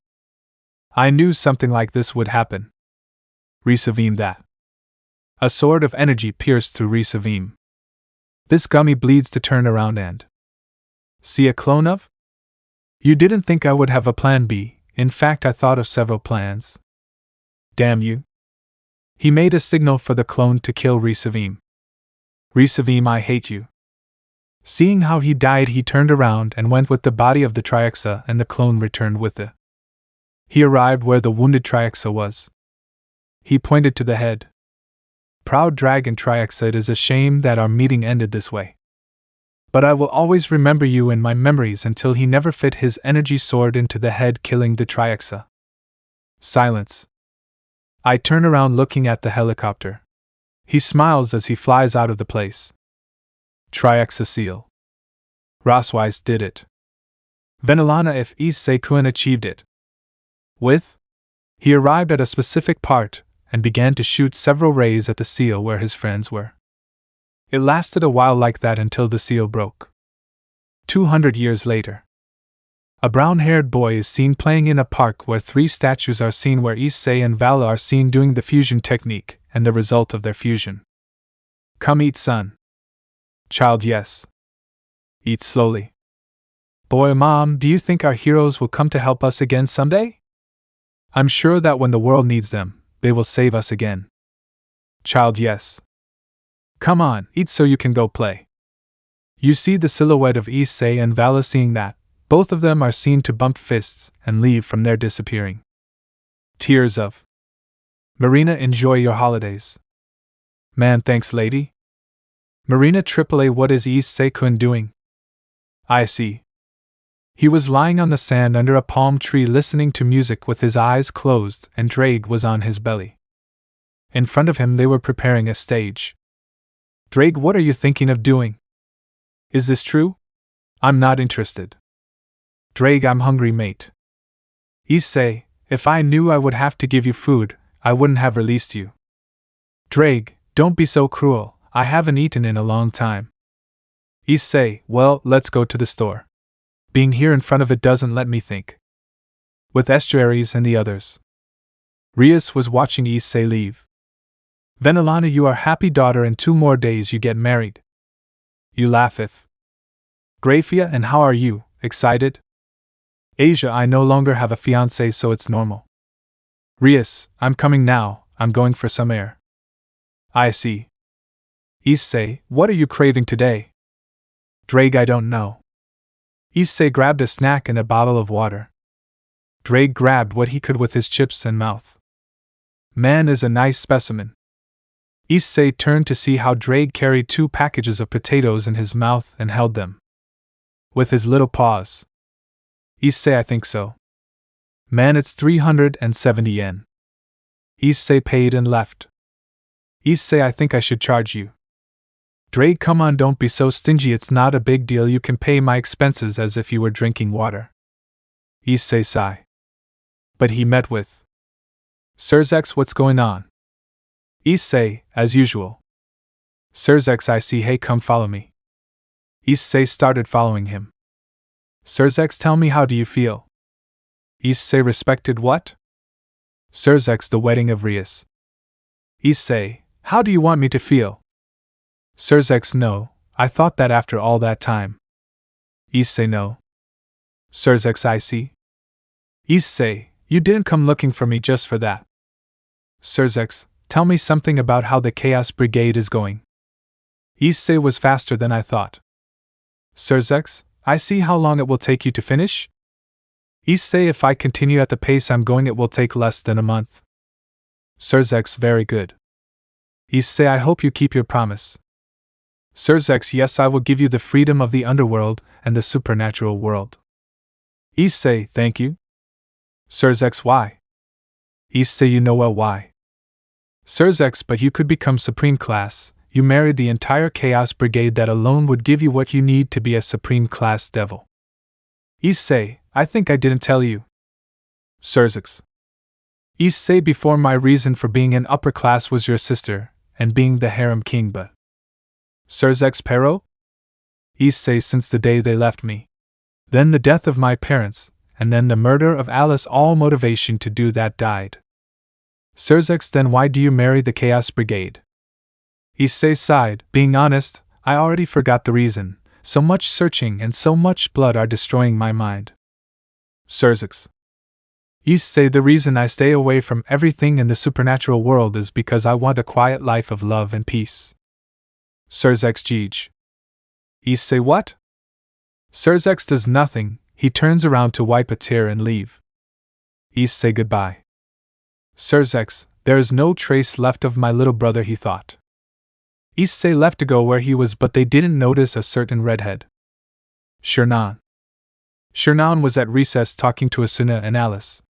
I knew something like this would happen. Risavim, that. A sword of energy pierced through Risavim. This gummy bleeds to turn around and see a clone of? You didn't think I would have a plan B. In fact, I thought of several plans. Damn you. He made a signal for the clone to kill Risavim. Risavim, I hate you. Seeing how he died, he turned around and went with the body of the Triaxa, and the clone returned with it. He arrived where the wounded Triaxa was. He pointed to the head. Proud dragon Triaxa, it is a shame that our meeting ended this way. But I will always remember you in my memories until he never fit his energy sword into the head, killing the Triaxa. Silence. I turn around looking at the helicopter. He smiles as he flies out of the place. Triaxa seal. Roswise did it. Venelana if Issei-kun achieved it. With? He arrived at a specific part and began to shoot several rays at the seal where his friends were. It lasted a while like that until the seal broke. 200 years later. A brown-haired boy is seen playing in a park where 3 statues are seen where Issei and Vala are seen doing the fusion technique and the result of their fusion. Come eat, son. Child, yes. Eat slowly. Boy, Mom, do you think our heroes will come to help us again someday? I'm sure that when the world needs them, they will save us again. Child, yes. Come on, eat so you can go play. You see the silhouette of Issei and Vala. Seeing that, both of them are seen to bump fists and leave from there, disappearing. Tears of Marina, enjoy your holidays. Man, thanks, lady. Marina, AAA, what is Issei-kun doing? I see. He was lying on the sand under a palm tree listening to music with his eyes closed, and Drake was on his belly. In front of him they were preparing a stage. Drake, what are you thinking of doing? Is this true? I'm not interested. Drake, I'm hungry, mate. Issei, if I knew I would have to give you food, I wouldn't have released you. Drake, don't be so cruel, I haven't eaten in a long time. Issei, well, let's go to the store. Being here in front of it doesn't let me think. With estuaries and the others. Rias was watching Issei leave. Venelana, you are happy, daughter, in 2 more days you get married. You laugh if. Grafia, and how are you, excited? Asia, I no longer have a fiancé, so it's normal. Rias, I'm coming now, I'm going for some air. I see. Issei, what are you craving today? Drake, I don't know. Issei grabbed a snack and a bottle of water. Drake grabbed what he could with his chips and mouth. Man is a nice specimen. Issei turned to see how Drake carried 2 packages of potatoes in his mouth and held them. With his little paws. Issei, I think so. Man, it's 370 yen. Issei paid and left. Issei, I think I should charge you. Drake, come on, don't be so stingy, it's not a big deal, you can pay my expenses as if you were drinking water. Issei sigh. But he met with. Sirzex, what's going on? Issei, as usual. Sirzex, I see, hey, come follow me. Issei started following him. Sirzex, tell me, how do you feel? Issei, respected what? Sirzex, the wedding of Rias. Issei, how do you want me to feel? Sirzex, no, I thought that after all that time. Issei, no. Sirzex, I see. Issei, you didn't come looking for me just for that. Sirzex, tell me something about how the Chaos Brigade is going. Issei was faster than I thought. Sirzex, I see how long it will take you to finish? Issei, if I continue at the pace I'm going, it will take less than a month. Sirzex, very good. Issei, I hope you keep your promise. Sirzex, yes, I will give you the freedom of the underworld and the supernatural world. Issei, thank you. Sirzex, why? Issei, you know well why. Sirzex, but you could become supreme class. You married the entire Chaos Brigade, that alone would give you what you need to be a supreme class devil. Issei, I think I didn't tell you. Sirzex. Issei, before my reason for being an upper class was your sister, and being the harem king, but. Sirzex, Pero? Issei, since the day they left me. Then the death of my parents, and then the murder of Alice, all motivation to do that died. Sirzex, then why do you marry the Chaos Brigade? Issei sighed, being honest, I already forgot the reason, so much searching and so much blood are destroying my mind. Sirzex. Issei, the reason I stay away from everything in the supernatural world is because I want a quiet life of love and peace. Sirzex, Gij. Issei, what? Sirzex does nothing, he turns around to wipe a tear and leave. Issei goodbye. Sirs, there is no trace left of my little brother, he thought. Issei left to go where he was, but they didn't notice a certain redhead. Shernan. Shernan was at recess talking to Asuna and Alice.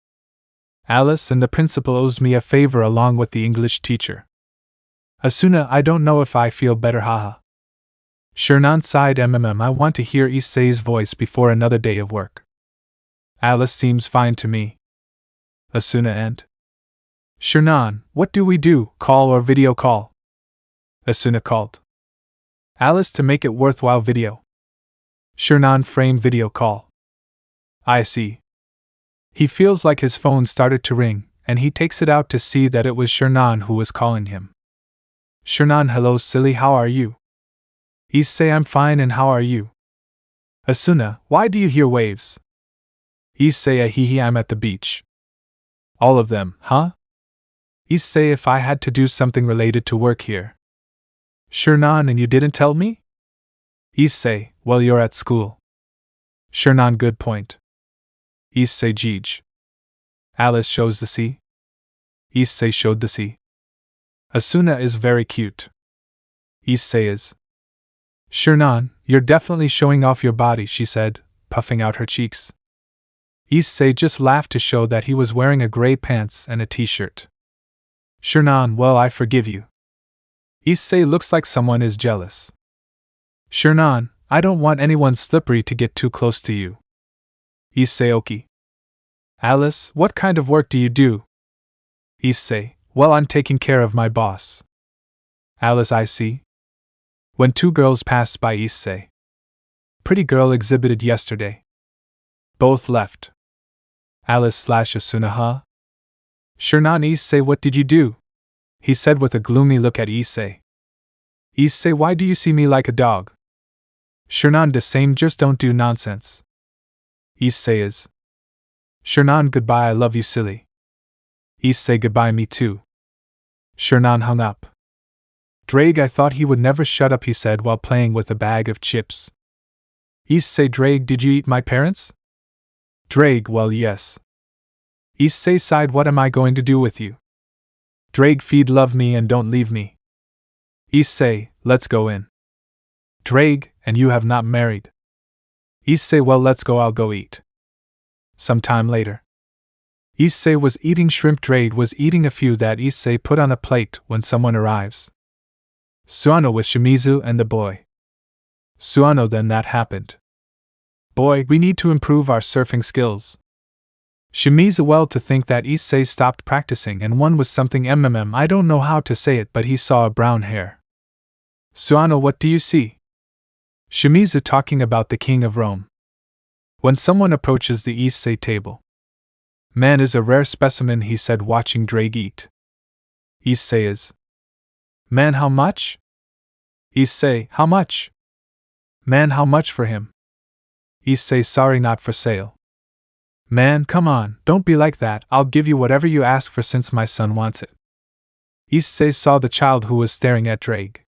Alice and the principal owes me a favor along with the English teacher. Asuna, I don't know if I feel better, haha. Shernan sighed. I want to hear Issei's voice before another day of work. Alice seems fine to me. Asuna and Shernan, what do we do, call or video call? Asuna called. Alice, to make it worthwhile, video. Shernan, frame video call. I see. He feels like his phone started to ring, and he takes it out to see that it was Shernan who was calling him. Shernan, hello silly, how are you? Issei, I'm fine, and how are you? Asuna, why do you hear waves? Issei, ahihi, I'm at the beach. All of them, huh? Issei, if I had to do something related to work here. Shernan, and you didn't tell me? Issei, well, you're at school. Shernan, good point. Issei, Jeej. Alice shows the sea. Issei showed the sea. Asuna is very cute. Issei is. Shernan, you're definitely showing off your body, she said, puffing out her cheeks. Issei just laughed to show that he was wearing a gray pants and a t-shirt. Shernan, well, I forgive you. Issei looks like someone is jealous. Shernan, I don't want anyone slippery to get too close to you. Issei, oki. Alice, what kind of work do you do? Issei, well, I'm taking care of my boss. Alice, I see. When two girls passed by Issei. Pretty girl exhibited yesterday. Both left. Alice / Asuna, huh? Shernan, Issei, what did you do? He said with a gloomy look at Issei. Issei, why do you see me like a dog? Shernan, the same, just don't do nonsense. Issei is. Shernan, goodbye, I love you, silly. Issei, goodbye, me too. Shernan hung up. Drake, I thought he would never shut up, he said while playing with a bag of chips. Issei, Drake, did you eat my parents? Drake, well, yes. Issei sighed, what am I going to do with you? Drake, feed, love me, and don't leave me. Issei, let's go in. Drake, and you have not married. Issei, well, let's go, I'll go eat. Some time later. Issei was eating shrimp. Drake was eating a few that Issei put on a plate when someone arrives. Suano with Shimizu and the boy. Suano, then that happened. Boy, we need to improve our surfing skills. Shimizu, well, to think that Issei stopped practicing and one was something I don't know how to say it, but he saw a brown hair. Suano, what do you see? Shimizu, talking about the king of Rome. When someone approaches the Issei table. Man is a rare specimen, he said, watching Drake eat. Issei is. Man, how much? Issei, how much? Man, how much for him? Issei, sorry, not for sale. Man, come on, don't be like that, I'll give you whatever you ask for since my son wants it. Issei saw the child who was staring at Drake.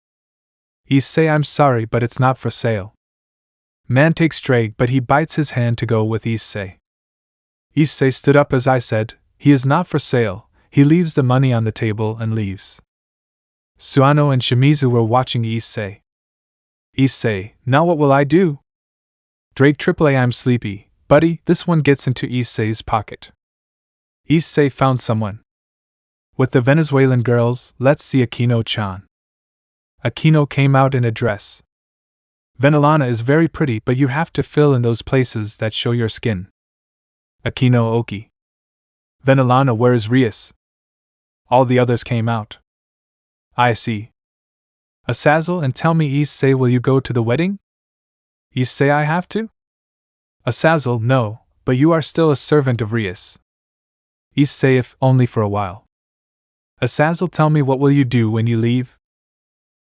Issei, I'm sorry, but it's not for sale. Man takes Drake, but he bites his hand to go with Issei. Issei stood up. As I said, he is not for sale. He leaves the money on the table and leaves. Suano and Shimizu were watching Issei. Issei, now what will I do? Drake, AAA, I'm sleepy. Buddy, this one gets into Issei's pocket. Issei found someone. With the Venezuelan girls, let's see Akeno-chan. Akeno came out in a dress. Venelana is very pretty, but you have to fill in those places that show your skin. Akeno, oki. Venelana, where is Rias? All the others came out. I see. Azazel, and tell me, Issei, will you go to the wedding? Issei, I have to? Azazel, no, but you are still a servant of Rias. Issei, if only for a while. Azazel, tell me, what will you do when you leave?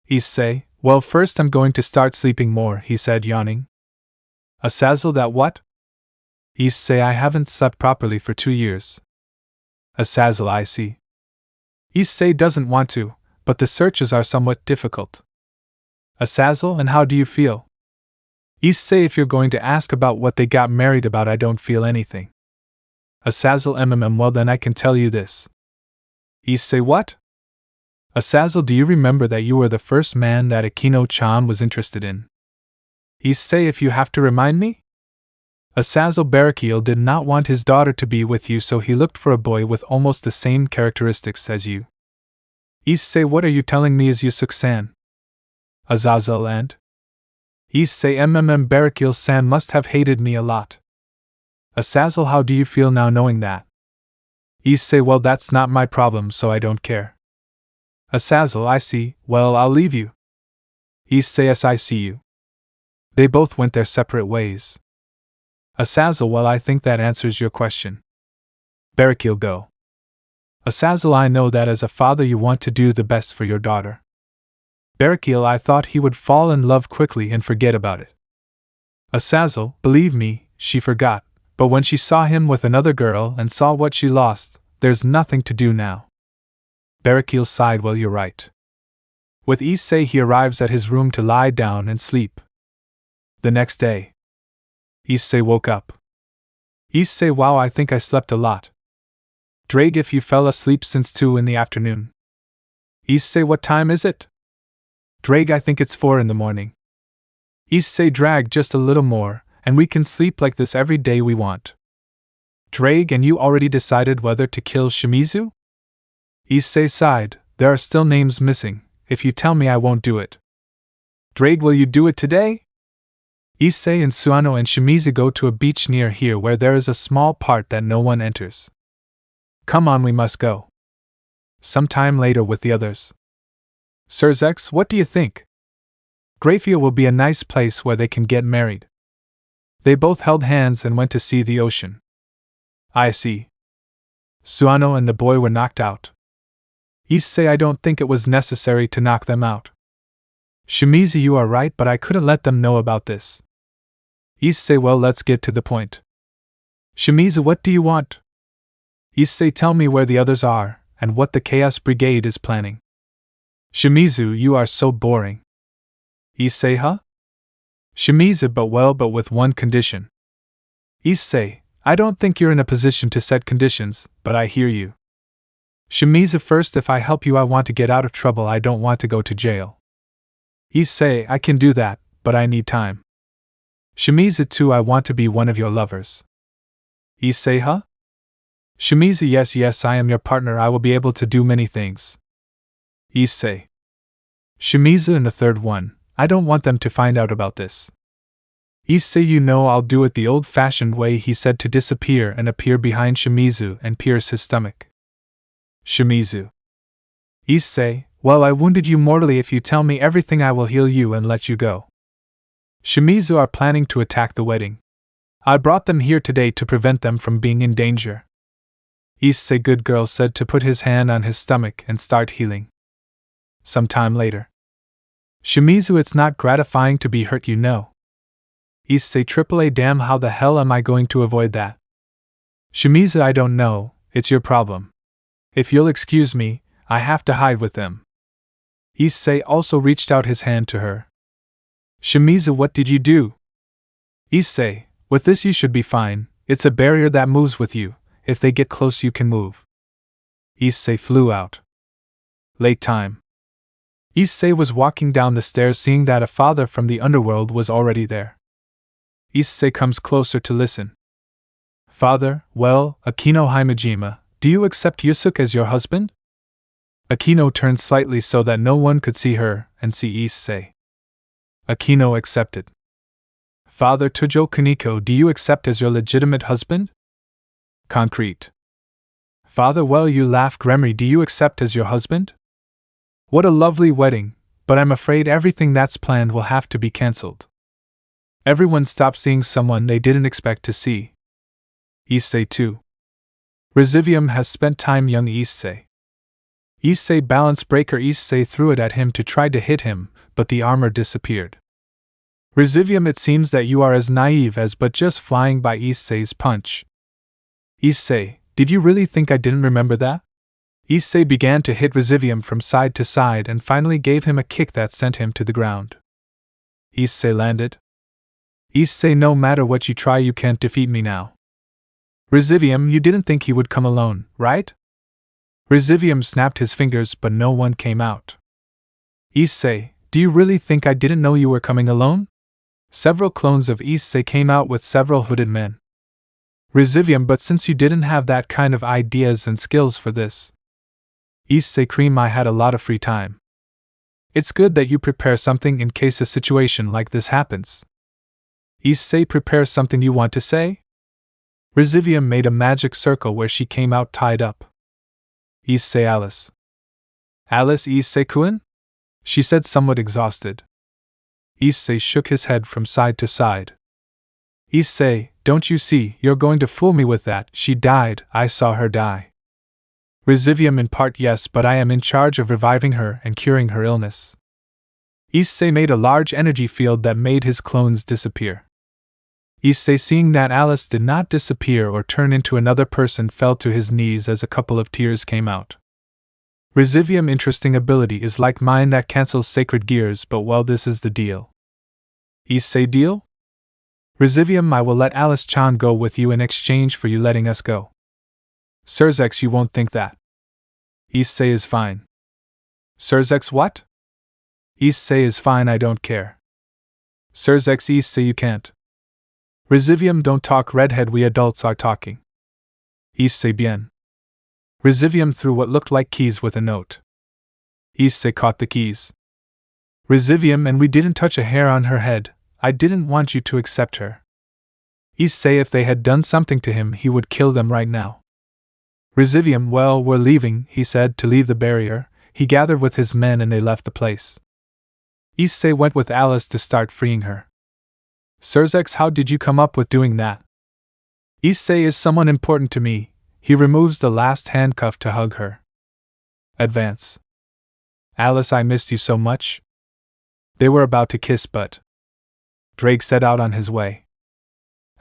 Issei, well, first I'm going to start sleeping more, he said, yawning. Azazel, that what? Issei, I haven't slept properly for 2 years. Azazel, I see. Issei doesn't want to, but the searches are somewhat difficult. Azazel, and how do you feel? Issei, if you're going to ask about what they got married about, I don't feel anything. Azazel well then I can tell you this. Issei what? Azazel, do you remember that you were the first man that Akeno-chan was interested in? Issei, if you have to remind me? Azazel, Betrayal did not want his daughter to be with you, so he looked for a boy with almost the same characteristics as you. Issei, what are you telling me is Yusuke-san? Azazel and? Issei, Betrayal-san must have hated me a lot. Azazel, how do you feel now knowing that? Issei, well, that's not my problem, so I don't care. Azazel, I see, well, I'll leave you. Issei, yes, I see you. They both went their separate ways. Azazel, well, I think that answers your question. Betrayal, go. Azazel, I know that as a father you want to do the best for your daughter. Betrayal, I thought he would fall in love quickly and forget about it. Azazel, believe me, she forgot, but when she saw him with another girl and saw what she lost, there's nothing to do now. Betrayal sighed, well, you're right. With Issei, he arrives at his room to lie down and sleep. The next day, Issei woke up. Issei, wow, I think I slept a lot. Drag, if you fell asleep since 2 in the afternoon. Issei, what time is it? Drag, I think it's 4 in the morning. Issei, drag just a little more, and we can sleep like this every day we want. Drag, and you already decided whether to kill Shimizu? Issei sighed, there are still names missing, if you tell me I won't do it. Drag, will you do it today? Issei and Suano and Shimizu go to a beach near here where there is a small part that no one enters. Come on, we must go. Sometime later with the others. Sirzex, what do you think? Grafia will be a nice place where they can get married. They both held hands and went to see the ocean. I see. Suano and the boy were knocked out. Issei, I don't think it was necessary to knock them out. Shimizu, you are right, but I couldn't let them know about this. Issei, well, let's get to the point. Shimizu, what do you want? Issei, tell me where the others are, and what the Chaos Brigade is planning. Shimizu, you are so boring. Issei, huh? Shimizu, but with one condition. Issei, I don't think you're in a position to set conditions, but I hear you. Shimizu, first, if I help you I want to get out of trouble, I don't want to go to jail. Issei, I can do that, but I need time. Shimizu, too, I want to be one of your lovers. Issei, huh? Shimizu, yes, I am your partner, I will be able to do many things. Issei. Shimizu, and the third one, I don't want them to find out about this. Issei, you know I'll do it the old-fashioned way, he said, to disappear and appear behind Shimizu and pierce his stomach. Shimizu. Issei, well, I wounded you mortally, if you tell me everything I will heal you and let you go. Shimizu are planning to attack the wedding. I brought them here today to prevent them from being in danger. Issei, good girl, said to put his hand on his stomach and start healing. Some time later. Shimizu, it's not gratifying to be hurt, you know. Issei, AAA, damn, how the hell am I going to avoid that? Shimizu, I don't know, it's your problem. If you'll excuse me, I have to hide with them. Issei also reached out his hand to her. Shimizu, what did you do? Issei, with this you should be fine, it's a barrier that moves with you, if they get close you can move. Issei flew out. Late time. Issei was walking down the stairs, seeing that a father from the underworld was already there. Issei comes closer to listen. Father, well, Akeno Himejima, do you accept Yusuke as your husband? Akeno turned slightly so that no one could see her and see Issei. Akeno accepted. Father Tojo Kaneko, do you accept as your legitimate husband? Concrete. Father, well, you laugh, Gremory, do you accept as your husband? What a lovely wedding, but I'm afraid everything that's planned will have to be cancelled. Everyone stopped seeing someone they didn't expect to see. Issei too. Resivium has spent time young Issei. Issei balance breaker. Issei threw it at him to try to hit him, but the armor disappeared. Resivium, it seems that you are as naive as but just flying by Issei's punch. Issei, did you really think I didn't remember that? Issei began to hit Resivium from side to side and finally gave him a kick that sent him to the ground. Issei landed. Issei, no matter what you try you can't defeat me now. Resivium, you didn't think he would come alone, right? Resivium snapped his fingers, but no one came out. Issei, do you really think I didn't know you were coming alone? Several clones of Issei came out with several hooded men. Resivium, but since you didn't have that kind of ideas and skills for this. Issei cream, I had a lot of free time. It's good that you prepare something in case a situation like this happens. Issei, prepare something you want to say? Resivium made a magic circle where she came out tied up. Issei, Alice. Alice Issei-kun? She said, somewhat exhausted. Issei shook his head from side to side. Issei, don't you see, you're going to fool me with that. She died, I saw her die. Resivium, in part yes, but I am in charge of reviving her and curing her illness. Issei made a large energy field that made his clones disappear. Issei, seeing that Alice did not disappear or turn into another person, fell to his knees as a couple of tears came out. Resivium, interesting ability is like mine that cancels sacred gears, but well, this is the deal. Issei, deal? Resivium, I will let Alice-chan go with you in exchange for you letting us go. Sirzex, you won't think that. Issei is fine. Sirzex, what? Issei is fine, I don't care. Sirzex, Issei, you can't. Resivium, don't talk, redhead, we adults are talking. Issei, bien. Resivium threw what looked like keys with a note. Issei caught the keys. Resivium, and we didn't touch a hair on her head. I didn't want you to accept her. Issei, if they had done something to him, he would kill them right now. Resivium, well, we're leaving, he said, to leave the barrier. He gathered with his men and they left the place. Issei went with Alice to start freeing her. Sirzex, how did you come up with doing that? Issei is someone important to me. He removes the last handcuff to hug her. Advance. Alice, I missed you so much. They were about to kiss, but Drake set out on his way.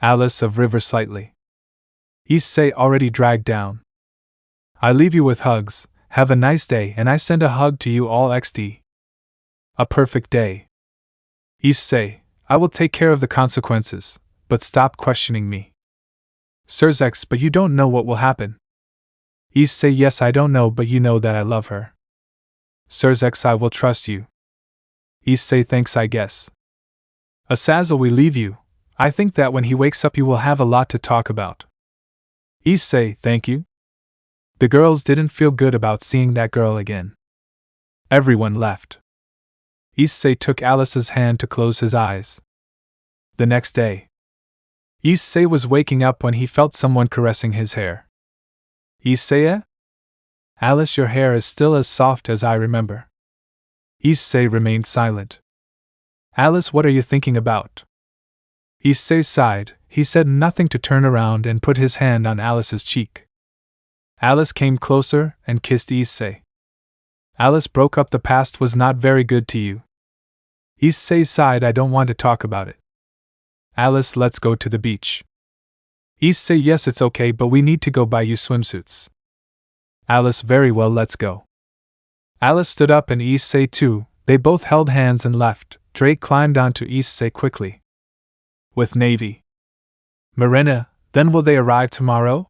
Alice of River slightly. Issei already dragged down. I leave you with hugs, have a nice day, and I send a hug to you all XD. A perfect day. Issei, I will take care of the consequences, but stop questioning me. Sirzex, but you don't know what will happen. Issei, yes, I don't know, but you know that I love her. Sirzex, I will trust you. Issei, thanks, I guess. Azazel, we leave you. I think that when he wakes up you will have a lot to talk about. Issei, thank you. The girls didn't feel good about seeing that girl again. Everyone left. Issei took Alice's hand to close his eyes. The next day, Issei was waking up when he felt someone caressing his hair. Issei? Alice, your hair is still as soft as I remember. Issei remained silent. Alice, what are you thinking about? Issei sighed. He said nothing to turn around and put his hand on Alice's cheek. Alice came closer and kissed Issei. Alice, broke up, the past was not very good to you. Issei sighed, I don't want to talk about it. Alice, let's go to the beach. Issei, yes, it's okay, but we need to go buy you swimsuits. Alice, very well, let's go. Alice stood up and Issei too. They both held hands and left. Drake climbed onto Issei quickly. With Navy. Marina, then will they arrive tomorrow?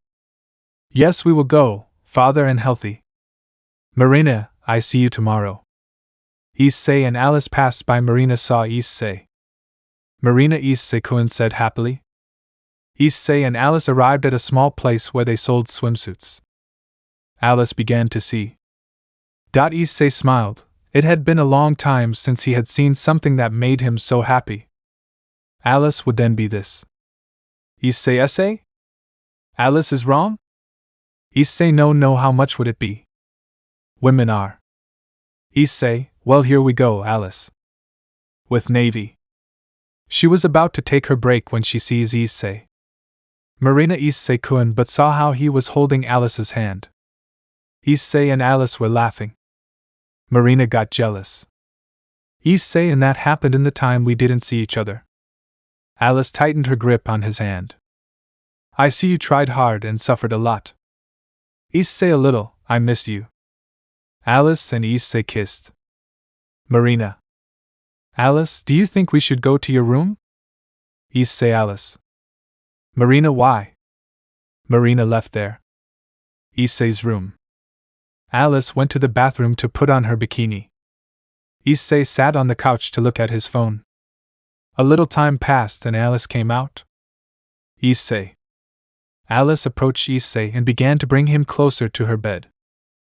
Yes, we will go, father and healthy. Marina, I see you tomorrow. Issei and Alice passed by. Marina saw Issei. Marina, Issei-kun said happily. Issei and Alice arrived at a small place where they sold swimsuits. Alice began to see. Issei smiled. It had been a long time since he had seen something that made him so happy. Alice would then be this. Issei? Alice is wrong? Issei, no, how much would it be? Women are. Issei, well, here we go, Alice. With Navy. She was about to take her break when she sees Issei. Marina, Issei-kun, but saw how he was holding Alice's hand. Issei and Alice were laughing. Marina got jealous. Issei, and that happened in the time we didn't see each other. Alice tightened her grip on his hand. I see you tried hard and suffered a lot. Issei, a little, I miss you. Alice and Issei kissed. Marina. Alice, do you think we should go to your room? Issei, Alice. Marina, why? Marina left there. Issei's room. Alice went to the bathroom to put on her bikini. Issei sat on the couch to look at his phone. A little time passed and Alice came out. Issei. Alice approached Issei and began to bring him closer to her bed.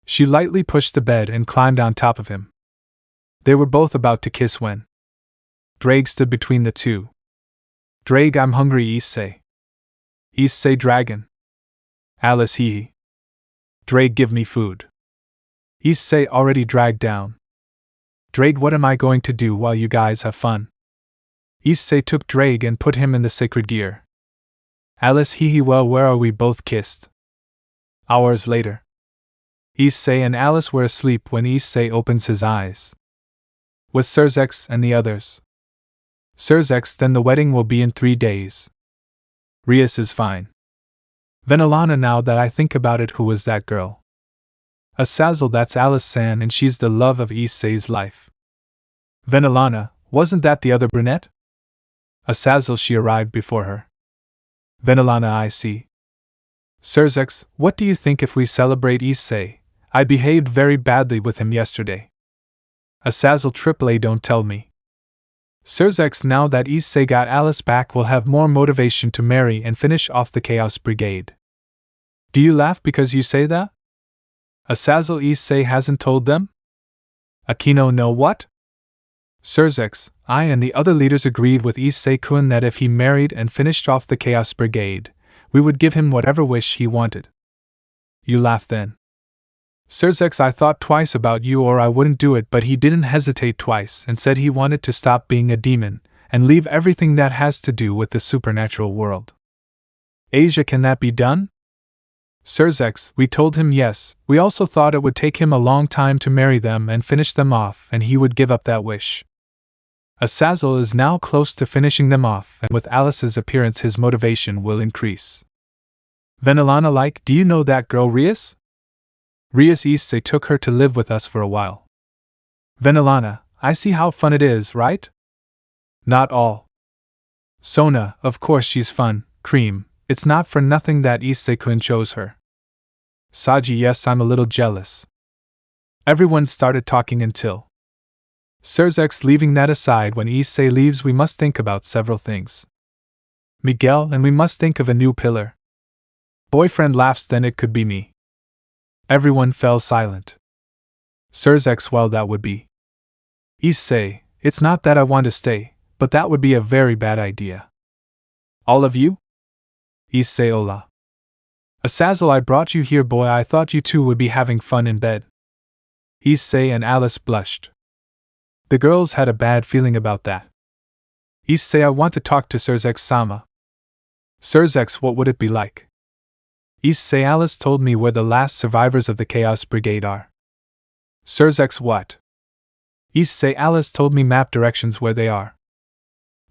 She lightly pushed the bed and climbed on top of him. They were both about to kiss when Drake stood between the two. Drake, I'm hungry, Issei. Issei, dragon. Alice, hee. Drake, give me food. Issei already dragged down. Drake, what am I going to do while you guys have fun? Issei took Drake and put him in the sacred gear. Alice, hee, well, where are we? Both kissed. Hours later. Issei and Alice were asleep when Issei opens his eyes. With Surzex and the others. Surzex, then the wedding will be in 3 days. Rias is fine. Then Alana, now that I think about it, who was that girl? Azazel, that's Alice-san, and she's the love of Issei's life. Then Alana, wasn't that the other brunette? Azazel, she arrived before her. Then Alana, I see. Surzex, what do you think if we celebrate Issei? I behaved very badly with him yesterday. Azazel, AAA, don't tell me. Surzex, now that Issei got Alice back, will have more motivation to marry and finish off the Chaos Brigade. Do you laugh because you say that? Azazel, Issei hasn't told them? Akeno, no, what? Surzex, I and the other leaders agreed with Issei-kun that if he married and finished off the Chaos Brigade, we would give him whatever wish he wanted. You laugh then. Surzex, I thought twice about you or I wouldn't do it, but he didn't hesitate twice and said he wanted to stop being a demon and leave everything that has to do with the supernatural world. Asia, can that be done? Surzex, we told him yes, we also thought it would take him a long time to marry them and finish them off, and he would give up that wish. Azazel is now close to finishing them off, and with Alice's appearance his motivation will increase. Then Alana, like, do you know that girl Rias? Rias, Issei took her to live with us for a while. Then Alana, I see how fun it is, right? Not all. Sona, of course she's fun, cream, it's not for nothing that Issei-kun chose her. Saji, yes, I'm a little jealous. Everyone started talking until Surzex, leaving that aside, when Issei leaves we must think about several things. Miguel, and we must think of a new pillar. Boyfriend laughs, then it could be me. Everyone fell silent. Surzex, well, that would be Issei, it's not that I want to stay, but that would be a very bad idea. All of you? Issei, hola. Azazel, I brought you here, boy, I thought you two would be having fun in bed. Issei and Alice blushed. The girls had a bad feeling about that. Issei, I want to talk to Surzex-sama. Surzex, what would it be like? Issei, Alice told me where the last survivors of the Chaos Brigade are. Surzex, what? Issei, Alice told me map directions where they are.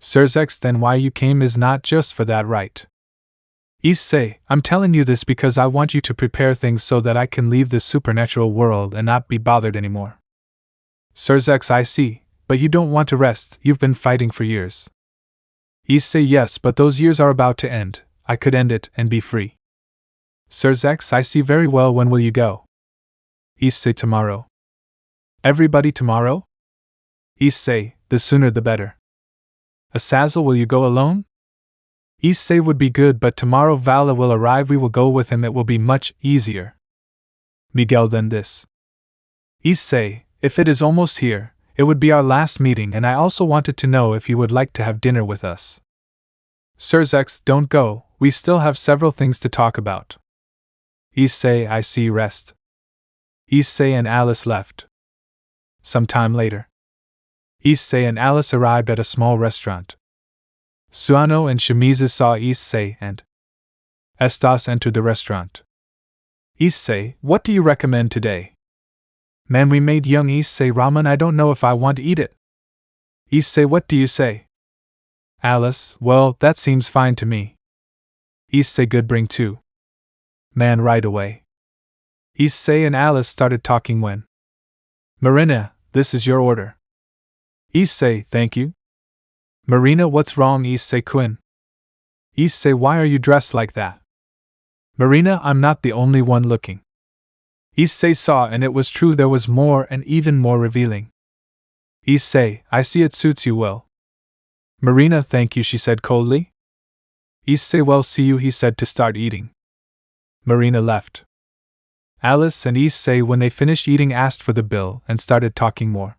Surzex, then why you came is not just for that, right? Issei, I'm telling you this because I want you to prepare things so that I can leave this supernatural world and not be bothered anymore. Surzex, I see, but you don't want to rest, you've been fighting for years. Issei, yes, but those years are about to end, I could end it and be free. Surzex, I see very well, when will you go? Issei, tomorrow. Everybody tomorrow? Issei, the sooner the better. Azazel, will you go alone? Issei, would be good, but tomorrow Vala will arrive, we will go with him, it will be much easier. Miguel, then this. Issei, if it is almost here, it would be our last meeting, and I also wanted to know if you would like to have dinner with us. Surzex, don't go, we still have several things to talk about. Issei, I see, rest. Issei and Alice left. Some time later, Issei and Alice arrived at a small restaurant. Suano and Shimizu saw Issei and Estas entered the restaurant. Issei, what do you recommend today? Man, we made young Issei ramen, I don't know if I want to eat it. Issei, what do you say? Alice, well, that seems fine to me. Issei, good, bring two. Man, right away. Issei and Alice started talking when Marina, this is your order. Issei, thank you. Marina, what's wrong, Issei-kun? Issei, why are you dressed like that? Marina, I'm not the only one looking. Issei saw, and it was true, there was more and even more revealing. Issei, I see it suits you well. Marina, thank you, she said coldly. Issei, well, see you, he said to start eating. Marina left. Alice and Issei, when they finished eating, asked for the bill and started talking more.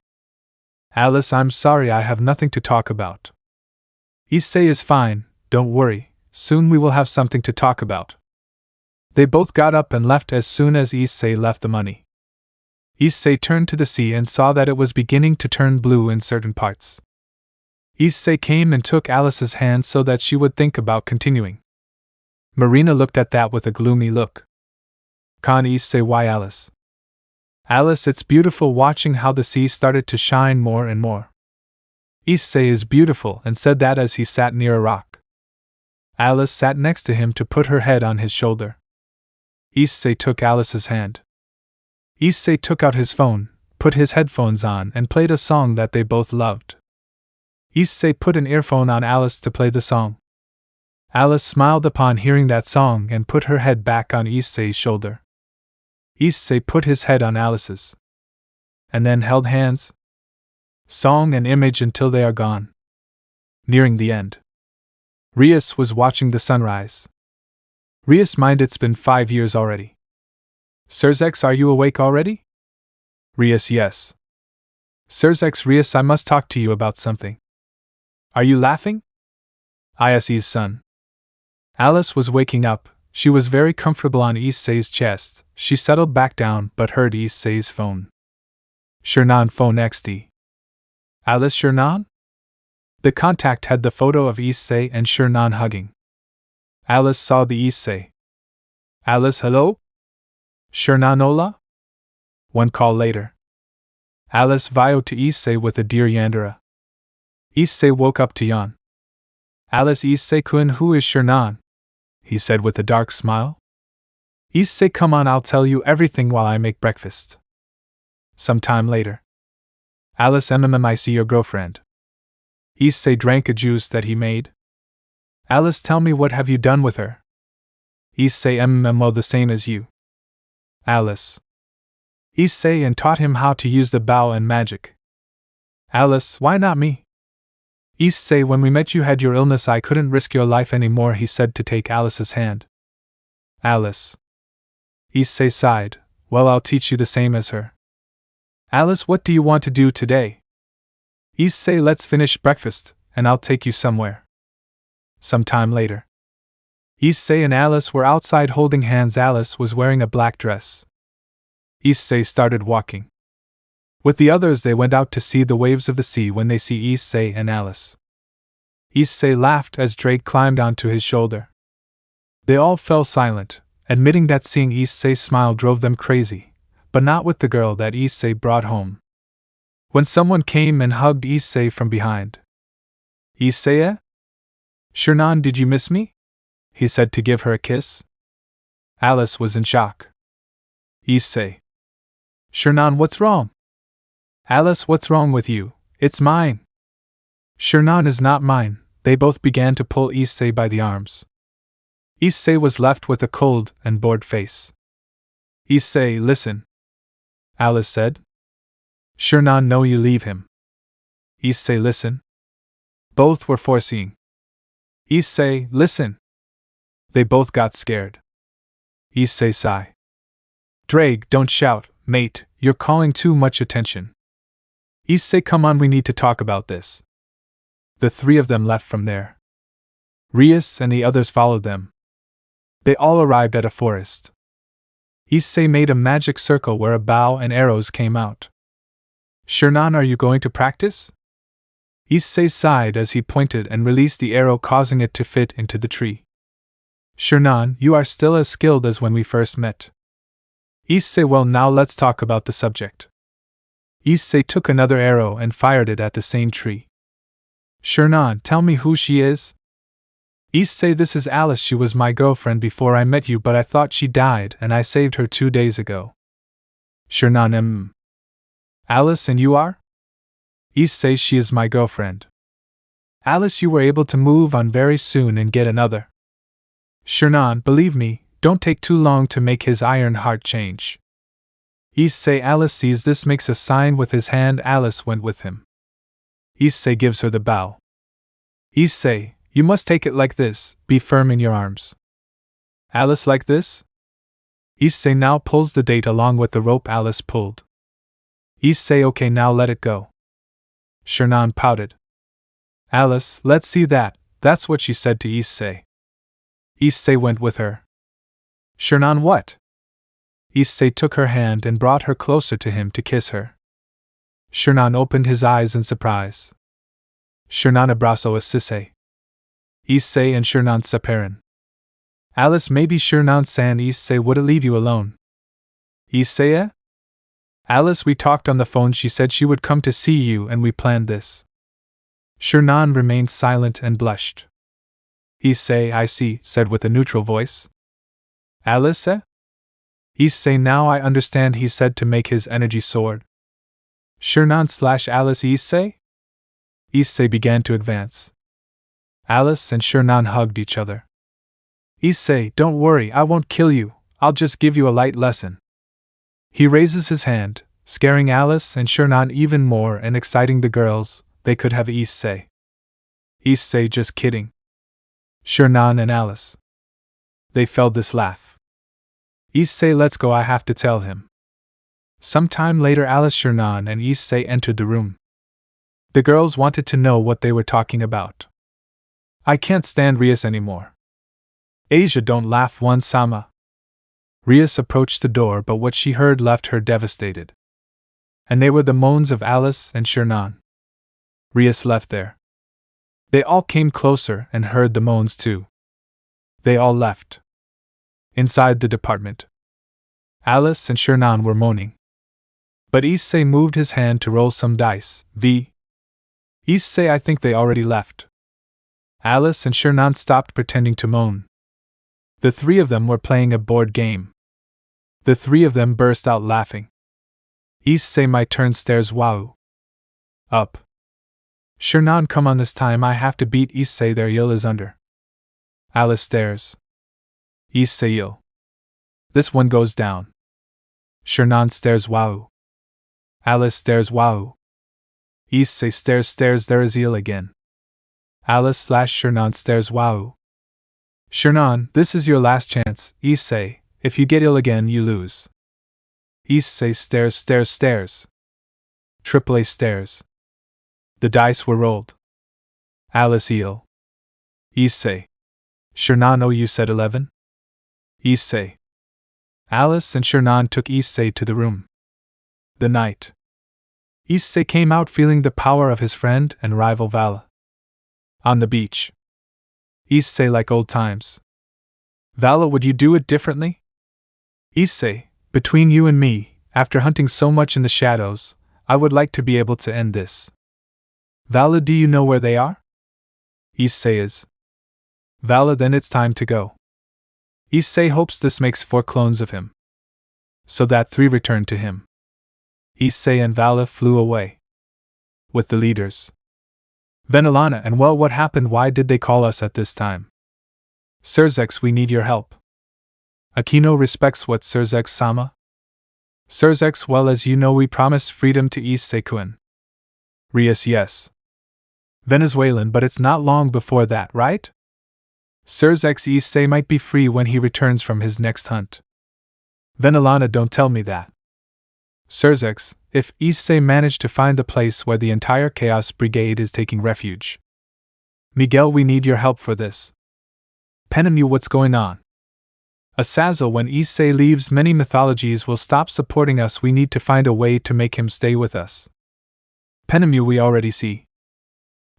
Alice, I'm sorry, I have nothing to talk about. Issei is fine, don't worry, soon we will have something to talk about. They both got up and left as soon as Issei left the money. Issei turned to the sea and saw that it was beginning to turn blue in certain parts. Issei came and took Alice's hand so that she would think about continuing. Marina looked at that with a gloomy look. Can Issei, why Alice? Alice, it's beautiful watching how the sea started to shine more and more. Issei is beautiful, and said that as he sat near a rock. Alice sat next to him to put her head on his shoulder. Issei took Alice's hand. Issei took out his phone, put his headphones on, and played a song that they both loved. Issei put an earphone on Alice to play the song. Alice smiled upon hearing that song and put her head back on Issei's shoulder. Issei put his head on Alice's. And then held hands. Song and image until they are gone. Nearing the end. Rias was watching the sunrise. Rias, mind, it's been 5 years already. Sirs, are you awake already? Rias, yes. Sirs, Rias, I must talk to you about something. Are you laughing? Issei's son. Alice was waking up. She was very comfortable on Issei's chest. She settled back down but heard Issei's phone. Shernan phone XD. Alice, Shernan? The contact had the photo of Issei and Shernan hugging. Alice saw the Issei. Alice, hello? Shernan, hola? One call later. Alice vio to Issei with a dear Yandere. Issei woke up to yawn. Alice, Issei-kun, who is Shernan? He said with a dark smile. Issei, come on, I'll tell you everything while I make breakfast. Some time later. Alice, I see your girlfriend. Issei drank a juice that he made. Alice, tell me, what have you done with her? Issei, well, the same as you. Alice. Issei, and taught him how to use the bow and magic. Alice, why not me? Issei, when we met you had your illness, I couldn't risk your life anymore, he said to take Alice's hand. Alice. Issei sighed, well, I'll teach you the same as her. Alice, what do you want to do today? Issei, let's finish breakfast, and I'll take you somewhere. Some time later. Issei and Alice were outside holding hands. Alice was wearing a black dress. Issei started walking. With the others they went out to see the waves of the sea when they see Issei and Alice. Issei laughed as Drake climbed onto his shoulder. They all fell silent, admitting that seeing Issei's smile drove them crazy, but not with the girl that Issei brought home. When someone came and hugged Issei from behind. Issei? Shernan, did you miss me? He said to give her a kiss. Alice was in shock. Issei. Shernan, what's wrong? Alice, what's wrong with you? It's mine. Shernan is not mine. They both began to pull Issei by the arms. Issei was left with a cold and bored face. Issei, listen. Alice said. Shernan, no, you leave him. Issei, listen. Both were foreseeing. Issei, listen. They both got scared. Issei sigh. Drake, don't shout, mate, you're calling too much attention. Issei, come on, we need to talk about this. The three of them left from there. Rius and the others followed them. They all arrived at a forest. Issei made a magic circle where a bow and arrows came out. Shernan, are you going to practice? Issei sighed as he pointed and released the arrow, causing it to fit into the tree. Shernan, you are still as skilled as when we first met. Issei, well, now let's talk about the subject. Issei took another arrow and fired it at the same tree. Shernan, tell me who she is? Issei, this is Alice. She was my girlfriend before I met you, but I thought she died and I saved her 2 days ago. Shernan, Alice, and you are? Issei, she is my girlfriend. Alice, you were able to move on very soon and get another. Shernan, believe me, Don't take too long to make his iron heart change. Issei. Alice sees this, makes a sign with his hand. Alice went with him. Issei gives her the bow. Issei, you must take it like this, be firm in your arms. Alice, like this? Issei now pulls the date along with the rope Alice pulled. Issei, okay, now let it go. Shernan pouted. Alice, let's see that, that's what she said to Issei. Issei went with her. Shernan, what? Issei took her hand and brought her closer to him to kiss her. Shernan opened his eyes in surprise. Shernan SrabrazosxD. Issei and Shernan separan. Alice, maybe Shernan-san. Issei, would it leave you alone? Issei? Alice, we talked on the phone, she said she would come to see you and we planned this. Shernan remained silent and blushed. Issei, I see, said with a neutral voice. Alice? Issei, now I understand, he said to make his energy soared. Shernan/Alice. Issei? Issei began to advance. Alice and Shernan hugged each other. Issei, don't worry, I won't kill you, I'll just give you a light lesson. He raises his hand, scaring Alice and Shernan even more and exciting the girls. They could have Issei. Issei, just kidding. Shernan and Alice. They felt this laugh. Issei, let's go, I have to tell him. Sometime later, Alice, Shernan, and Issei entered the room. The girls wanted to know what they were talking about. I can't stand Rias anymore. Asia, don't laugh, one Sama. Rias approached the door, but what she heard left her devastated. And they were the moans of Alice and Shernan. Rias left there. They all came closer and heard the moans too. They all left. Inside the department, Alice and Shernan were moaning. But Issei moved his hand to roll some dice. Issei, I think they already left. Alice and Shernan stopped pretending to moan. The three of them were playing a board game. The three of them burst out laughing. Issei, my turn, stares. Wow. Up. Shernan, come on, this time I have to beat Issei, their yield is under. Alice stares. Issei, yield. This one goes down. Shernan stares. Wow. Alice stares. Wow. Issei stares, there is yield again. Alice/Shernan stares. Wow. Shernan, this is your last chance. Issei, if you get ill again, you lose. Issei stares. AAA stares. The dice were rolled. Alice, ill. Issei. Shernan, oh, you said 11? Issei. Alice and Shernan took Issei to the room. The night. Issei came out feeling the power of his friend and rival Vala. On the beach. Issei, like old times. Vala, would you do it differently? Issei, between you and me, after hunting so much in the shadows, I would like to be able to end this. Vala, do you know where they are? Issei is. Vala, then it's time to go. Issei hopes this makes 4 clones of him. So that 3 return to him. Issei and Vala flew away. With the leaders. Venelana, and well, what happened? Why did they call us at this time? Surzex, we need your help. Akeno respects what Surzex-sama? Surzex, well, as you know, we promised freedom to Issei-kun. Rias, yes. Venezuelan, but it's not long before that, right? Surzex, Issei might be free when he returns from his next hunt. Venelana, don't tell me that. Surzex, if Issei managed to find the place where the entire Chaos Brigade is taking refuge. Miguel, we need your help for this. Penemu, what's going on? Azazel, when Issei leaves, many mythologies will stop supporting us. We need to find a way to make him stay with us. Penemu, we already see.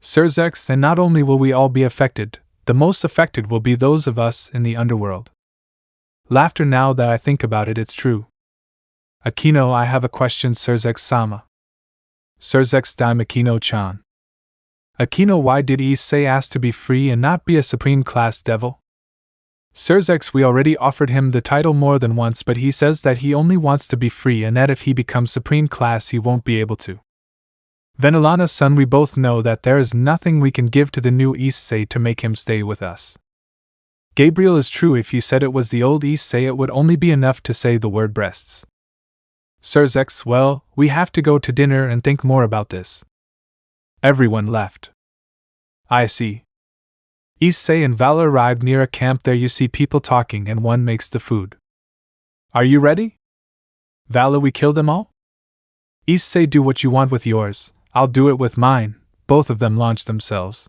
Surzex, and not only will we all be affected, the most affected will be those of us in the underworld. Laughter, now that I think about it, it's true. Akeno, I have a question. Surzex-sama. Surzex-dime. Akeno-chan. Akeno, why did Issei ask to be free and not be a supreme class devil? Surzex, we already offered him the title more than once, but he says that he only wants to be free and that if he becomes supreme class he won't be able to. Venelana-san, we both know that there is nothing we can give to the new Issei to make him stay with us. Gabriel is true. If you said it was the old Issei, it would only be enough to say the word breasts. SrabrazosxD, well, we have to go to dinner and think more about this. Everyone left. I see. Issei and Vala arrived near a camp. There you see people talking and one makes the food. Are you ready? Vala, we kill them all? Issei, do what you want with yours, I'll do it with mine. Both of them launched themselves.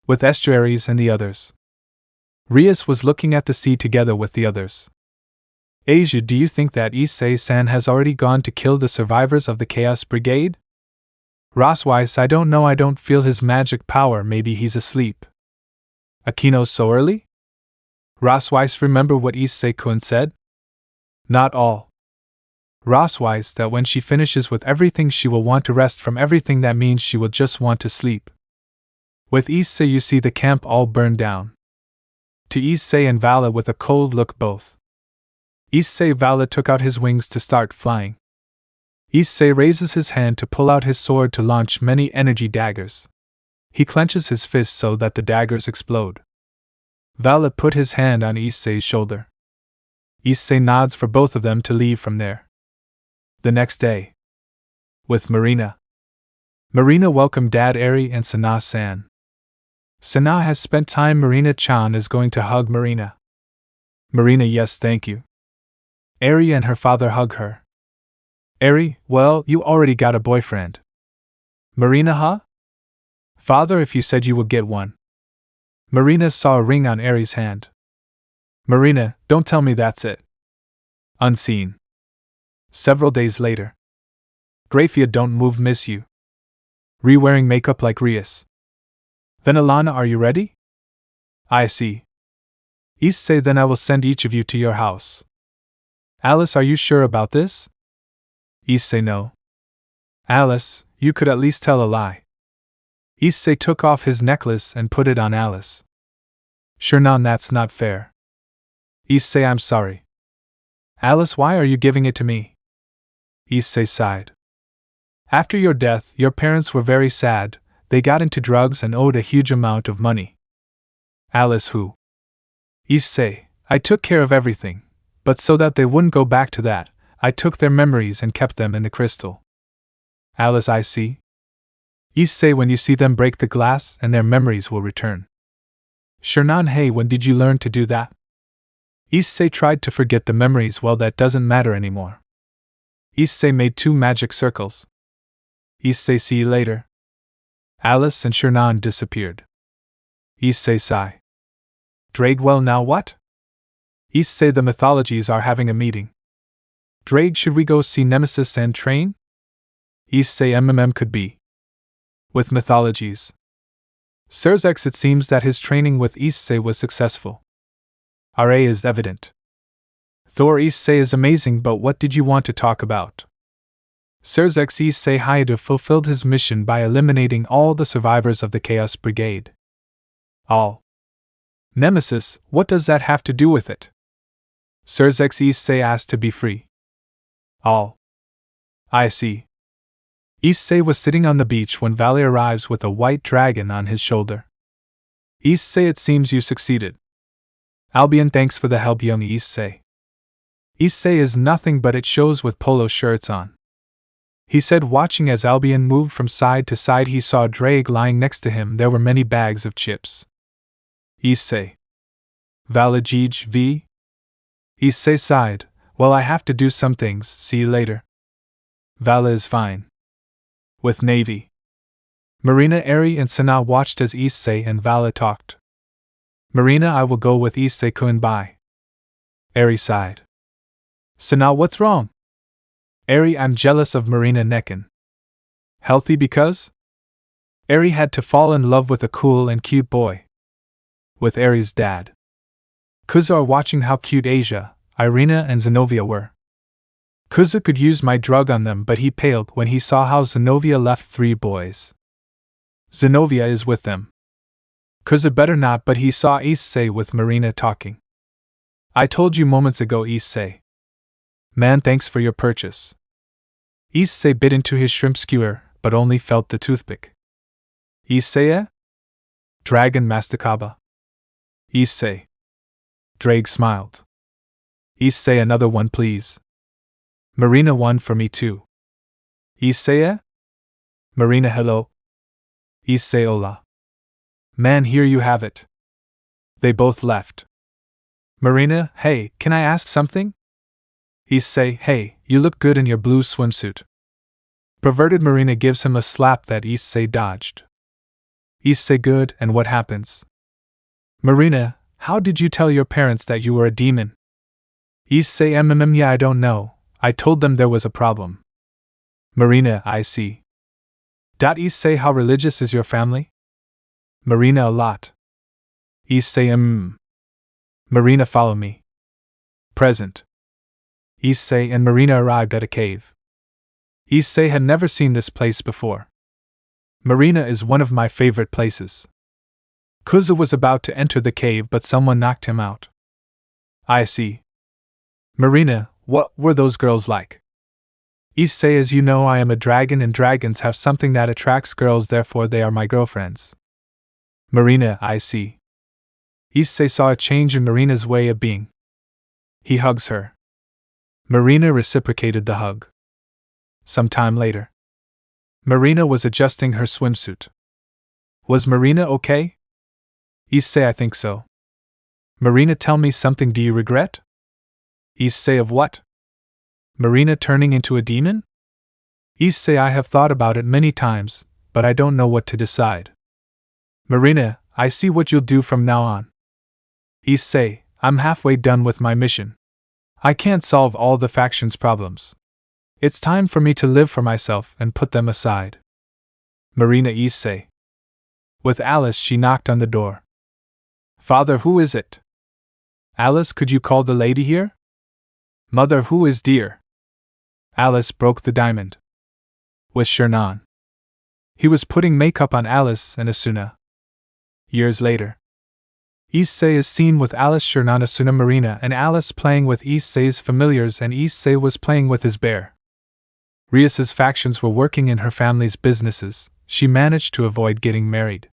With estuaries and the others. Rias was looking at the sea together with the others. Asia, do you think that Issei-san has already gone to kill the survivors of the Chaos Brigade? Rosweiss, I don't know, I don't feel his magic power, maybe he's asleep. Akeno, so early? Rosweiss, remember what Issei-kun said? Not all. Rosweiss, that when she finishes with everything she will want to rest from everything, that means she will just want to sleep. With Issei you see the camp all burned down. To Issei and Vala with a cold look both. Issei Vala took out his wings to start flying. Issei raises his hand to pull out his sword to launch many energy daggers. He clenches his fist so that the daggers explode. Vala put his hand on Issei's shoulder. Issei nods for both of them to leave from there. The next day. With Marina. Marina welcomed Dad Eri and Sona-san. Sona has spent time. Marina-chan is going to hug Marina. Marina, yes, thank you. Eri and her father hug her. Eri, well, you already got a boyfriend. Marina, huh? Father, if you said you would get one. Marina saw a ring on Eri's hand. Marina, don't tell me that's it. Unseen. Several days later. Grafia, don't move, miss you. Re-wearing makeup like Rias. Then Alana, are you ready? I see. Issei, then I will send each of you to your house. Alice, are you sure about this? Issei, no. Alice, you could at least tell a lie. Issei took off his necklace and put it on Alice. Shernan, that's not fair. Issei, I'm sorry. Alice, why are you giving it to me? Issei sighed. After your death, your parents were very sad. They got into drugs and owed a huge amount of money. Alice, who? Issei, I took care of everything, but so that they wouldn't go back to that, I took their memories and kept them in the crystal. Alice, I see. Issei, when you see them, break the glass and their memories will return. Shernan, hey, when did you learn to do that? Issei tried to forget the memories. Well, that doesn't matter anymore. Issei made 2 magic circles. Issei, see you later. Alice and Shernan disappeared. Issei sigh. Drake, well, now what? Issei, the mythologies are having a meeting. Drake, should we go see Nemesis and train? Issei, could be. With mythologies. SrabrazosxD, it seems that his training with Issei was successful. RA is evident. Thor, Issei is amazing, but what did you want to talk about? SrabrazosxD, Issei Hayato fulfilled his mission by eliminating all the survivors of the Chaos Brigade. All. Nemesis, what does that have to do with it? SrabrazosxD, Issei asked to be free. All. I see. Issei was sitting on the beach when Valley arrives with a white dragon on his shoulder. Issei, it seems you succeeded. Albion, thanks for the help, young Issei. Issei is nothing, but it shows with polo shirts on. He said, watching as Albion moved from side to side. He saw Drake lying next to him. There were many bags of chips. Issei. Valajij v? Issei sighed. Well, I have to do some things, see you later. Vala is fine. With Navy. Marina, Eri, and Sona watched as Issei and Vala talked. Marina, I will go with Issei-kun, bye. Eri sighed. Sona, what's wrong? Eri, I'm jealous of Marina Necken. Healthy because? Eri had to fall in love with a cool and cute boy. With Eri's dad. Kuza watching how cute Asia, Irina, and Zenobia were. Kuza could use my drug on them, but he paled when he saw how Zenobia left 3 boys. Zenobia is with them. Kuza better not, but he saw Issei with Marina talking. I told you moments ago, Issei. Man, thanks for your purchase. Issei bit into his shrimp skewer, but only felt the toothpick. Issei? Dragon Mastakaba. Issei. Drake smiled. Issei, another one please. Marina, one for me too. Issei? Marina, hello. Issei, hola. Man, here you have it. They both left. Marina, hey, can I ask something? Issei, hey, you look good in your blue swimsuit. Perverted Marina gives him a slap that Issei dodged. Issei, good, and what happens? Marina, how did you tell your parents that you were a demon? Issei, yeah, I don't know. I told them there was a problem. Marina, I see. Issei, how religious is your family? Marina, a lot. Issei, Marina, follow me. Present. Issei and Marina arrived at a cave. Issei had never seen this place before. Marina is one of my favorite places. Kuzu was about to enter the cave, but someone knocked him out. I see. Marina, what were those girls like? Issei, as you know, I am a dragon and dragons have something that attracts girls, therefore they are my girlfriends. Marina, I see. Issei saw a change in Marina's way of being. He hugs her. Marina reciprocated the hug. Some time later. Marina was adjusting her swimsuit. Was Marina okay? Issei, I think so. Marina, tell me something, do you regret? Issei, of what? Marina, turning into a demon? Issei, I have thought about it many times, but I don't know what to decide. Marina, I see what you'll do from now on. Issei, I'm halfway done with my mission. I can't solve all the faction's problems. It's time for me to live for myself and put them aside. Marina, Issei. With Alice, she knocked on the door. Father, who is it? Alice, could you call the lady here? Mother, who is dear? Alice broke the diamond. With Shernan. He was putting makeup on Alice and Asuna. Years later. Issei is seen with Alice, Shernan, Asuna, Marina, and Alice playing with Issei's familiars, and Issei was playing with his bear. Rias's factions were working in her family's businesses. She managed to avoid getting married.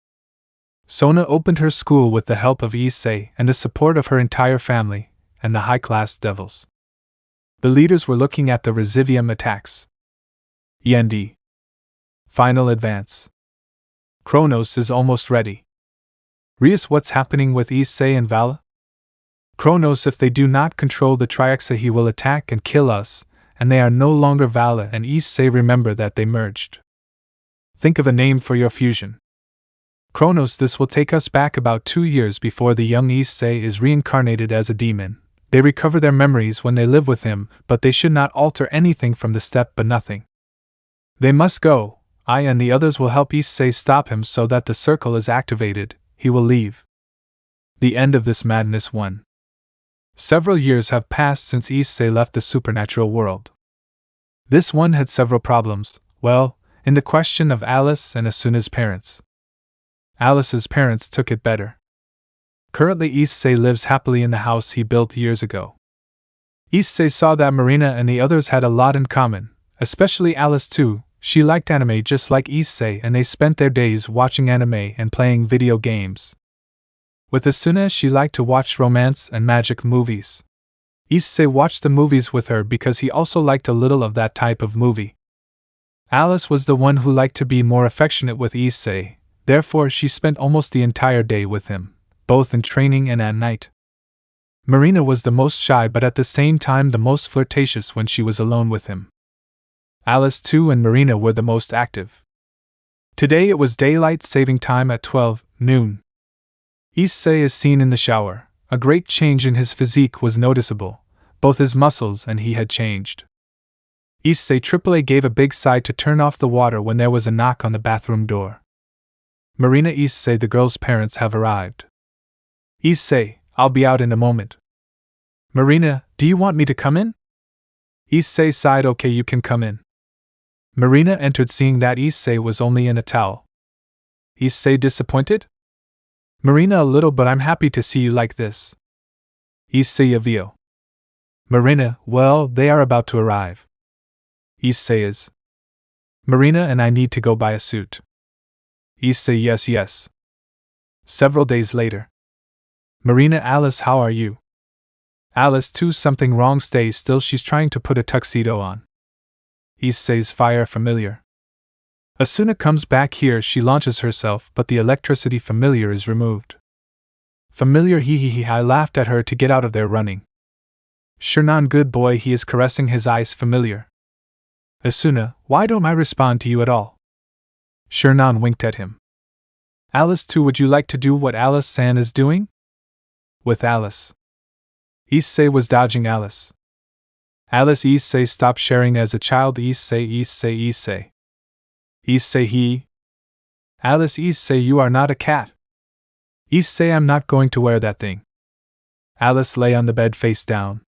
Sona opened her school with the help of Issei and the support of her entire family, and the high-class devils. The leaders were looking at the Resivium attacks. END. Final advance. Kronos is almost ready. Rius, what's happening with Issei and Vala? Kronos, if they do not control the Triaxa, he will attack and kill us, and they are no longer Vala and Issei. Remember that they merged. Think of a name for your fusion. Kronos, this will take us back about 2 years before the young Issei is reincarnated as a demon. They recover their memories when they live with him, but they should not alter anything from the step, but nothing. They must go. I and the others will help Issei stop him so that the circle is activated. He will leave. The end of this madness 1. Several years have passed since Issei left the supernatural world. This one had several problems, well, in the question of Alice and Asuna's parents. Alice's parents took it better. Currently Issei lives happily in the house he built years ago. Issei saw that Marina and the others had a lot in common, especially Alice too. She liked anime just like Issei, and they spent their days watching anime and playing video games. With Asuna, she liked to watch romance and magic movies. Issei watched the movies with her because he also liked a little of that type of movie. Alice was the one who liked to be more affectionate with Issei, therefore she spent almost the entire day with him, both in training and at night. Marina was the most shy but at the same time the most flirtatious when she was alone with him. Alice too and Marina were the most active. Today it was daylight saving time at 12 noon. Issei is seen in the shower. A great change in his physique was noticeable, both his muscles and he had changed. Issei AAA gave a big sigh to turn off the water when there was a knock on the bathroom door. Marina, Issei, the girl's parents have arrived. Issei, I'll be out in a moment. Marina, do you want me to come in? Issei sighed, okay, you can come in. Marina entered seeing that Issei was only in a towel. Issei disappointed? Marina, a little, but I'm happy to see you like this. Issei Avio. Marina, well, they are about to arrive. Issei is. Marina and I need to go buy a suit. Issei, yes. Several days later. Marina, Alice, how are you? Alice too, something wrong, stay still, she's trying to put a tuxedo on. Issei's fire familiar. Asuna comes back here, she launches herself, but the electricity familiar is removed. Familiar, hee, I laughed at her to get out of there running. Shernan, good boy, he is caressing his eyes, familiar. Asuna, why don't I respond to you at all? Shernan winked at him. Alice too, would you like to do what Alice-san is doing? With Alice. Issei was dodging Alice. Alice, Issei, stop sharing as a child, Issei. Issei, he. Alice, Issei, you are not a cat. Issei, I'm not going to wear that thing. Alice lay on the bed face down.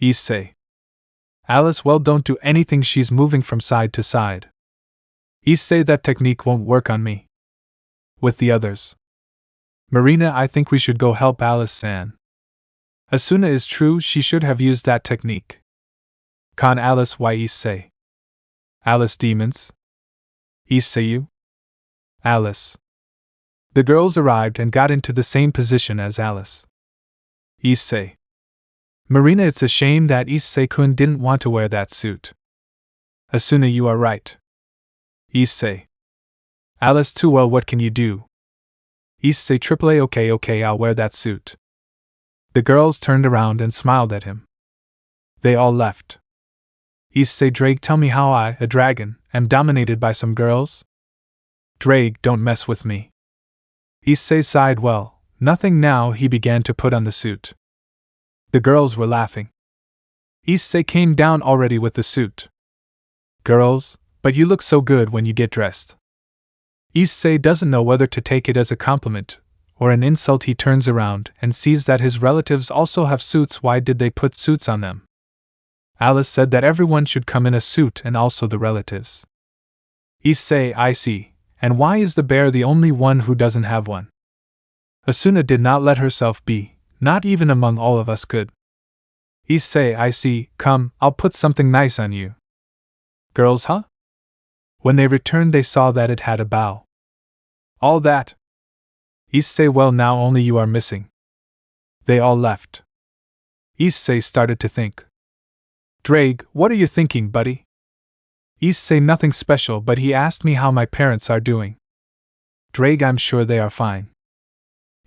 Issei. Alice, well, don't do anything, she's moving from side to side. Issei, that technique won't work on me. With the others. Marina, I think we should go help Alice-san. Asuna is true, she should have used that technique. Con Alice, why Issei? Alice, demons? Issei, you? Alice. The girls arrived and got into the same position as Alice. Issei. Marina, it's a shame that Issei-kun didn't want to wear that suit. Asuna, you are right. Issei. Alice too, well, what can you do? Issei, AAA, okay, I'll wear that suit. The girls turned around and smiled at him. They all left. Issei, Drake, tell me how I, a dragon, am dominated by some girls? Drake, don't mess with me. Issei sighed, well, nothing now, he began to put on the suit. The girls were laughing. Issei came down already with the suit. Girls, but you look so good when you get dressed. Issei doesn't know whether to take it as a compliment or an insult. He turns around and sees that his relatives also have suits. Why did they put suits on them? Alice said that everyone should come in a suit, and also the relatives. Issei, I see. And why is the bear the only one who doesn't have one? Asuna did not let herself be, not even among all of us good. Issei, I see, come, I'll put something nice on you. Girls, huh? When they returned they saw that it had a bow. All that? Issei, well, now only you are missing. They all left. Issei started to think. Drake, what are you thinking, buddy? Issei, nothing special, but he asked me how my parents are doing. Drake, I'm sure they are fine.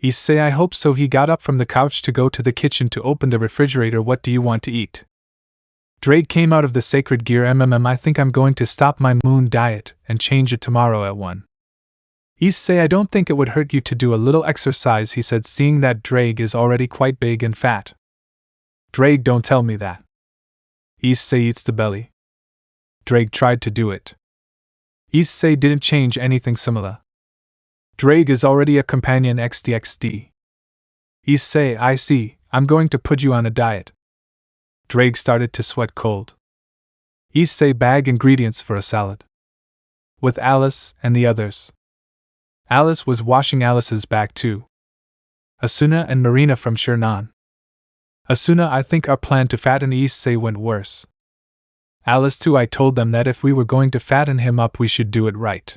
Issei, I hope so. He got up from the couch to go to the kitchen to open the refrigerator. What do you want to eat? Drake came out of the sacred gear. I think I'm going to stop my moon diet and change it tomorrow at 1. Issei, I don't think it would hurt you to do a little exercise, he said, seeing that Drake is already quite big and fat. Drake, don't tell me that. Issei eats the belly. Drake tried to do it. Issei didn't change anything similar. Drake is already a companion XD. Issei, I see, I'm going to put you on a diet. Drake started to sweat cold. Issei, bag ingredients for a salad. With Alice and the others. Alice was washing Alice's back too. Asuna and Marina from Shernan. Asuna, I think our plan to fatten Issei went worse. Alice too, I told them that if we were going to fatten him up we should do it right.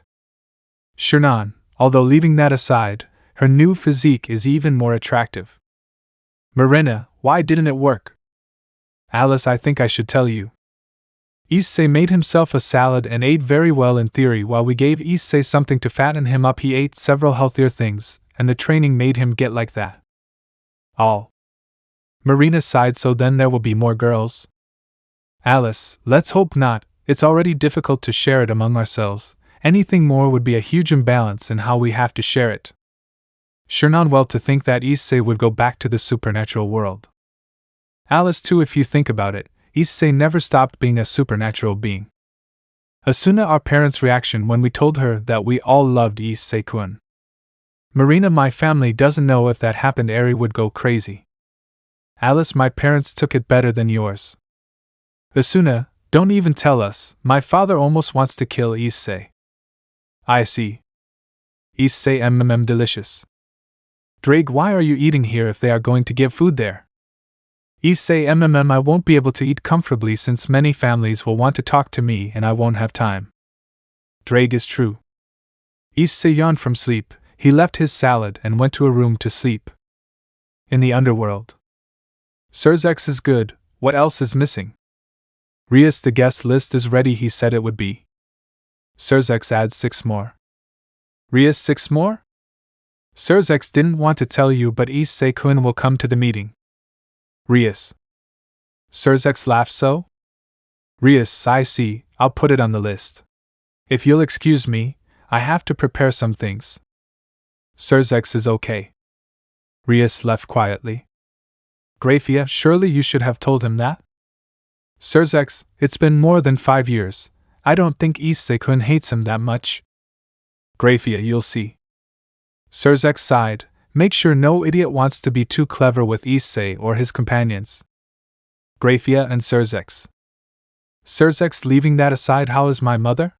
Shernan, although leaving that aside, her new physique is even more attractive. Marina, why didn't it work? Alice, I think I should tell you. Issei made himself a salad and ate very well in theory. While we gave Issei something to fatten him up, he ate several healthier things, and the training made him get like that. All. Marina sighed, so then there will be more girls? Alice, let's hope not, it's already difficult to share it among ourselves. Anything more would be a huge imbalance in how we have to share it. Shernan, well, to think that Issei would go back to the supernatural world. Alice too, if you think about it, Issei never stopped being a supernatural being. Asuna, our parents' reaction when we told her that we all loved Issei-kun. Marina, my family doesn't know if that happened. Eri would go crazy. Alice, my parents took it better than yours. Asuna, don't even tell us, my father almost wants to kill Issei. I see. Issei, delicious. Drake, why are you eating here if they are going to give food there? Issei, I won't be able to eat comfortably since many families will want to talk to me and I won't have time. Drake is true. Issei yawned from sleep. He left his salad and went to a room to sleep. In the underworld. Sirs is good, what else is missing? Rias, the guest list is ready, he said it would be. Sirs adds 6 more. Rias, 6 more? Sirs didn't want to tell you, but Issei-kun will come to the meeting. Rias. Sirs laughed. So? Rias, I see, I'll put it on the list. If you'll excuse me, I have to prepare some things. Sirs is okay. Rias left quietly. Grafia, surely you should have told him that? Sirs, it's been more than 5 years. I don't think Issei-kun hates him that much. Grafia, you'll see. Sirs sighed. Make sure no idiot wants to be too clever with Issei or his companions. Grafia and Sirs. Sirs, leaving that aside, how is my mother?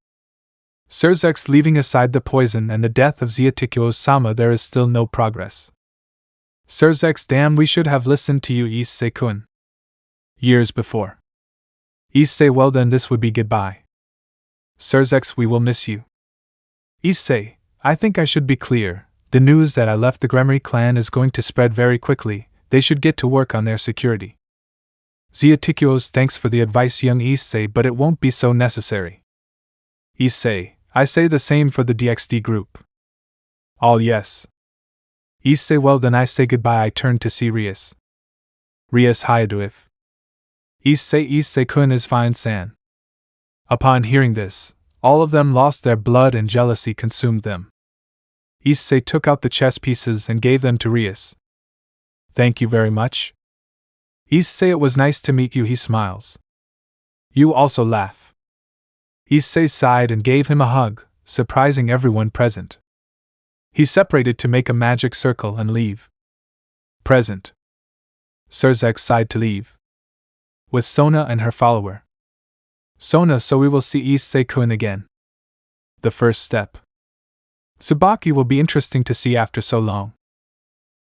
Sirs, leaving aside the poison and the death of Ziatikyo-sama, there is still no progress. Sirs, damn, we should have listened to you, Issei-kun. Years before. Issei, well then this would be goodbye. Sirs, we will miss you. Issei, I think I should be clear. The news that I left the Gremory clan is going to spread very quickly. They should get to work on their security. Ziatikyo's, thanks for the advice, young Issei, but it won't be so necessary. Issei, I say the same for the DXD group. All yes. Issei, well then I say goodbye. I turn to see Rias. Rias, Hayaduif. Issei-kun is fine, san. Upon hearing this, all of them lost their blood and jealousy consumed them. Issei took out the chess pieces and gave them to Rias. Thank you very much. Issei, it was nice to meet you, he smiles. You also laugh. Issei sighed and gave him a hug, surprising everyone present. He separated to make a magic circle and leave. Present. Sirs sighed to leave. With Sona and her follower. Sona, so we will see Issei-kun again. The first step. Tsubaki will be interesting to see after so long.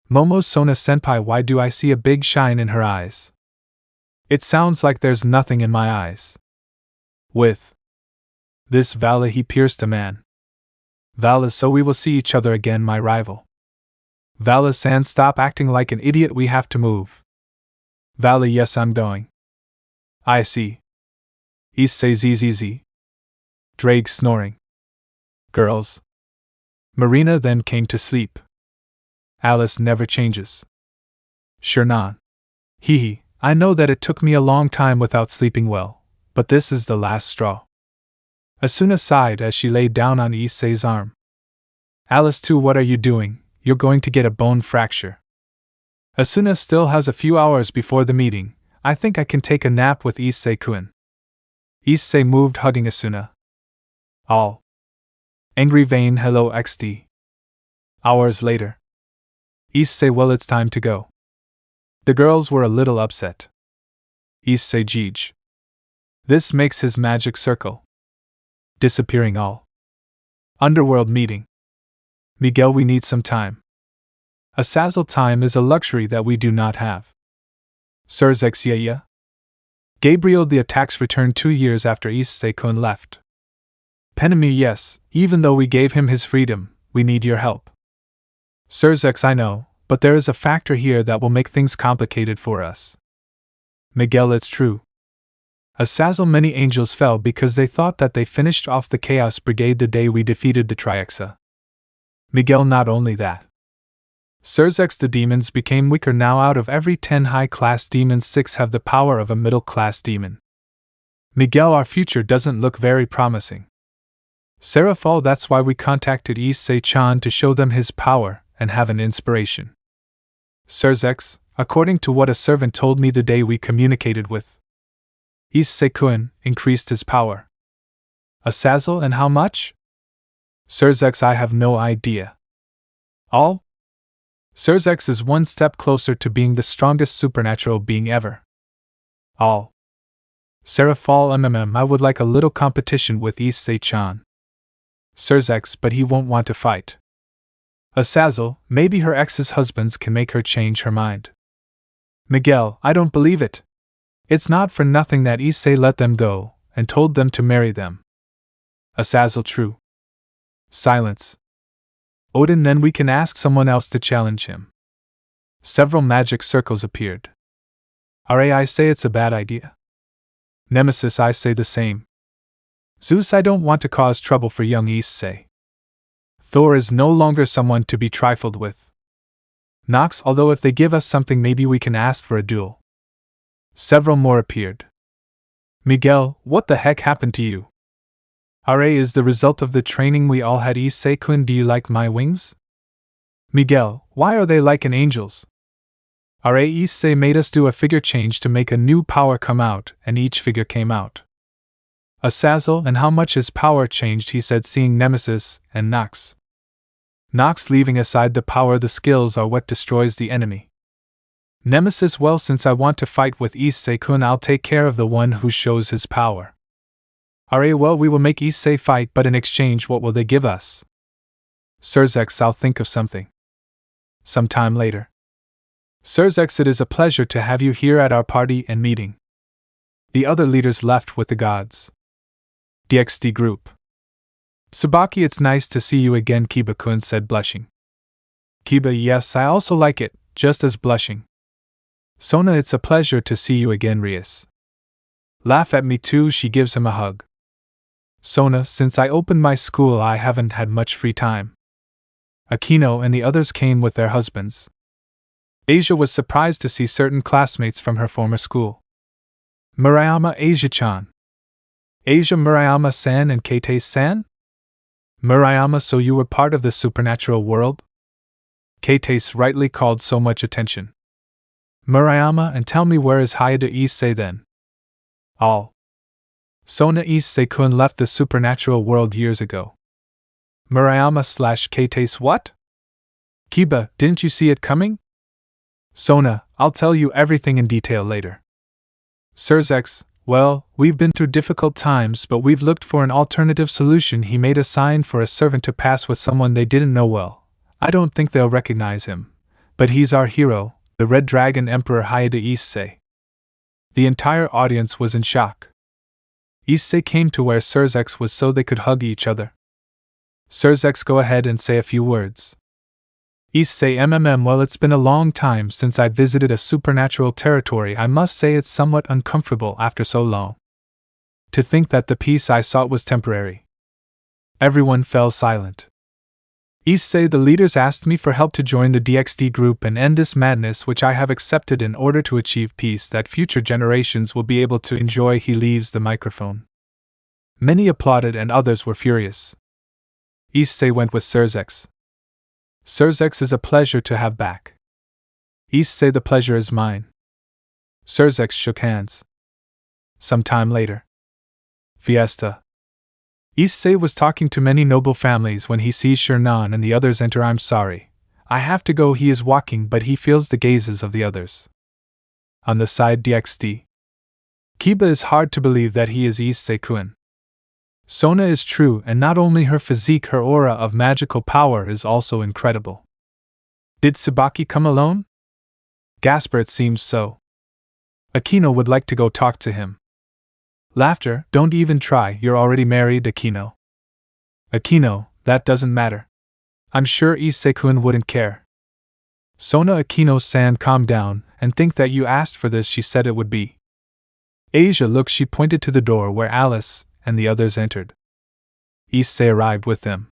Momo, Sona-senpai, why do I see a big shine in her eyes? It sounds like there's nothing in my eyes. With this Vala, he pierced a man. Vala, so we will see each other again, my rival. Vala-san, stop acting like an idiot, we have to move. Vala, yes, I'm going. I see. Issei, zzz. Drake snoring. Girls. Marina then came to sleep. Alice never changes. Sure not. Hee, I know that it took me a long time without sleeping well, but this is the last straw. Asuna sighed as she lay down on Issei's arm. Alice too, what are you doing? You're going to get a bone fracture. Asuna still has a few hours before the meeting. I think I can take a nap with Issei-kun. Issei moved, hugging Asuna. All. Angry vein, hello XD. Hours later. Issei, well, it's time to go. The girls were a little upset. Issei Jeej. This makes his magic circle. Disappearing all. Underworld meeting. Miguel, we need some time. Azazel time is a luxury that we do not have. Sirs yeah. Gabriel, the attacks returned 2 years after Issei-kun left. Penemy, yes, even though we gave him his freedom, we need your help. Sirs, I know, but there is a factor here that will make things complicated for us. Miguel, it's true. Azazel, many angels fell because they thought that they finished off the Chaos Brigade the day we defeated the Triaxa. Miguel, not only that. Sirs, the demons became weaker now. Out of every 10 high-class demons, 6 have the power of a middle-class demon. Miguel, our future doesn't look very promising. Serafal, that's why we contacted Issei-chan to show them his power and have an inspiration. Sirs, according to what a servant told me the day we communicated with Issei-kun, increased his power. Azazel, and how much? Sirs, I have no idea. All? Sirs, is 1 step closer to being the strongest supernatural being ever. All. Serafal, I would like a little competition with Issei-chan. Sirs, but he won't want to fight. Azazel, maybe her ex's husbands can make her change her mind. Miguel, I don't believe it. It's not for nothing that Issei let them go and told them to marry them. Azazel, true. Silence. Odin, then we can ask someone else to challenge him. Several magic circles appeared. I say it's a bad idea. Nemesis, I say the same. Zeus, I don't want to cause trouble for young Issei. Thor is no longer someone to be trifled with. Nox, although if they give us something maybe we can ask for a duel. Several more appeared. Miguel, what the heck happened to you? Is the result of the training we all had. Issei-kun, do you like my wings? Miguel, why are they like an angel's? Issei made us do a figure change to make a new power come out, and each figure came out. Azazel, and how much his power changed, he said, seeing Nemesis and Nox. Nox, leaving aside the power, the skills are what destroys the enemy. Nemesis, well, since I want to fight with Issei-kun, I'll take care of the one who shows his power. Well, we will make Issei fight, but in exchange what will they give us? Sirzex, I'll think of something. Some time later. Sirzex, it is a pleasure to have you here at our party and meeting. The other leaders left with the gods. DxD group. Tsubaki, it's nice to see you again, Kiba-kun said, blushing. Kiba, yes, I also like it, just as blushing. Sona, it's a pleasure to see you again, Rias. Laugh at me too, she gives him a hug. Sona, since I opened my school I haven't had much free time. Akeno and the others came with their husbands. Asia was surprised to see certain classmates from her former school. Murayama, Asia-chan. Asia, Murayama-san and Kate-san? Murayama, so you were part of the supernatural world? Kate rightly called so much attention. Murayama, and tell me, where is Hayada Issei then? All. Sona, Issei-kun left the supernatural world years ago. Murayama/Kate, what? Kiba, didn't you see it coming? Sona, I'll tell you everything in detail later. Sirzex, well, we've been through difficult times, but we've looked for an alternative solution. He made a sign for a servant to pass with someone they didn't know well. I don't think they'll recognize him. But he's our hero, the Red Dragon Emperor Hayada Issei. The entire audience was in shock. Issei came to where Sirzex was so they could hug each other. Sirzex, go ahead and say a few words. Issei, well, it's been a long time since I visited a supernatural territory. I must say it's somewhat uncomfortable after so long. To think that the peace I sought was temporary. Everyone fell silent. Issei, the leaders asked me for help to join the DxD group and end this madness, which I have accepted in order to achieve peace that future generations will be able to enjoy. He leaves the microphone. Many applauded and others were furious. Issei went with Sirzex. Sirzex, is a pleasure to have back. Issei, the pleasure is mine. Sirzex shook hands. Some time later. Fiesta. Issei was talking to many noble families when he sees Shernan and the others enter. I'm sorry. I have to go. He is walking, but he feels the gazes of the others. On the side, DxD. Kiba is hard to believe that he is Issei-kun. Sona is true, and not only her physique, her aura of magical power is also incredible. Did Tsubaki come alone? Gasper, it seems so. Akeno would like to go talk to him. Laughter, don't even try, you're already married, Akeno. Akeno, that doesn't matter. I'm sure Issei-kun wouldn't care. Sona, Akeno-san, calm down, and think that you asked for this, she said it would be. Asia, look, she pointed to the door where Alice and the others entered. Issei arrived with them.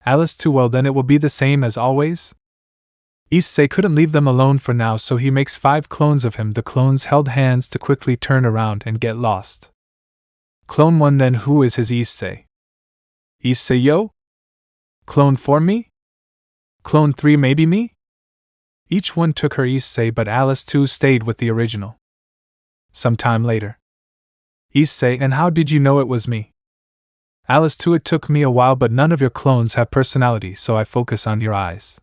Alice too, well then it will be the same as always? Issei couldn't leave them alone for now, so he makes 5 clones of him. The clones held hands to quickly turn around and get lost. Clone 1, then who is his Issei? Issei, yo? Clone 4, me? Clone 3, maybe me? Each one took her Issei, but Alice too stayed with the original. Some time later. Issei, and how did you know it was me? Alice too, it took me a while, but none of your clones have personality, so I focus on your eyes.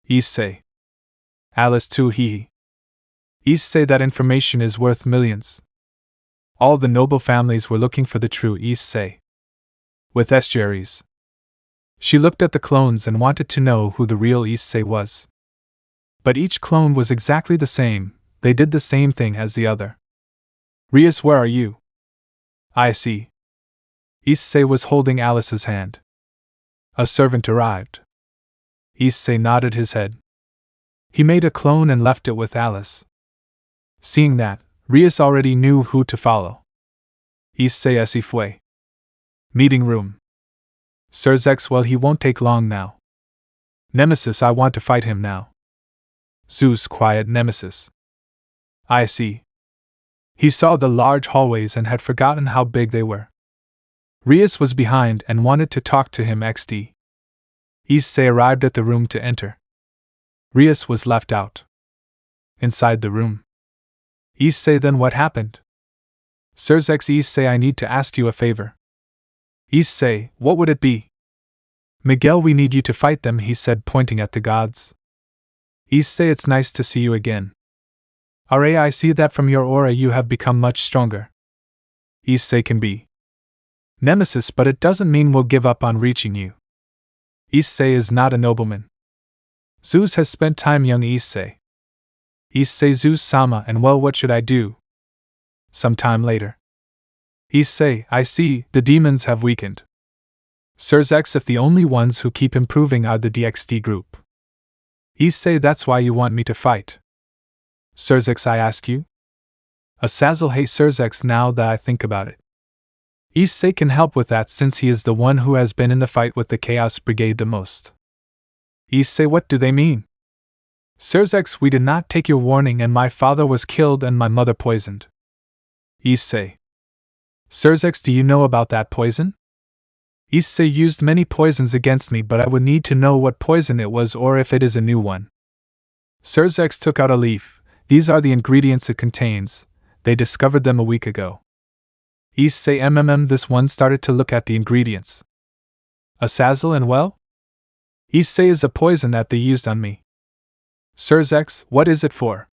Issei. Alice too, hee. Issei, that information is worth millions. All the noble families were looking for the true Issei. With estuaries. She looked at the clones and wanted to know who the real Issei was. But each clone was exactly the same, they did the same thing as the other. Rias, where are you? I see. Issei was holding Alice's hand. A servant arrived. Issei nodded his head. He made a clone and left it with Alice. Seeing that, Rias already knew who to follow. Issei así fue. Meeting room. Surzex, well, he won't take long now. Nemesis, I want to fight him now. Zeus, quiet, Nemesis. I see. He saw the large hallways and had forgotten how big they were. Rias was behind and wanted to talk to him XD. Issei arrived at the room to enter. Rias was left out. Inside the room. Issei, then what happened? Surzex, Issei, I need to ask you a favor. Issei, what would it be? Miguel, we need you to fight them, he said, pointing at the gods. Issei, it's nice to see you again. Ara, I see that from your aura you have become much stronger. Issei, can be. Nemesis, but it doesn't mean we'll give up on reaching you. Issei is not a nobleman. Zeus has spent time, young Issei. Issei, Zeus-sama, and well, what should I do? Some time later. Issei, I see, the demons have weakened. Surzex, if the only ones who keep improving are the DXD group. Issei, that's why you want me to fight. Surzex, I ask you? Azazel, hey Surzex, now that I think about it. Issei can help with that since he is the one who has been in the fight with the Chaos Brigade the most. Issei, what do they mean? Surzex, we did not take your warning and my father was killed and my mother poisoned. Issei. Surzex, do you know about that poison? Issei used many poisons against me, but I would need to know what poison it was or if it is a new one. Surzex took out a leaf. These are the ingredients it contains. They discovered them a week ago. Issei, this one started to look at the ingredients. Azazel, and well? Issei, is a poison that they used on me. Surzex, what is it for?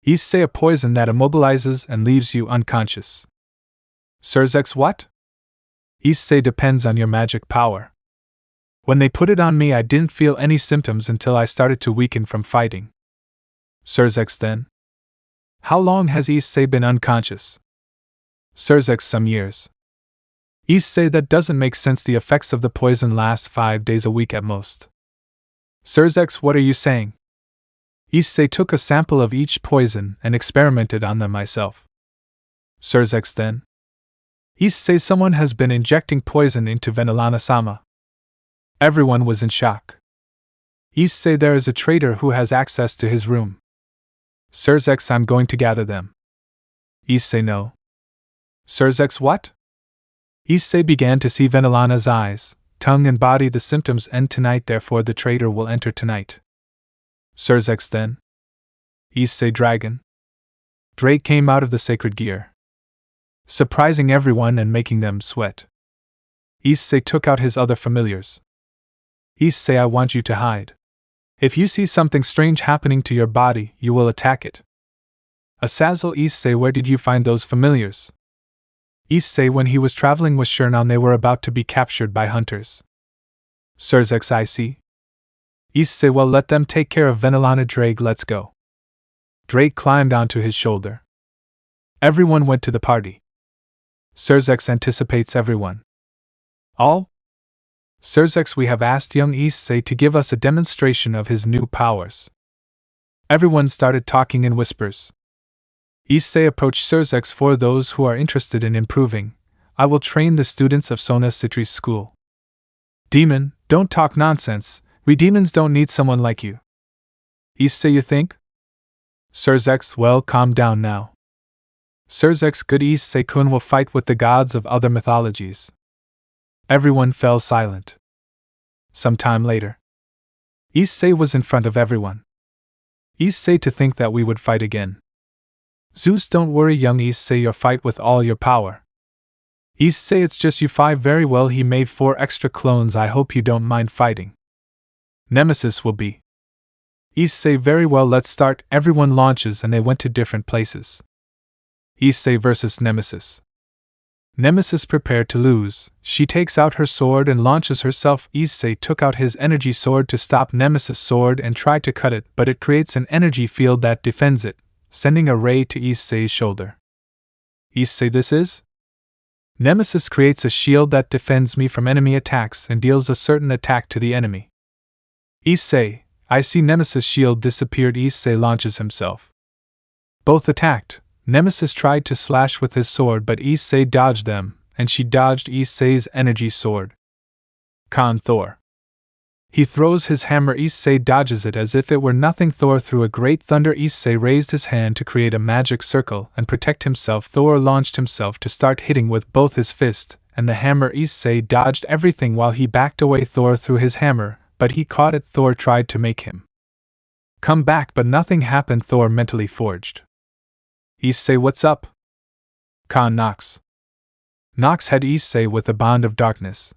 Issei, a poison that immobilizes and leaves you unconscious. Surzex, what? Issei, depends on your magic power. When they put it on me, I didn't feel any symptoms until I started to weaken from fighting. Surzex, then? How long has Issei been unconscious? Surzex, some years. Issei, that doesn't make sense. The effects of the poison last 5 days a week at most. Surzex, what are you saying? Issei took a sample of each poison and experimented on them myself. Surzex, then? Issei, someone has been injecting poison into Venelana-sama. Everyone was in shock. Issei, there is a traitor who has access to his room. Surzex, I'm going to gather them. Issei, no. Surzex, what? Issei began to see Venelana's eyes, tongue and body. The symptoms end tonight, therefore the traitor will enter tonight. Surzex, then? Issei, dragon. Drake came out of the sacred gear, surprising everyone and making them sweat. Issei took out his other familiars. Issei, I want you to hide. If you see something strange happening to your body, you will attack it. Azazel, Issei, where did you find those familiars? Issei, when he was traveling with Shernon, they were about to be captured by hunters. Surzex, I see. Issei, well, let them take care of Venelana. Drake, let's go. Drake climbed onto his shoulder. Everyone went to the party. Surzex anticipates everyone. All? Surzex, we have asked young Issei to give us a demonstration of his new powers. Everyone started talking in whispers. Issei approached Surzex. For those who are interested in improving, I will train the students of Sona Citri's school. Demon, don't talk nonsense. We demons don't need someone like you. Issei, you think? Surzex, well, calm down now. Surzex, good. Issei-kun will fight with the gods of other mythologies. Everyone fell silent. Some time later, Issei was in front of everyone. Issei, to think that we would fight again. Zeus, don't worry, young Issei, you'll fight with all your power. Issei, it's just you five. Very well, he made 4 extra clones. I hope you don't mind fighting. Nemesis will be. Issei, very well, let's start. Everyone launches and they went to different places. Issei versus Nemesis. Nemesis prepared to lose. She takes out her sword and launches herself. Issei took out his energy sword to stop Nemesis' sword and tried to cut it, but it creates an energy field that defends it, sending a ray to Issei's shoulder. Issei, this is? Nemesis creates a shield that defends me from enemy attacks and deals a certain attack to the enemy. Issei, I see. Nemesis' shield disappeared. Issei launches himself. Both attacked. Nemesis tried to slash with his sword, but Issei dodged them, and she dodged Issei's energy sword. Con Thor. He throws his hammer. Issei dodges it as if it were nothing. Thor threw a great thunder. Issei raised his hand to create a magic circle and protect himself. Thor launched himself to start hitting with both his fists and the hammer. Issei dodged everything while he backed away. Thor threw his hammer, but he caught it. Thor tried to make him come back, but nothing happened. Thor mentally forged. Issei, what's up? Khan knocks. Nox had Issei with a bond of darkness.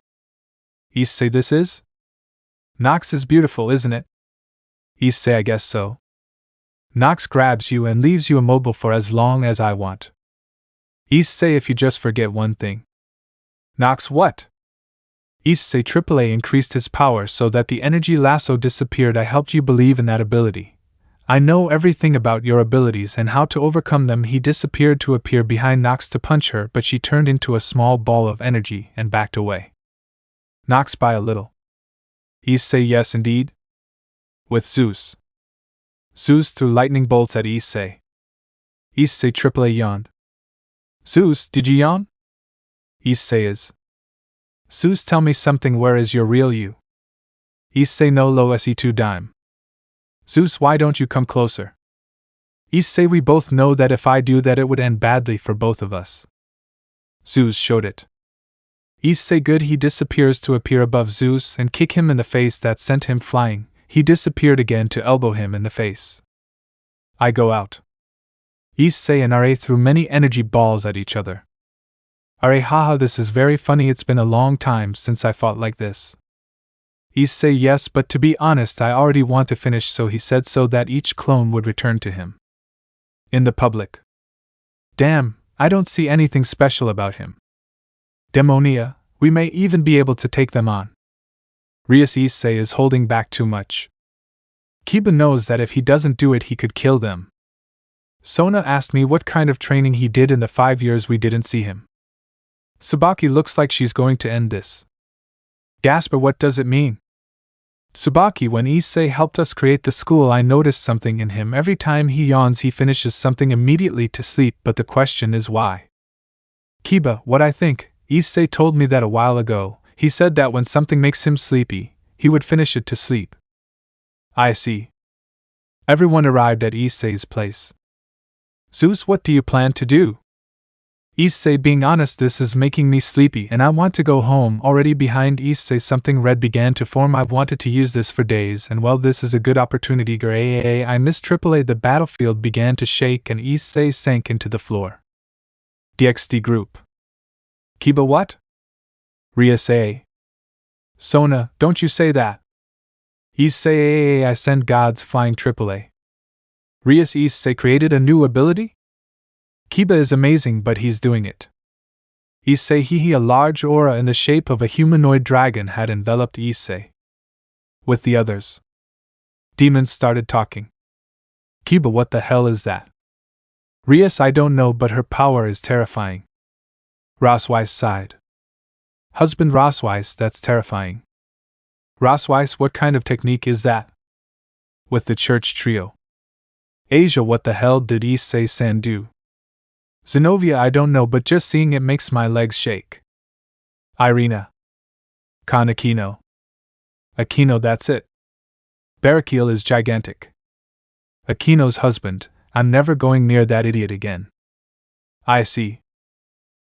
Issei, this is? Nox is beautiful, isn't it? Issei, I guess so. Nox grabs you and leaves you immobile for as long as I want. Issei, if you just forget one thing. Nox, what? Issei AAA increased his power so that the energy lasso disappeared. I helped you believe in that ability. I know everything about your abilities and how to overcome them. He disappeared to appear behind Nox to punch her, but she turned into a small ball of energy and backed away. Nox, by a little. Issei, yes indeed. With Zeus. Zeus threw lightning bolts at Issei. Issei AAA yawned. Zeus, did you yawn? Issei is. Zeus, tell me something, where is your real you? Issei, no lo se2 dime. Zeus, why don't you come closer? Issei, we both know that if I do that it would end badly for both of us. Zeus showed it. Issei, good. He disappears to appear above Zeus and kick him in the face. That sent him flying. He disappeared again to elbow him in the face. I go out. Issei and Ra threw many energy balls at each other. Ra, haha, this is very funny. It's been a long time since I fought like this. Issei, yes, but to be honest, I already want to finish, so he said so that each clone would return to him. In the public. Damn, I don't see anything special about him. Demonia, we may even be able to take them on. Rias, Issei is holding back too much. Kiba knows that if he doesn't do it, he could kill them. Sona asked me what kind of training he did in the 5 years we didn't see him. Tsubaki looks like she's going to end this. Gasper, what does it mean? Tsubaki, when Issei helped us create the school, I noticed something in him. Every time he yawns, he finishes something immediately to sleep, but the question is why. Kiba, what I think, Issei told me that a while ago. He said that when something makes him sleepy, he would finish it to sleep. I see. Everyone arrived at Issei's place. Zeus, what do you plan to do? Issei, being honest, this is making me sleepy and I want to go home. Already behind Issei something red began to form. I've wanted to use this for days, and well, this is a good opportunity. I miss AAA. The battlefield began to shake and Issei sank into the floor. DXD group. Kiba, what? Rias, A. Sona, don't you say that. Issei, I send gods flying AAA. Rias, Issei created a new ability? Kiba is amazing, but he's doing it. Issei, a large aura in the shape of a humanoid dragon had enveloped Issei. With the others. Demons started talking. Kiba, what the hell is that? Rias, I don't know, but her power is terrifying. Rosweiss sighed. Husband Rosweiss, that's terrifying. Rosweiss, what kind of technique is that? With the church trio. Asia, what the hell did Issei-san do? Zenobia, I don't know, but just seeing it makes my legs shake. Irina. Khan Akeno. Akeno, that's it. Barakil is gigantic. Akeno's husband, I'm never going near that idiot again. I see.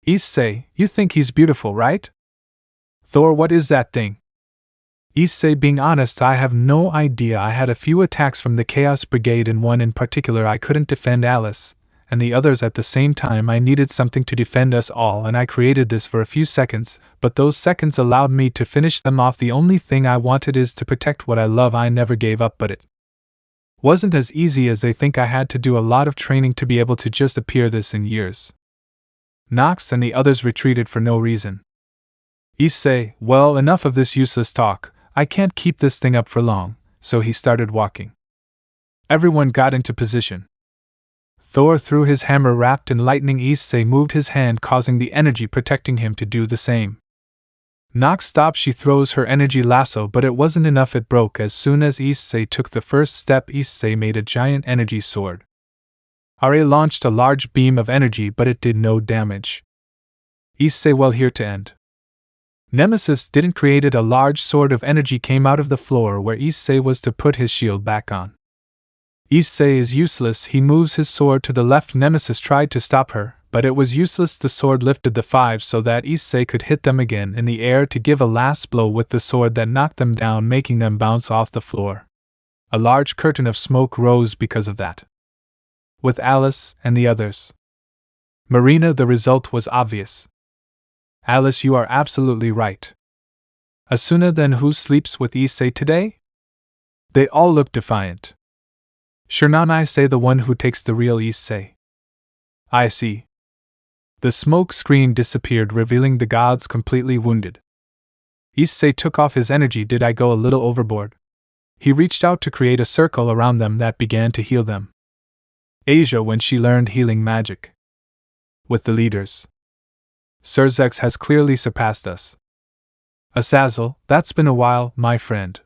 Issei, you think he's beautiful, right? Thor, what is that thing? Issei, being honest, I have no idea. I had a few attacks from the Chaos Brigade, and one in particular I couldn't defend Alice, and the others at the same time. I needed something to defend us all, and I created this for a few seconds, but those seconds allowed me to finish them off. The only thing I wanted is to protect what I love. I never gave up, but it wasn't as easy as they think. I had to do a lot of training to be able to just appear this in years. Nox and the others retreated for no reason. Issei, well, enough of this useless talk. I can't keep this thing up for long, so he started walking. Everyone got into position. Thor threw his hammer wrapped in lightning. Issei moved his hand, causing the energy protecting him to do the same. Nox stopped. She throws her energy lasso, but it wasn't enough. It broke as soon as Issei took the first step. Issei made a giant energy sword. Ra launched a large beam of energy, but it did no damage. Issei well here to end. Nemesis didn't create it. A large sword of energy came out of the floor where Issei was to put his shield back on. Issei is useless. He moves his sword to the left. Nemesis tried to stop her, but it was useless. The sword lifted the five so that Issei could hit them again in the air to give a last blow with the sword that knocked them down, making them bounce off the floor. A large curtain of smoke rose because of that. With Alice and the others. Marina, the result was obvious. Alice, you are absolutely right. Asuna, then who sleeps with Issei today? They all looked defiant. Shernan, I say the one who takes the real Issei. I see. The smoke screen disappeared, revealing the gods completely wounded. Issei took off his energy. Did I go a little overboard? He reached out to create a circle around them that began to heal them. Asia, when she learned healing magic. With the leaders. SrabrazosxD has clearly surpassed us. Azazel, that's been a while, my friend.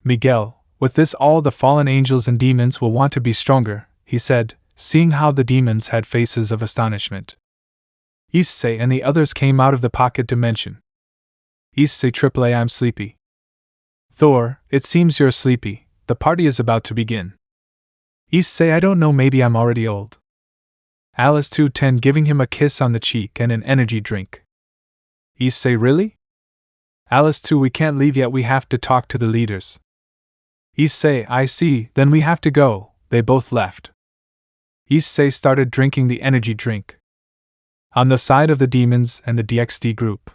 Miguel, with this all the fallen angels and demons will want to be stronger, he said, seeing how the demons had faces of astonishment. Issei and the others came out of the pocket dimension. Issei, AAA, I'm sleepy. Thor, it seems you're sleepy. The party is about to begin. Issei, I don't know, maybe I'm already old. Alice 210, giving him a kiss on the cheek and an energy drink. Issei, really? Alice 2, we can't leave yet, we have to talk to the leaders. Issei, I see, then we have to go. They both left. Issei started drinking the energy drink. On the side of the demons and the DxD group.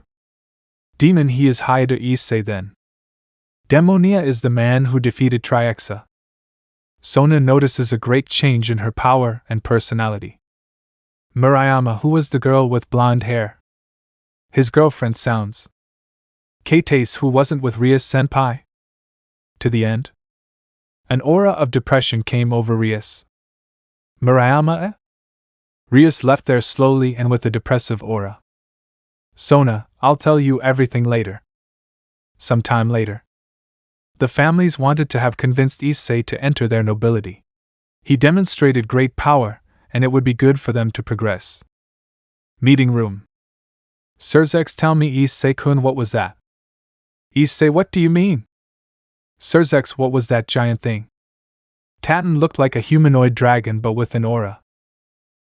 Demon, he is higher to Issei then. Demonia is the man who defeated Triexa. Sona notices a great change in her power and personality. Murayama, who was the girl with blonde hair? His girlfriend sounds. Kates, who wasn't with Rias senpai? To the end? An aura of depression came over Rias. Murayama, eh? Rias left there slowly and with a depressive aura. Sona, I'll tell you everything later. Sometime later. The families wanted to have convinced Issei to enter their nobility. He demonstrated great power, and it would be good for them to progress. Meeting room. SrabrazosxD, tell me, Issei-kun, what was that? Issei, what do you mean? SrabrazosxD, what was that giant thing? Tatten looked like a humanoid dragon but with an aura.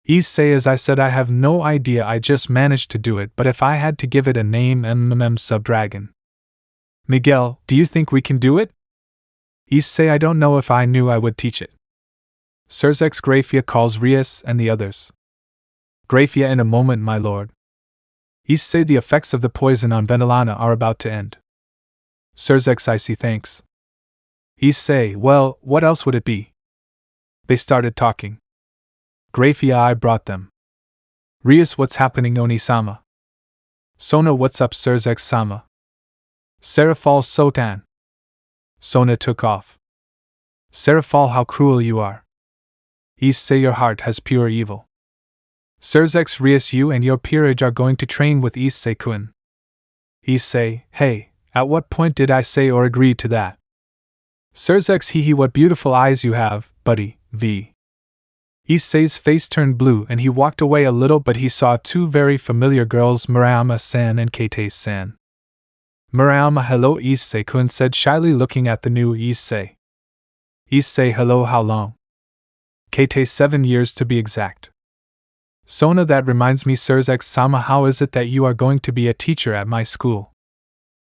Issei, as I said, I have no idea, I just managed to do it, but if I had to give it a name, sub-dragon. Miguel, do you think we can do it? Issei, I don't know, if I knew I would teach it. SrabrazosxD, Grafia calls Rias and the others. Grafia, in a moment, my lord. Issei, the effects of the poison on Venelana are about to end. SrabrazosxD, I see, thanks. Issei, well, what else would it be? They started talking. Grafia, I brought them. Rias, what's happening, Oni-sama? Sona, what's up, SrabrazosxD-sama? Serafal, Sotan. Sona took off. Serafal, how cruel you are. Issei, your heart has pure evil. SrabrazosxD, Rias, you and your peerage are going to train with Issei-kun. Issei, hey, at what point did I say or agree to that? SrabrazosxD, hee, what beautiful eyes you have, buddy, v. Issei's face turned blue and he walked away a little, but he saw two very familiar girls, Murayama-san and Kates-san. Murayama, hello, Issei-kun said shyly, looking at the new Issei. Issei, hello, how long? Kates, 7 years to be exact. Sona, that reminds me, SrabrazosxD-sama, how is it that you are going to be a teacher at my school?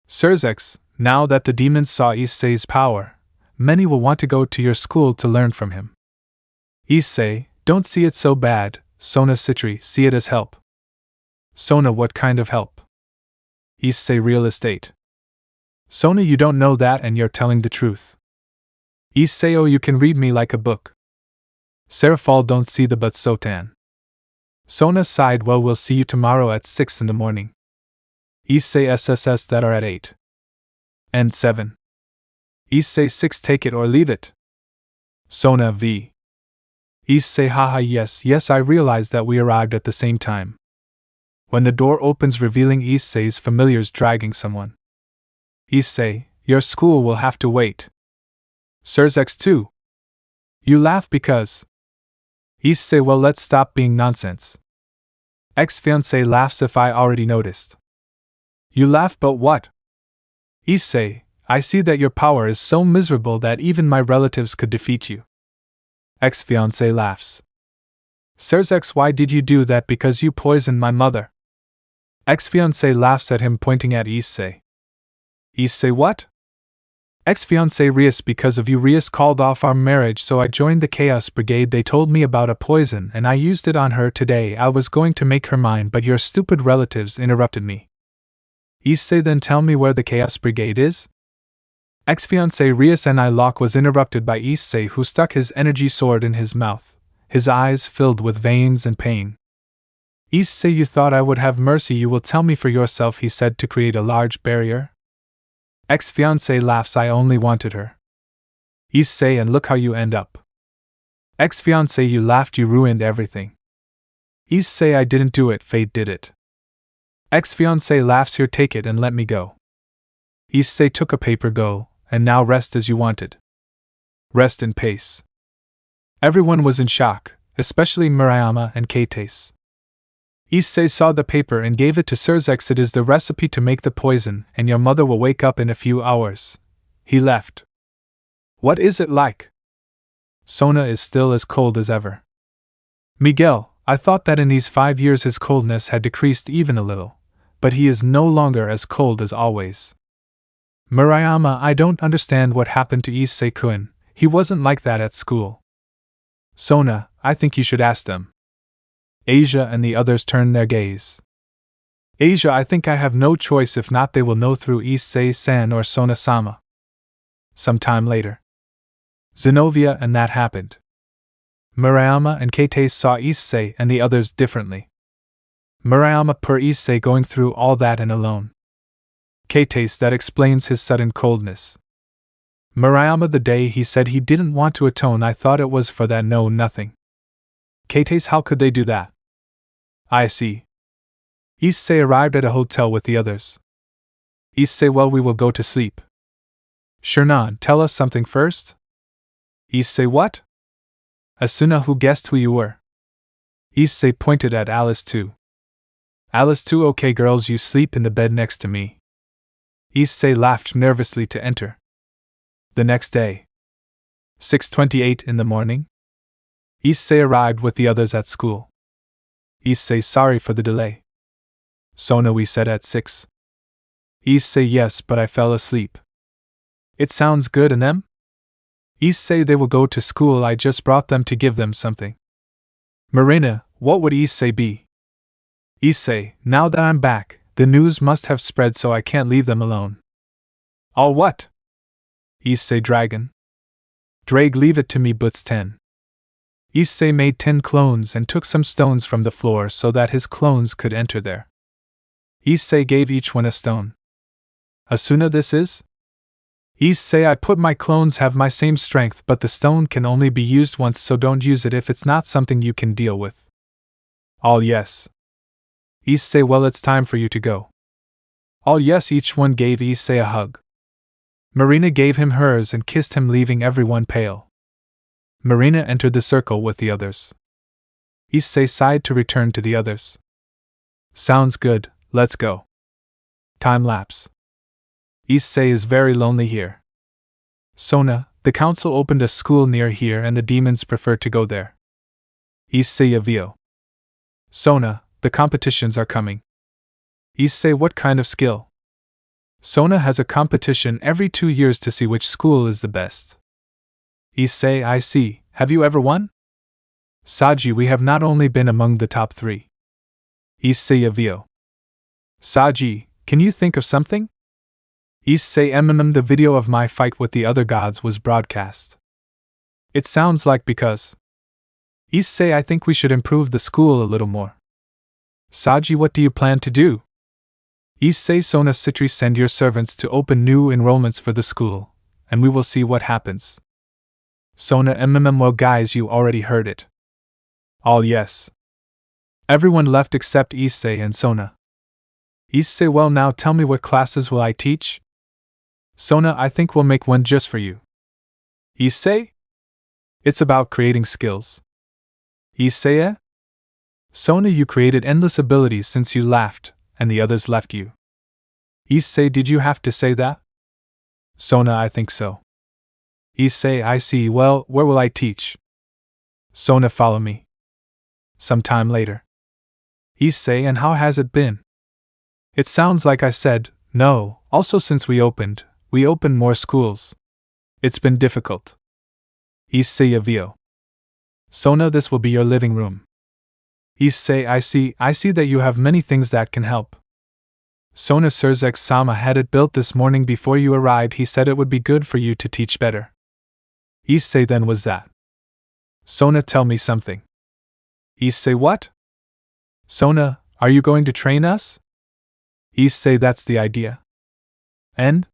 SrabrazosxD, now that the demons saw Issei's power, many will want to go to your school to learn from him. Issei, don't see it so bad, Sona Citri, see it as help. Sona, what kind of help? Issei, real estate. Sona, you don't know that and you're telling the truth. Issei, oh, you can read me like a book. Serafal, don't see the but, Sotan. Sona sighed, well, we'll see you tomorrow at 6 in the morning. Issei, SSS, that are at 8. And 7. Issei, 6, take it or leave it. Sona, v. Issei, haha, yes, I realize that we arrived at the same time. When the door opens, revealing Issei's familiars dragging someone. Issei, your school will have to wait. SrabrazosxD too. You laugh because. Issei, well, let's stop being nonsense. Ex-fiancé laughs. If I already noticed. You laugh, but what? Issei, I see that your power is so miserable that even my relatives could defeat you. Ex-fiancé laughs. Sirs X, why did you do that? Because you poisoned my mother. Ex-fiancé laughs at him, pointing at Issei. Issei, what? Ex-fiancé, Rias, because of you Rias called off our marriage, so I joined the Chaos Brigade. They told me about a poison and I used it on her today. I was going to make her mine, but your stupid relatives interrupted me. Issei, then tell me where the Chaos Brigade is? Ex-fiancé Rias and I lock was interrupted by Issei, who stuck his energy sword in his mouth, his eyes filled with veins and pain. Issei, you thought I would have mercy. You will tell me for yourself, he said, to create a large barrier. Ex-fiancé laughs. I only wanted her. Issei, and look how you end up. Ex-fiancé, you laughed, you ruined everything. Issei, I didn't do it, fate did it. Ex-fiancé laughs. Here, take it and let me go. Issei took a paper. Go, and now rest as you wanted. Rest in peace. Everyone was in shock, especially Murayama and Kates. Issei saw the paper and gave it to Sirs X. It is the recipe to make the poison, and your mother will wake up in a few hours. He left. What is it like? Sona is still as cold as ever. Miguel, I thought that in these 5 years his coldness had decreased even a little, but he is no longer as cold as always. Murayama, I don't understand what happened to Issei-kun. He wasn't like that at school. Sona, I think you should ask them. Asia and the others turned their gaze. Asia, I think I have no choice. If not, they will know through Issei-san or Sona-sama. Some time later. Zenobia, and that happened. Murayama and Kates saw Issei and the others differently. Murayama, per Issei going through all that and alone. Kates, that explains his sudden coldness. Murayama, the day he said he didn't want to atone, I thought it was for that. No, nothing. Kates, how could they do that? I see. Issei arrived at a hotel with the others. Issei, well, we will go to sleep. Shernan, tell us something first. Issei, what? Asuna, who guessed who you were? Issei pointed at Alice too. Alice too, okay girls, you sleep in the bed next to me. Issei laughed nervously to enter. The next day. 6:28 in the morning. Issei arrived with the others at school. Issei, sorry for the delay. Sona, we said at 6. Issei, yes, but I fell asleep. It sounds good, and them? Issei, they will go to school. I just brought them to give them something. Marina, what would Issei be? Issei, now that I'm back, the news must have spread, so I can't leave them alone. All what? Issei, dragon. Drag, leave it to me, Boots 10. Issei made 10 clones and took some stones from the floor so that his clones could enter there. Issei gave each one a stone. Asuna, this is? Issei, I put my clones have my same strength, but the stone can only be used once, so don't use it if it's not something you can deal with. All yes. Issei, well, it's time for you to go. All yes, each one gave Issei a hug. Marina gave him hers and kissed him, leaving everyone pale. Marina entered the circle with the others. Issei sighed to return to the others. Sounds good, let's go. Time lapse. Issei is very lonely here. Sona, the council opened a school near here and the demons prefer to go there. Issei Avio. Sona, the competitions are coming. Issei, what kind of skill? Sona has a competition every 2 years to see which school is the best. Issei, I see. Have you ever won? Saji, we have not only been among the top 3. Issei Avio. Saji, can you think of something? Issei the video of my fight with the other gods was broadcast. It sounds like because. Issei, I think we should improve the school a little more. Saji, what do you plan to do? Issei, Sona, Citri, send your servants to open new enrollments for the school, and we will see what happens. Sona, well guys, you already heard it. All yes. Everyone left except Issei and Sona. Issei, well, now tell me, what classes will I teach? Sona, I think we'll make one just for you. Issei? It's about creating skills. Issei? Sona, you created endless abilities since you laughed, and the others left you. Issei, did you have to say that? Sona, I think so. Issei, I see. Well, where will I teach? Sona, follow me. Some time later. Issei, and how has it been? It sounds like I said, no, also since we opened more schools. It's been difficult. Issei avio. Sona, this will be your living room. Issei, I see that you have many things that can help. Sona, Surzex-sama had it built this morning before you arrived. He said it would be good for you to teach better. Issei, then was that? Sona, tell me something. Issei, what? Sona, are you going to train us? Issei, that's the idea. And?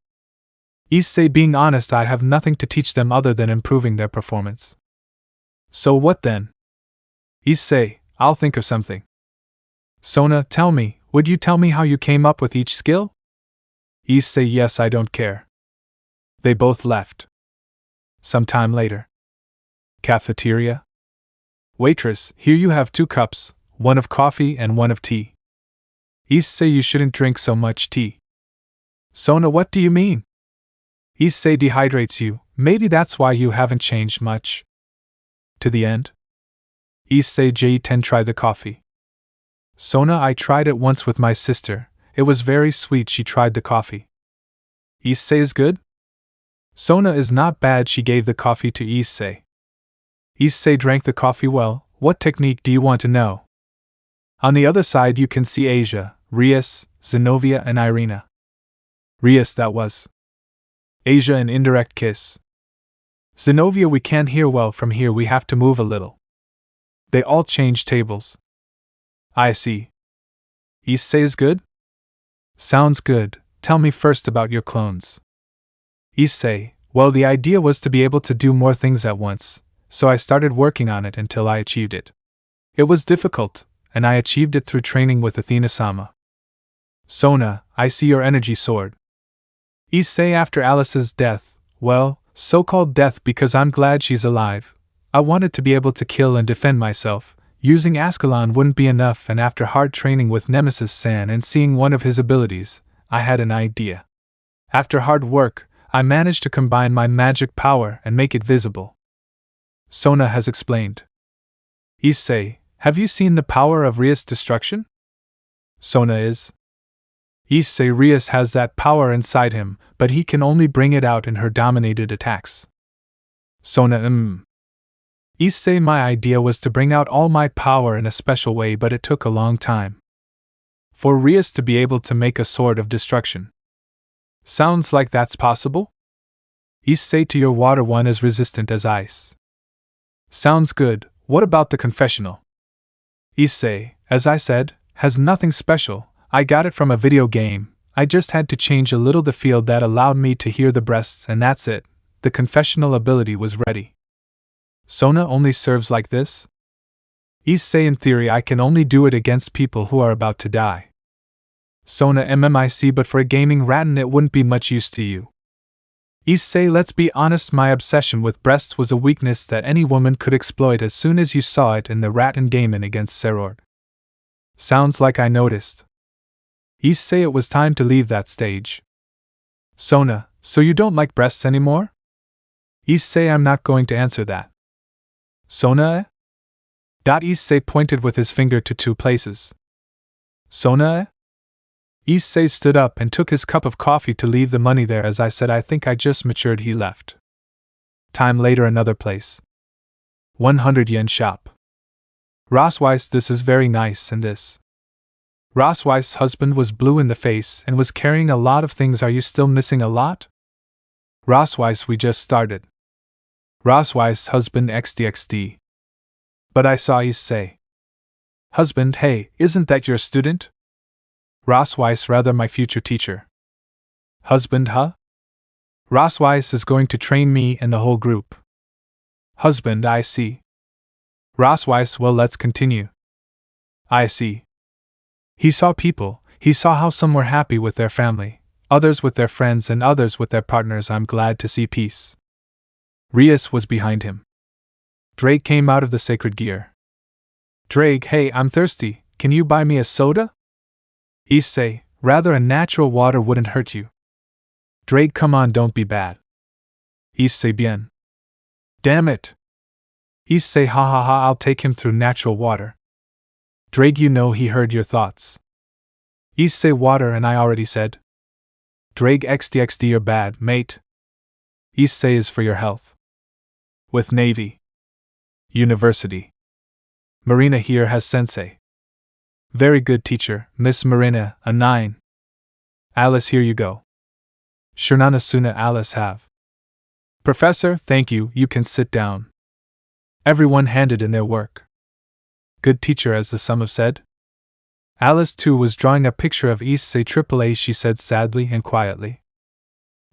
Issei, being honest, I have nothing to teach them other than improving their performance. So what then? Issei, I'll think of something. Sona, tell me, would you tell me how you came up with each skill? Issei, yes, I don't care. They both left. Some time later. Cafeteria. Waitress, here you have 2 cups, one of coffee and one of tea. Issei, you shouldn't drink so much tea. Sona, what do you mean? Issei, dehydrates you, maybe that's why you haven't changed much. To the end? Issei, J10, try the coffee. Sona, I tried it once with my sister, it was very sweet. She tried the coffee. Issei, is good? Sona, is not bad. She gave the coffee to Issei. Issei drank the coffee well. What technique do you want to know? On the other side you can see Asia, Rias, Zenobia and Irina. Rias, that was. Asia, an indirect kiss. Zenobia, we can't hear well from here, we have to move a little. They all change tables. I see. Issei, is good? Sounds good. Tell me first about your clones. Issei, well, the idea was to be able to do more things at once, so I started working on it until I achieved it. It was difficult, and I achieved it through training with Athena-sama. Sona, I see your energy soared. Issei, after Alice's death, well, so-called death because I'm glad she's alive, I wanted to be able to kill and defend myself. Using Ascalon wouldn't be enough, and after hard training with Nemesis-san and seeing one of his abilities, I had an idea. After hard work, I managed to combine my magic power and make it visible. Sona has explained. Issei, have you seen the power of Rias' destruction? Sona is. Issei, Rias has that power inside him, but he can only bring it out in her dominated attacks. Sona, Issei, my idea was to bring out all my power in a special way, but it took a long time. For Rias to be able to make a sword of destruction. Sounds like that's possible? Issei, to your water one as resistant as ice. Sounds good. What about the confessional? Issei, as I said, has nothing special. I got it from a video game. I just had to change a little the field that allowed me to hear the breasts, and that's it. The confessional ability was ready. Sona only serves like this? Issei, in theory I can only do it against people who are about to die. Sona, MMIC, but for a gaming rattan it wouldn't be much use to you. Issei, let's be honest, my obsession with breasts was a weakness that any woman could exploit as soon as you saw it in the rattan Damon against Serorg. Sounds like I noticed. Issei, it was time to leave that stage. Sona, so you don't like breasts anymore? Issei, I'm not going to answer that. Sona? Issei pointed with his finger to 2 places. Sona? Issei stood up and took his cup of coffee to leave the money there. As I said, I think I just matured. He left. Time later, another place. 100 yen shop. Rosweiss, this is very nice, and this. Rosweiss' husband was blue in the face and was carrying a lot of things. Are you still missing a lot? Rosweiss, we just started. Rosweiss' husband XDXD. But I saw Issei. Husband, hey, isn't that your student? Rosweiss, rather my future teacher. Husband, huh? Rosweiss is going to train me and the whole group. Husband, I see. Rosweiss, well, let's continue. I see. He saw people, he saw how some were happy with their family, others with their friends and others with their partners. I'm glad to see peace. Rias was behind him. Drake came out of the sacred gear. Drake, hey, I'm thirsty, can you buy me a soda? Issei, rather a natural water wouldn't hurt you. Drake, come on, don't be bad. Issei, bien. Damn it. Issei, ha ha ha, I'll take him through natural water. Drake, you know he heard your thoughts. Issei, water, and I already said. Drake, XD you're bad, mate. Issei is for your health. With Navy. University. Marina here has sensei. Very good teacher, Miss Marina, a 9. Alice, here you go. Shernana Suna Alice have. Professor, thank you, you can sit down. Everyone handed in their work. Good teacher, as the sum have said. Alice too was drawing a picture of Issei AAA, she said sadly and quietly.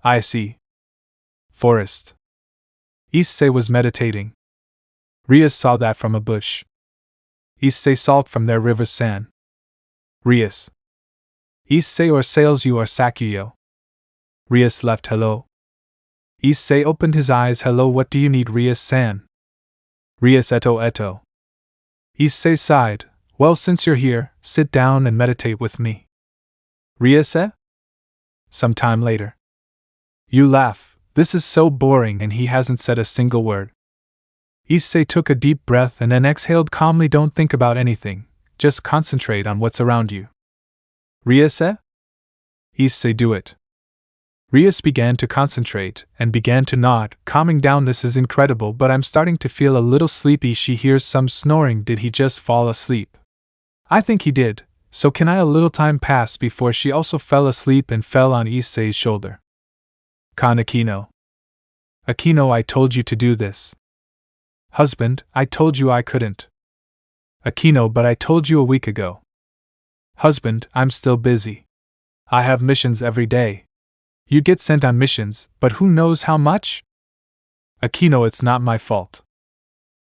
I see. Forest. Issei was meditating. Rias saw that from a bush. Issei salt from their river's sand. Rias. Issei or sales you or Sakuyo. Rias left hello. Issei opened his eyes, hello, what do you need, Rias san? Rias eto. Issei sighed, well, since you're here, sit down and meditate with me. Rias Some time later. You laugh, this is so boring, and he hasn't said a single word. Issei took a deep breath and then exhaled calmly, don't think about anything, just concentrate on what's around you. Rias Issei, do it. Rias began to concentrate, and began to nod, calming down. This is incredible, but I'm starting to feel a little sleepy. She hears some snoring. Did he just fall asleep? I think he did, so can I? A little time passed before she also fell asleep and fell on Issei's shoulder. Kan Akeno. Akeno, I told you to do this. Husband, I told you I couldn't. Akeno, but I told you a week ago. Husband, I'm still busy. I have missions every day. You get sent on missions, but who knows how much? Akeno, it's not my fault.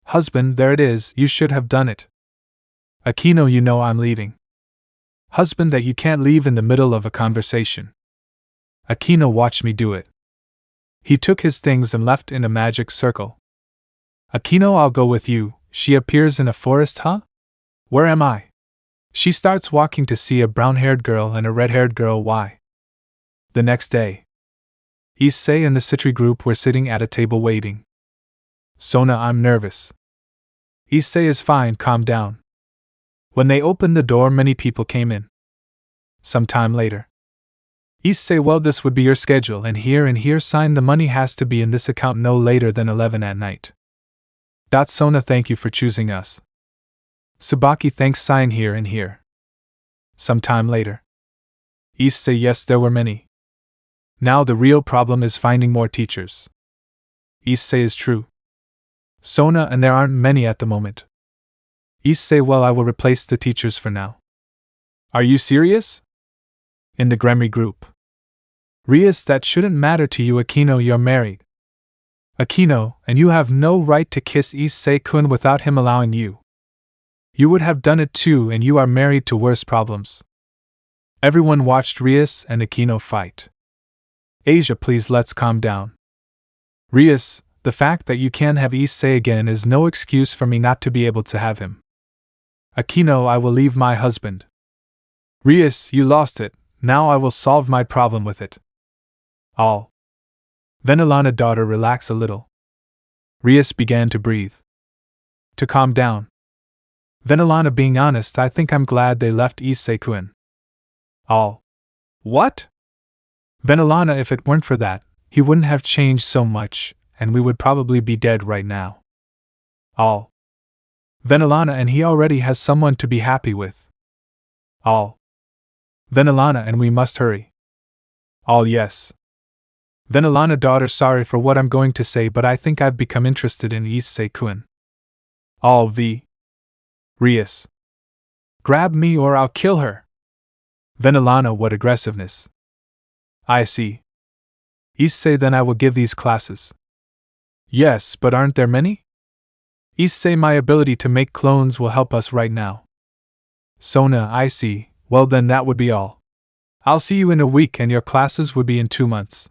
Husband, there it is, you should have done it. Akeno, you know I'm leaving. Husband, that you can't leave in the middle of a conversation. Akeno, watch me do it. He took his things and left in a magic circle. Akeno, I'll go with you. She appears in a forest, huh? Where am I? She starts walking to see a brown-haired girl and a red-haired girl. Why? The next day. Issei and the Citri group were sitting at a table waiting. Sona, I'm nervous. Issei is fine, calm down. When they opened the door, many people came in. Some time later. Issei, well, this would be your schedule, and here sign. The money has to be in this account no later than 11 at night. Sona, thank you for choosing us. Tsubaki, thanks, sign here and here. Some time later. Issei, yes, there were many. Now the real problem is finding more teachers. Issei, is true. Sona, and there aren't many at the moment. Issei, well, I will replace the teachers for now. Are you serious? In the Gremry group. Rias, that shouldn't matter to you. Akeno, you're married. Akeno, and you have no right to kiss Issei-kun without him allowing you. You would have done it too, and you are married to worse problems. Everyone watched Rias and Akeno fight. Asia, please, let's calm down. Rias, the fact that you can't have Issei again is no excuse for me not to be able to have him. Akeno, I will leave my husband. Rias, you lost it, now I will solve my problem with it. All. Venelana, daughter, relax a little. Rias began to breathe. To calm down. Venelana, being honest, I think I'm glad they left Issei-kun. All. What? Venelana, if it weren't for that, he wouldn't have changed so much, and we would probably be dead right now. All. Venelana, and he already has someone to be happy with. All. Venelana, and we must hurry. All, yes. Venelana, daughter, sorry for what I'm going to say, but I think I've become interested in Issei-kun. All. V. Rias. Grab me or I'll kill her. Venelana, what aggressiveness. I see. Issei, then I will give these classes. Yes, but aren't there many? Issei, my ability to make clones will help us right now. Sona, I see, well then that would be all. I'll see you in a week and your classes would be in 2 months.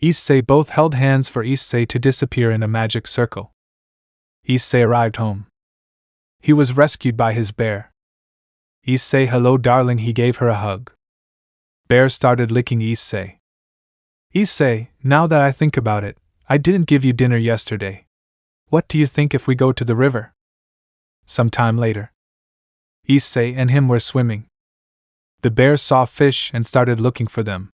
Issei both held hands for Issei to disappear in a magic circle. Issei arrived home. He was rescued by his bear. Issei, hello darling, he gave her a hug. Bear started licking Issei. Issei, now that I think about it, I didn't give you dinner yesterday. What do you think if we go to the river? Some time later. Issei and him were swimming. The bear saw fish and started looking for them.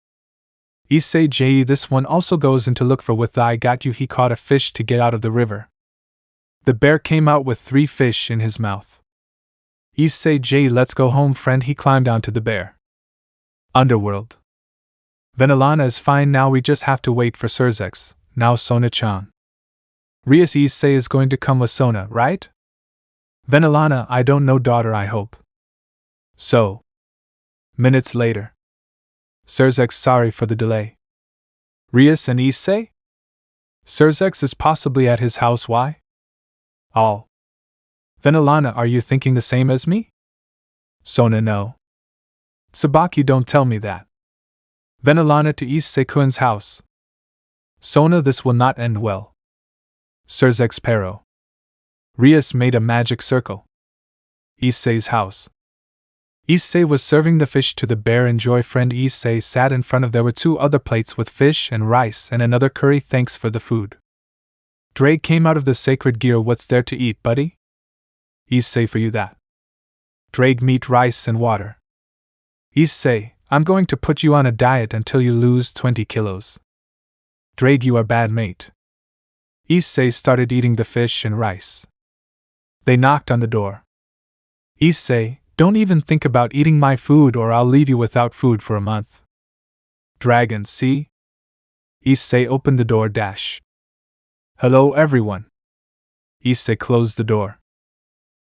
Issei, this one also goes in to look for with the I got you. He caught a fish to get out of the river. The bear came out with 3 fish in his mouth. Issei, let's go home friend. He climbed onto the bear. Underworld. Venelana is fine now, we just have to wait for Surzeks, now Sona-chan. Rias, Issei is going to come with Sona, right? Venelana, I don't know daughter, I hope. So. Minutes later. Surzeks, sorry for the delay. Rias and Issei? Surzeks is possibly at his house, why? All. Venelana, are you thinking the same as me? Sona, no. Sabaki, don't tell me that. Venelana to Issei-kun's house. Sona, this will not end well. Surzeks, pero. Rias made a magic circle. Issei's house. Issei was serving the fish to the bear. Enjoy friend. Issei sat in front of there were 2 other plates with fish and rice and another curry. Thanks for the food. Drake came out of the sacred gear. What's there to eat, buddy? Issei, for you that. Drake, meat, rice and water. Issei, I'm going to put you on a diet until you lose 20 kilos. Drake, you are bad mate. Issei started eating the fish and rice. They knocked on the door. Issei, don't even think about eating my food or I'll leave you without food for a month. Dragon, see? Issei opened the door. Hello everyone. Issei closed the door.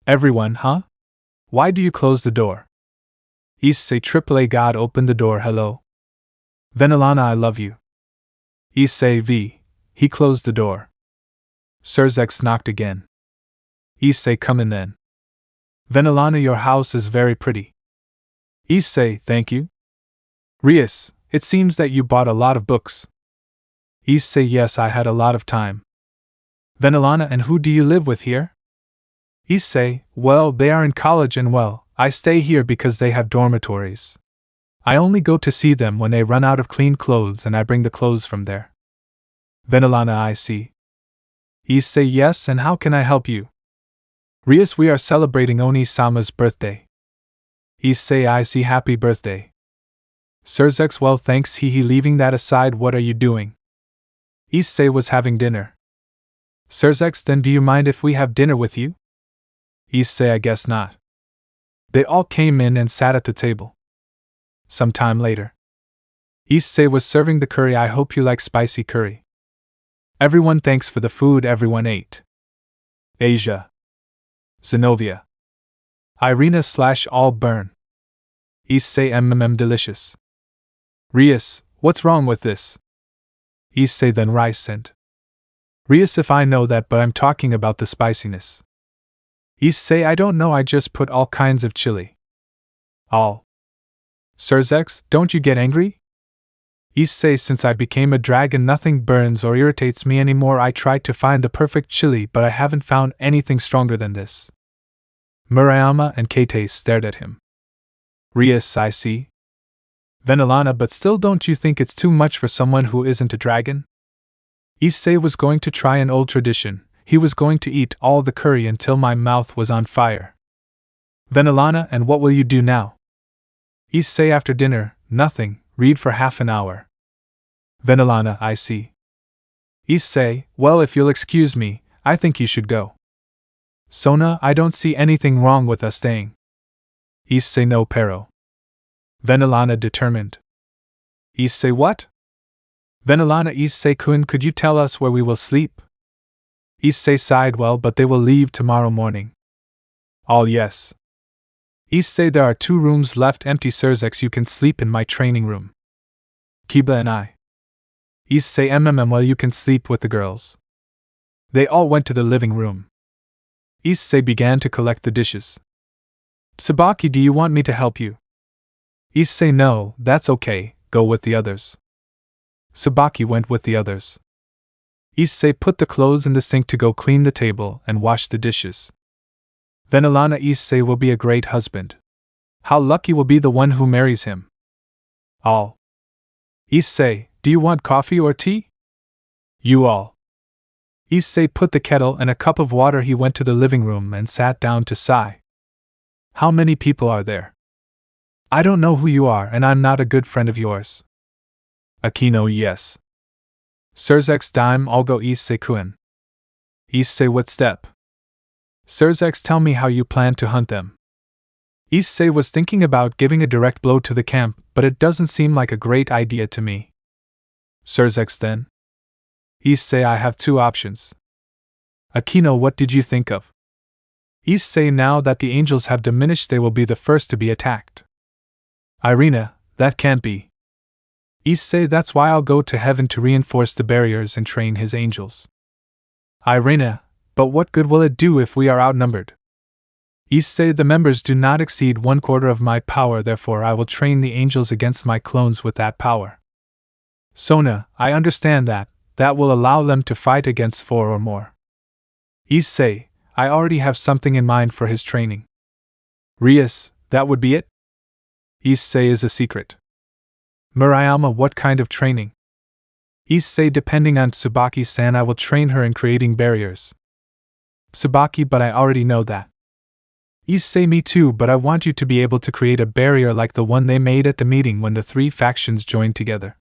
Everyone, huh? Why do you close the door? Issei, AAA God, opened the door. Hello. Venelana, I love you. Issei V. He closed the door. Surzeks knocked again. Issei, come in then. Venelana, your house is very pretty. Issei, thank you. Rias, it seems that you bought a lot of books. Issei, yes, I had a lot of time. Venelana, and who do you live with here? Issei, well, they are in college and well, I stay here because they have dormitories. I only go to see them when they run out of clean clothes and I bring the clothes from there. Venelana, I see. Issei, yes, and how can I help you? Rias, we are celebrating Oni-sama's birthday. Issei, I see, happy birthday. Surzeks, well thanks. He leaving that aside, what are you doing? Issei was having dinner. Surzeks, then do you mind if we have dinner with you? Issei, I guess not. They all came in and sat at the table. Some time later. Issei was serving the curry. I hope you like spicy curry. Everyone, thanks for the food. Everyone ate. Asia. Zenobia. Irina / all burn. Issei, delicious. Rias, what's wrong with this? Issei, then rice and. Rias, if I know that, but I'm talking about the spiciness. Issei, I don't know, I just put all kinds of chili. All. Surzeks, don't you get angry? Issei, since I became a dragon nothing burns or irritates me anymore. I tried to find the perfect chili but I haven't found anything stronger than this. Murayama and Kate stared at him. Rias, I see. Venelana, but still, don't you think it's too much for someone who isn't a dragon? Issei was going to try an old tradition. He was going to eat all the curry until my mouth was on fire. Venelana, and what will you do now? Issei, after dinner, nothing, read for half an hour. Venelana, I see. Issei, well, if you'll excuse me, I think you should go. Sona, I don't see anything wrong with us staying. Issei, no pero. Venelana, determined. Issei, what? Venelana, Issei-kun, could you tell us where we will sleep? Issei sighed, well, but they will leave tomorrow morning. All yes. Issei, there are 2 rooms left empty. Surzeks, you can sleep in my training room. Kiba and I. Issei, well, you can sleep with the girls. They all went to the living room. Issei began to collect the dishes. Sabaki, do you want me to help you? Issei, no, that's okay, go with the others. Sabaki went with the others. Issei put the clothes in the sink to go clean the table and wash the dishes. Then Alana Issei will be a great husband. How lucky will be the one who marries him. All. Issei, do you want coffee or tea? You all. Issei put the kettle and a cup of water. He went to the living room and sat down to sigh. How many people are there? I don't know who you are and I'm not a good friend of yours. Akeno, yes. Sirs dime algo Issei-kun. Issei, what step? Sirs, tell me how you plan to hunt them. Issei was thinking about giving a direct blow to the camp, but it doesn't seem like a great idea to me. Sirs, then? Issei, I have two options. Akeno, what did you think of? Issei, now that the angels have diminished, they will be the first to be attacked. Irina, that can't be. Issei, that's why I'll go to heaven to reinforce the barriers and train his angels. Irina, but what good will it do if we are outnumbered? Issei, the members do not exceed 1/4 of my power, therefore I will train the angels against my clones with that power. Sona, I understand that. That will allow them to fight against 4 or more. Issei, I already have something in mind for his training. Rias, that would be it? Issei, is a secret. Murayama, what kind of training? Issei, depending on Tsubaki-san, I will train her in creating barriers. Tsubaki, but I already know that. Issei, me too, but I want you to be able to create a barrier like the one they made at the meeting when the 3 factions joined together.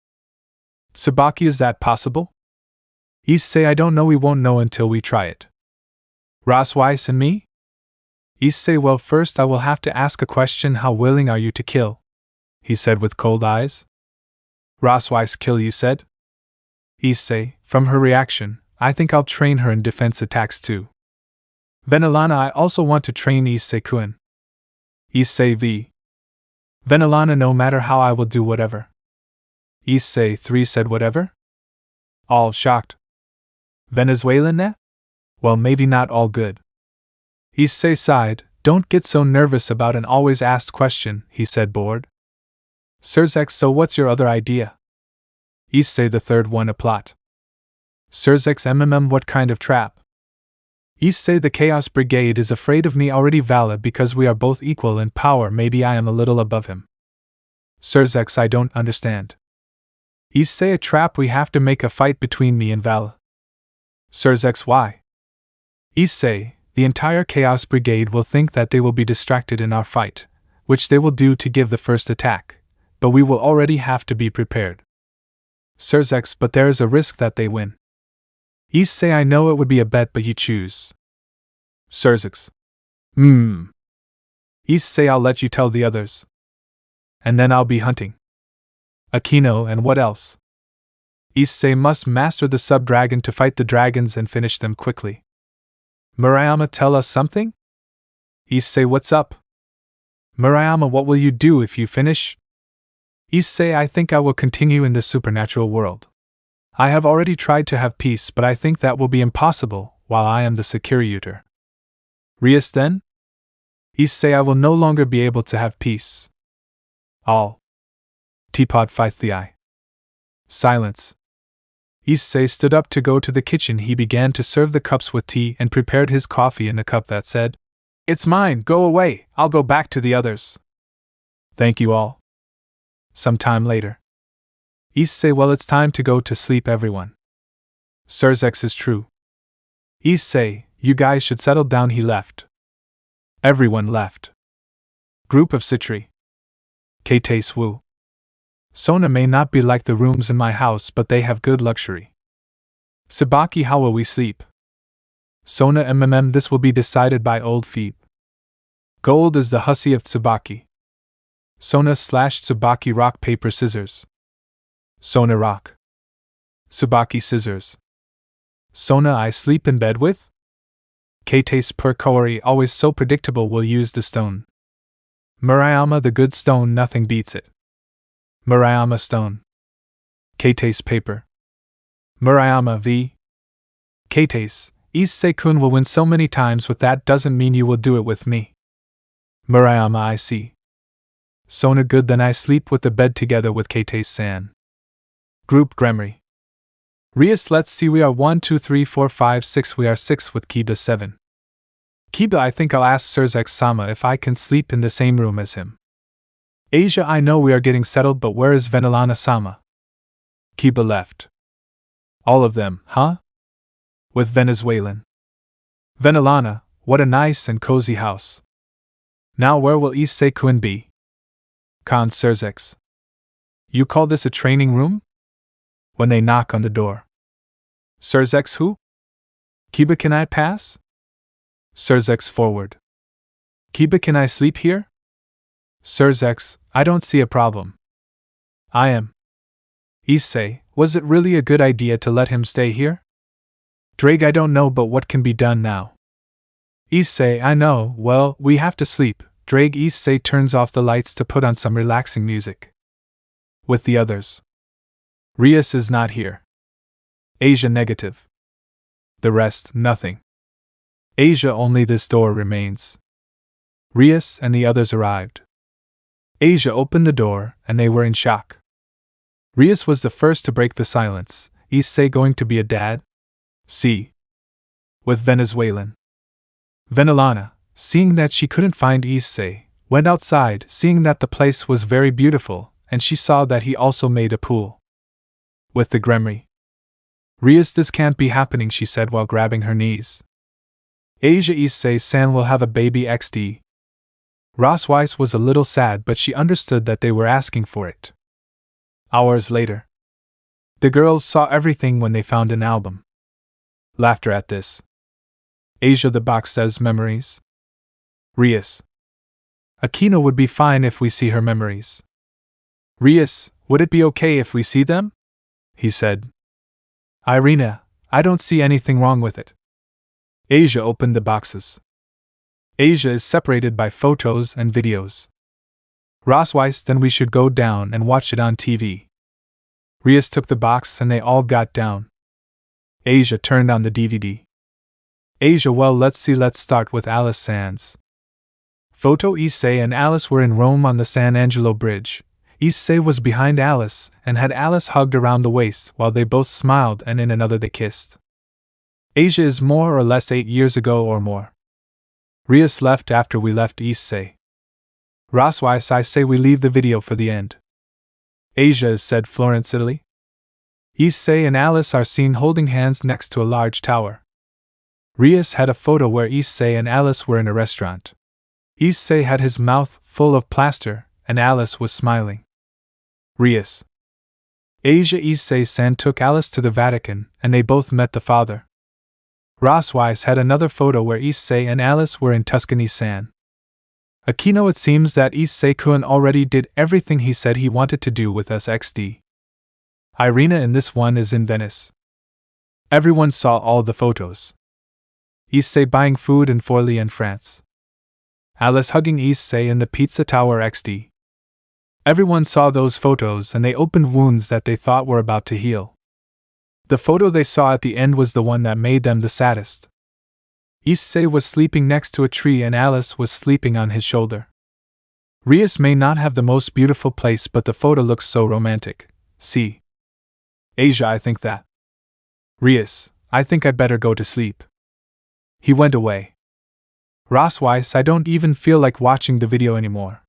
Tsubaki, is that possible? Issei, I don't know, we won't know until we try it. Rosweiss and me? Issei, well, first I will have to ask a question. How willing are you to kill? He said with cold eyes. Rosweiss, kill, you said? Issei, from her reaction, I think I'll train her in defense attacks too. Venelana, I also want to train Issei-kun. Issei v. Venelana, no matter how, I will do whatever. Issei 3 said whatever? All shocked. Venezuelan, ne? Well, maybe not all good. Issei sighed. Don't get so nervous about an always asked question, he said, bored. Sirs, so what's your other idea? Issei, the third one, a plot. Sirs, what kind of trap? Issei, the Chaos Brigade is afraid of me already, valid, because we are both equal in power. Maybe I am a little above him. Sirs, I don't understand. Issei, a trap. We have to make a fight between me and Val. Sirs, why? Issei, the entire Chaos Brigade will think that they will be distracted in our fight, which they will do to give the first attack, but we will already have to be prepared. Sirs, but there is a risk that they win. Issei, I know it would be a bet, but you choose. Sirs, Issei, I'll let you tell the others. And then I'll be hunting. Akeno, and what else? Issei must master the sub-dragon to fight the dragons and finish them quickly. Murayama, tell us something? Issei, what's up? Murayama, what will you do if you finish? Issei, I think I will continue in the supernatural world. I have already tried to have peace, but I think that will be impossible while I am the Securiutor. Rias, then? Issei, I will no longer be able to have peace. All. Teapot Phithei. Silence. Issei stood up to go to the kitchen. He began to serve the cups with tea and prepared his coffee in a cup that said, "It's mine, go away, I'll go back to the others." Thank you all. Some time later. Issei, well, it's time to go to sleep, everyone. Sirs, is true. Issei, you guys should settle down. He left. Everyone left. Group of Citri. Kate Wu. Sona may not be like the rooms in my house, but they have good luxury. Tsubaki, how will we sleep? Sona, this will be decided by Old Phoebe. Gold is the hussy of Tsubaki. Sona / Tsubaki, rock, paper, scissors. Sona, rock. Tsubaki, scissors. Sona, I sleep in bed with? Kate's per kaori, always so predictable, will use the stone. Murayama, the good stone, nothing beats it. Murayama, stone. Kate's paper. Murayama v. Kate's, Issei-kun will win so many times with that, doesn't mean you will do it with me. Murayama, I see. Sona, good, then I sleep with the bed together with Kate-san. Group Gremory. Rias, let's see, we are 1, 2, 3, 4, 5, 6, we are 6 with Kiba 7. Kiba, I think I'll ask Surzex-sama if I can sleep in the same room as him. Asia, I know we are getting settled, but where is Venelana-sama? Kiba left. All of them, huh? With Venezuelan. Venelana, what a nice and cozy house. Now where will Issei-kun be? Khan Surzex. You call this a training room? When they knock on the door. Surzex who? Kiba, can I pass? Surzex forward. Kiba, can I sleep here? Surzex, I don't see a problem. I am. Issei, was it really a good idea to let him stay here? Drake, I don't know, but what can be done now? Issei, I know, well, we have to sleep. Drake. Issei turns off the lights to put on some relaxing music. With the others. Rias is not here. Asia negative. The rest, nothing. Asia, only this door remains. Rias and the others arrived. Asia opened the door, and they were in shock. Rias was the first to break the silence. Issei going to be a dad? See. With Venezuelan. Venelana, seeing that she couldn't find Issei, went outside, seeing that the place was very beautiful, and she saw that he also made a pool. With the Gremry. Rias, this can't be happening, she said while grabbing her knees. Asia, Issei-san will have a baby XD. Rosweiss was a little sad, but she understood that they were asking for it. Hours later. The girls saw everything when they found an album. Laughter at this. Asia, the box says memories. Rias. Akeno would be fine if we see her memories. Rias, would it be okay if we see them? He said. Irina, I don't see anything wrong with it. Asia opened the boxes. Asia is separated by photos and videos. Rosweiss, then we should go down and watch it on TV. Rias took the box and they all got down. Asia turned on the DVD. Asia, well, let's see, let's start with Alice Sands. Photo. Issei and Alice were in Rome on the San Angelo Bridge. Issei was behind Alice and had Alice hugged around the waist while they both smiled, and in another they kissed. Asia is more or less 8 years ago or more. Rias left after we left Issei. Rosweiss, I say we leave the video for the end. Asia is said Florence, Italy. Issei and Alice are seen holding hands next to a large tower. Rias had a photo where Issei and Alice were in a restaurant. Issei had his mouth full of plaster, and Alice was smiling. Rias. Asia, Issei-san took Alice to the Vatican, and they both met the father. Rosweiss had another photo where Issei and Alice were in Tuscany-san. Akeno, it seems that Issei-kun already did everything he said he wanted to do with us XD. Irina in this one is in Venice. Everyone saw all the photos. Issei buying food in Forlì and France. Alice hugging Issei in the pizza tower XD. Everyone saw those photos and they opened wounds that they thought were about to heal. The photo they saw at the end was the one that made them the saddest. Issei was sleeping next to a tree and Alice was sleeping on his shoulder. Rias may not have the most beautiful place, but the photo looks so romantic. See. Asia, I think that. Rias, I think I'd better go to sleep. He went away. Rosweiss, I don't even feel like watching the video anymore.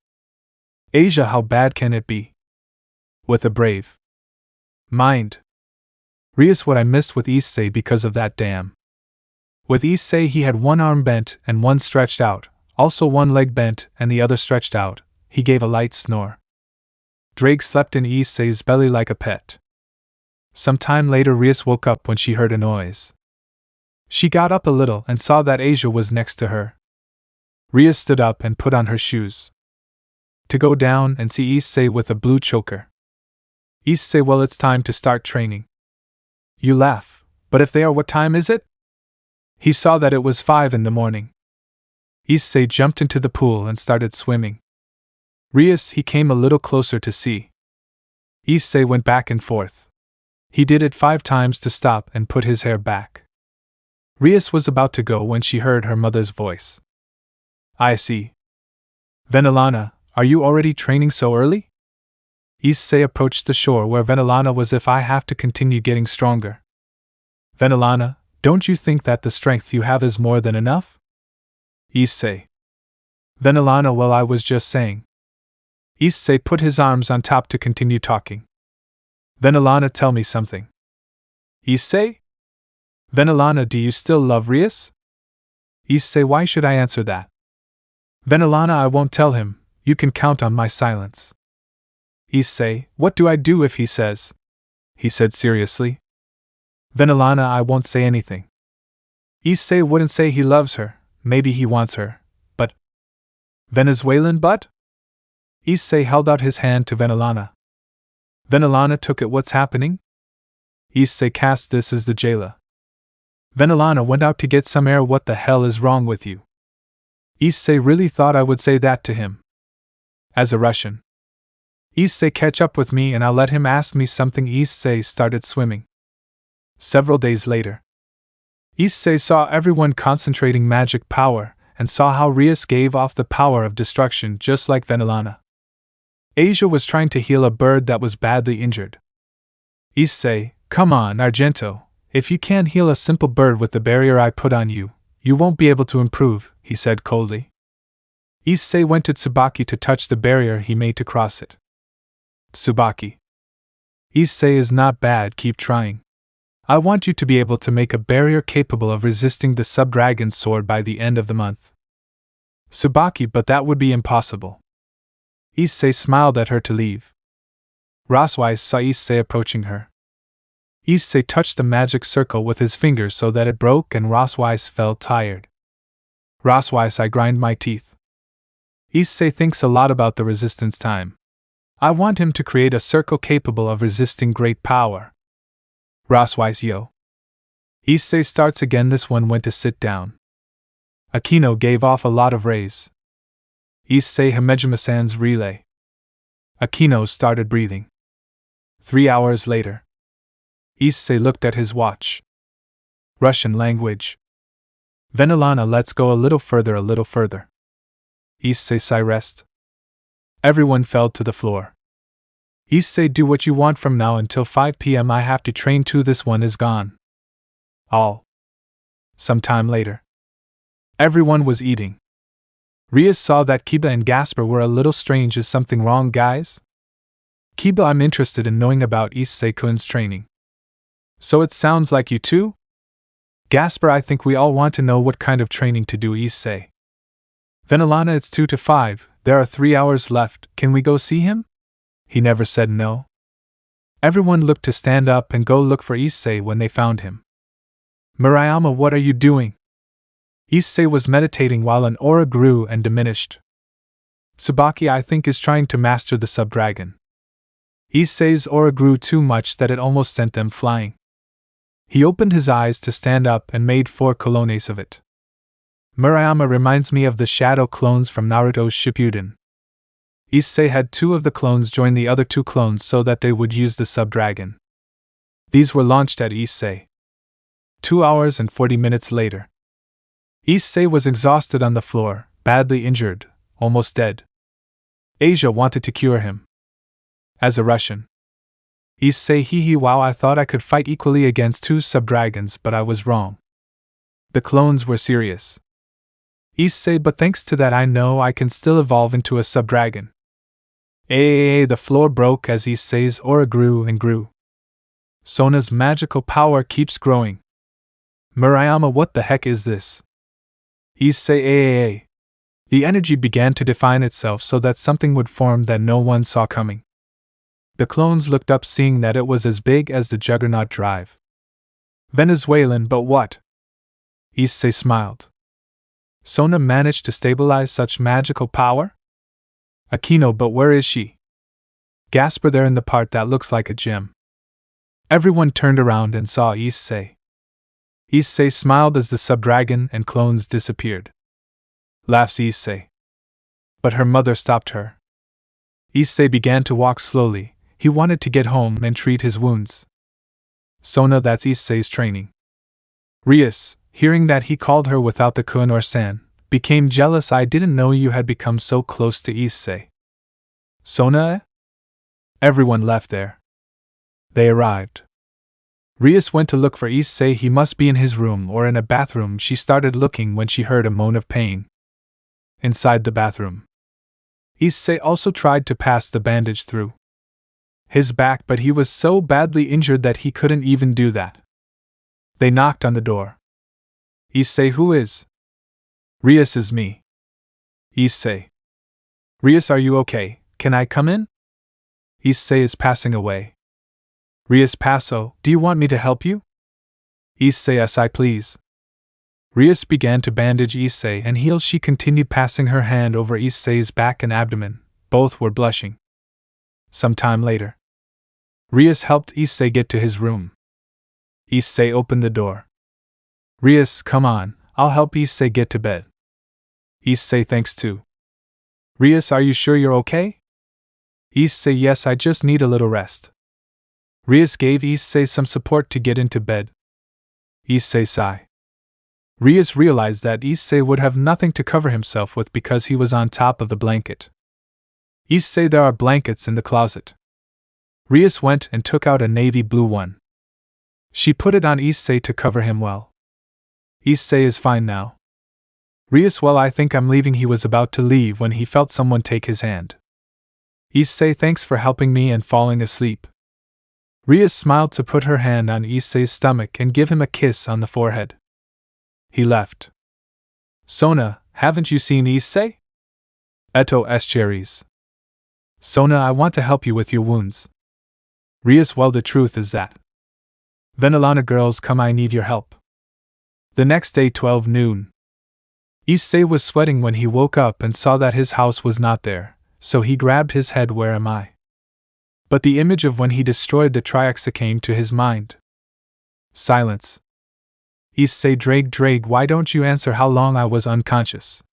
Asia, how bad can it be? With a brave mind. Rias, what I missed with Issei because of that dam. With Issei, he had one arm bent and one stretched out, also one leg bent and the other stretched out. He gave a light snore. Drake slept in Issei's belly like a pet. Some time later, Rias woke up when she heard a noise. She got up a little and saw that Asia was next to her. Rias stood up and put on her shoes. To go down and see Issei with a blue choker. Issei, well, it's time to start training. You laugh, but if they are, what time is it? He saw that it was 5 in the morning. Issei jumped into the pool and started swimming. Rias, he came a little closer to see. Issei went back and forth. He did it 5 times to stop and put his hair back. Rias was about to go when she heard her mother's voice. I see. Venelana, are you already training so early? Issei approached the shore where Venelana was. If I have to continue getting stronger. Venelana, don't you think that the strength you have is more than enough? Issei. Then Alana, well, I was just saying. Issei put his arms on top to continue talking. Then Alana, tell me something. Issei? Then Alana, do you still love Rias? Issei, why should I answer that? Then Alana, I won't tell him, you can count on my silence. Issei, what do I do if he says? He said seriously. Then Alana, I won't say anything. Issei wouldn't say he loves her, maybe he wants her, but. Venezuelan butt? Issei held out his hand to Venelana. Venelana took it. What's happening? Issei cast this as the jailer. Venelana went out to get some air. What the hell is wrong with you? Issei really thought I would say that to him. As a Russian. Issei, catch up with me and I'll let him ask me something. Issei started swimming. Several days later. Issei saw everyone concentrating magic power and saw how Rius gave off the power of destruction just like Venelana. Asia was trying to heal a bird that was badly injured. Issei, come on, Argento, if you can't heal a simple bird with the barrier I put on you, you won't be able to improve, he said coldly. Issei went to Tsubaki to touch the barrier he made to cross it. Tsubaki. Issei is not bad, keep trying. I want you to be able to make a barrier capable of resisting the sub-dragon's sword by the end of the month. Tsubaki, but that would be impossible. Issei smiled at her to leave. Roswise saw Issei approaching her. Issei touched the magic circle with his fingers so that it broke and Roswise felt tired. Roswise, I grind my teeth. Issei thinks a lot about the resistance time. I want him to create a circle capable of resisting great power. Roswise, yo. Issei starts again. This one went to sit down. Akeno gave off a lot of rays. Issei Hamejima-san's relay. Akeno started breathing. 3 hours later. Issei looked at his watch. Russian language. Venelana, let's go a little further, a little further. Issei rest. Everyone fell to the floor. Issei, do what you want from now until 5 p.m. I have to train too. This one is gone. All. Some time later. Everyone was eating. Rias saw that Kiba and Gasper were a little strange. Is something wrong, guys? Kiba, I'm interested in knowing about Issei-kun's training. So it sounds like you too? Gasper, I think we all want to know what kind of training to do. Issei. Venelana, it's 2 to 5, there are 3 hours left, can we go see him? He never said no. Everyone looked to stand up and go look for Issei when they found him. Murayama, what are you doing? Issei was meditating while an aura grew and diminished. Tsubaki, I think, is trying to master the sub-dragon. Issei's aura grew too much that it almost sent them flying. He opened his eyes to stand up and made 4 clones of it. Murayama reminds me of the shadow clones from Naruto's Shippuden. Issei had 2 of the clones join the other 2 clones so that they would use the sub-dragon. These were launched at Issei. 2 hours and 40 minutes later. Issei was exhausted on the floor, badly injured, almost dead. Asia wanted to cure him. As a Russian. Issei, hee wow, I thought I could fight equally against 2 sub-dragons, but I was wrong. The clones were serious. Issei, but thanks to that I know I can still evolve into a sub-dragon. The floor broke as Issei's aura grew and grew. Sona's magical power keeps growing. Murayama, what the heck is this? Issei, The energy began to define itself so that something would form that no one saw coming. The clones looked up, seeing that it was as big as the Juggernaut Drive. Venezuelan, but what? Issei smiled. Sona managed to stabilize such magical power? Akeno, but where is she? Gasper, there in the part that looks like a gem. Everyone turned around and saw Issei. Issei smiled as the sub-dragon and clones disappeared. Laughs Issei. But her mother stopped her. Issei began to walk slowly. He wanted to get home and treat his wounds. Sona, that's Issei's training. Rias, hearing that he called her without the kun or san, became jealous. I didn't know you had become so close to Issei. Sona? Everyone left there. They arrived. Rias went to look for Issei. He must be in his room or in a bathroom. She started looking when she heard a moan of pain. inside the bathroom. Issei also tried to pass the bandage through his back, but he was so badly injured that he couldn't even do that. They knocked on the door. Issei, who is? Rias, is me. Issei. Rias, are you okay? Can I come in? Issei is passing away. Rias, passo, do you want me to help you? Issei, yes, I please. Rias began to bandage Issei and heal. She continued passing her hand over Issei's back and abdomen. Both were blushing. Some time later, Rias helped Issei get to his room. Issei opened the door. Rias, come on, I'll help Issei get to bed. Issei, thanks too. Rias, are you sure you're okay? Issei, yes, I just need a little rest. Rias gave Issei some support to get into bed. Issei sighed. Rias realized that Issei would have nothing to cover himself with because he was on top of the blanket. Issei, there are blankets in the closet. Rias went and took out a navy blue one. She put it on Issei to cover him well. Issei is fine now. Rias, well, I think I'm leaving. He was about to leave when he felt someone take his hand. Issei, thanks for helping me and falling asleep. Rias smiled to put her hand on Issei's stomach and give him a kiss on the forehead. He left. Sona, haven't you seen Issei? Eto Escheries. Sona, I want to help you with your wounds. Rias, well, the truth is that. Venelana, girls, come, I need your help. The next day, 12 noon. Issei was sweating when he woke up and saw that his house was not there, so he grabbed his head. Where am I? But the image of when he destroyed the Triaxa came to his mind. Silence. Issei, Drake, why don't you answer how long I was unconscious?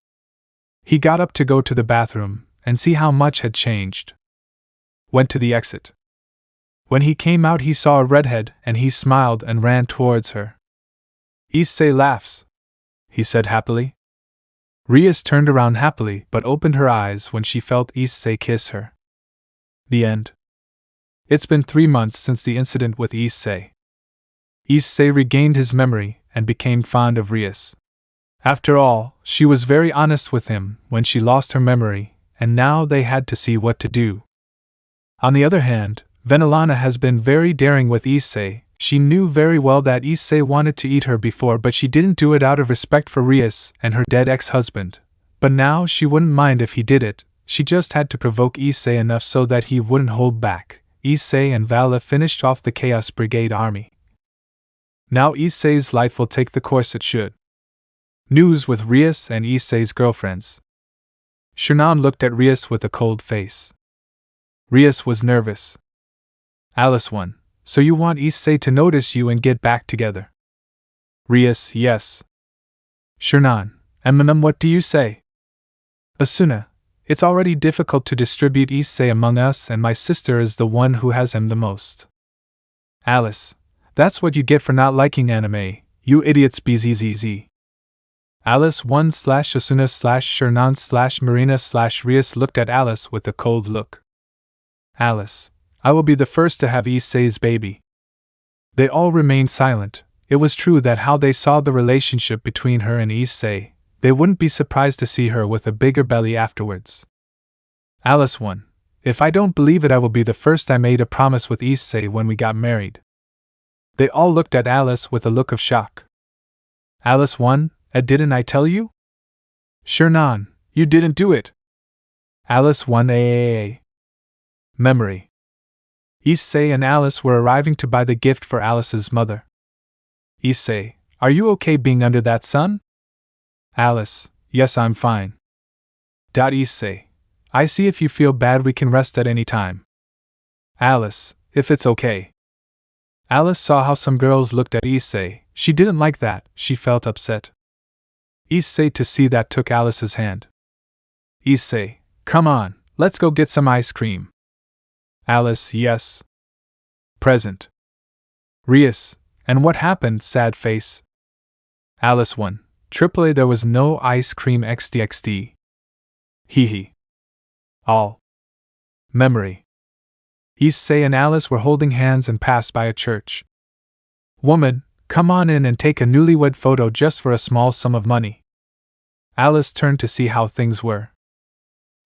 He got up to go to the bathroom and see how much had changed. Went to the exit. When he came out, he saw a redhead and he smiled and ran towards her. Issei laughs, he said happily. Rias turned around happily but opened her eyes when she felt Issei kiss her. The end. It's been 3 months since the incident with Issei. Issei regained his memory and became fond of Rias. After all, she was very honest with him when she lost her memory, and now they had to see what to do. On the other hand, Venelana has been very daring with Issei. She knew very well that Issei wanted to eat her before, but she didn't do it out of respect for Rias and her dead ex-husband. But now she wouldn't mind if he did it. She just had to provoke Issei enough so that he wouldn't hold back. Issei and Vala finished off the Chaos Brigade army. Now Issei's life will take the course it should. News with Rias and Issei's girlfriends. Shernan looked at Rias with a cold face. Rias was nervous. Alice 1. So you want Issei to notice you and get back together? Rias, yes. Shernan, what do you say? Asuna, it's already difficult to distribute Issei among us, and my sister is the one who has him the most. Alice, that's what you get for not liking anime, you idiots. Bzzz. Alice 1/Asuna/Shernan/Marina/Rias looked at Alice with a cold look. Alice, I will be the first to have Issei's baby. They all remained silent. It was true that how they saw the relationship between her and Issei, they wouldn't be surprised to see her with a bigger belly afterwards. Alice 1. If I don't believe it, I will be the first. I made a promise with Issei when we got married. They all looked at Alice with a look of shock. Alice 1. Didn't I tell you? Shernan, you didn't do it. Alice 1. Memory. Issei and Alice were arriving to buy the gift for Alice's mother. Issei, are you okay being under that sun? Alice, yes, I'm fine. Issei, I see. If you feel bad, we can rest at any time. Alice, if it's okay. Alice saw how some girls looked at Issei. She didn't like that. She felt upset. Issei, to see that, took Alice's hand. Issei, come on, let's go get some ice cream. Alice, yes. Present. Rias, and what happened? Sad face. Alice 1. AAA, there was no ice cream. XD. Hee. All. Memory. Issei and Alice were holding hands and passed by a church. Woman, come on in and take a newlywed photo just for a small sum of money. Alice turned to see how things were.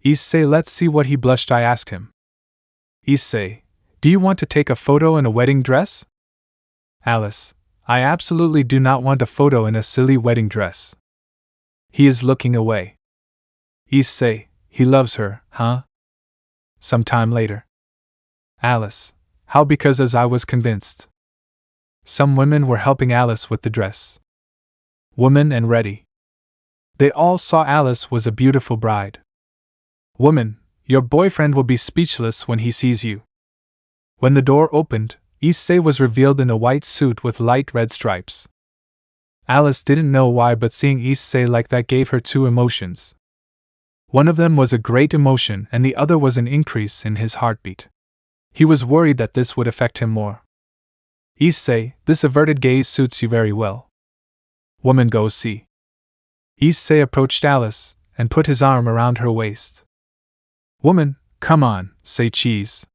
Issei, let's see what he blushed, I asked him. Issei, do you want to take a photo in a wedding dress? Alice, I absolutely do not want a photo in a silly wedding dress. He is looking away. Issei, he loves her, huh? Some time later. Alice, how? Because as I was convinced. Some women were helping Alice with the dress. Woman and ready. They all saw Alice was a beautiful bride. Woman, your boyfriend will be speechless when he sees you. When the door opened, Issei was revealed in a white suit with light red stripes. Alice didn't know why, but seeing Issei like that gave her two emotions. One of them was a great emotion and the other was an increase in his heartbeat. He was worried that this would affect him more. Issei, this averted gaze suits you very well. Woman, go see. Issei approached Alice and put his arm around her waist. Woman, come on, say cheese.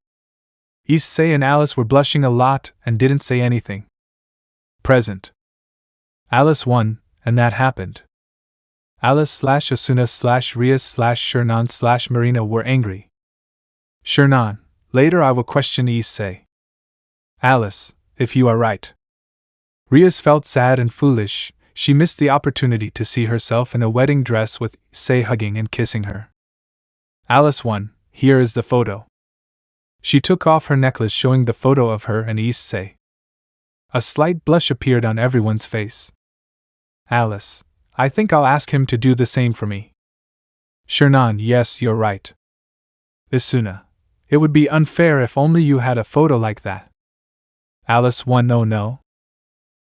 Issei and Alice were blushing a lot and didn't say anything. Present. Alice won, and that happened. Alice/Asuna/Rias/Shernan/Marina were angry. Shernan, later I will question Issei. Alice, if you are right. Rias felt sad and foolish. She missed the opportunity to see herself in a wedding dress with Issei hugging and kissing her. Alice won, here is the photo. She took off her necklace showing the photo of her and Issei. A slight blush appeared on everyone's face. Alice, I think I'll ask him to do the same for me. Shernan, yes, you're right. Asuna, it would be unfair if only you had a photo like that. Alice won, no.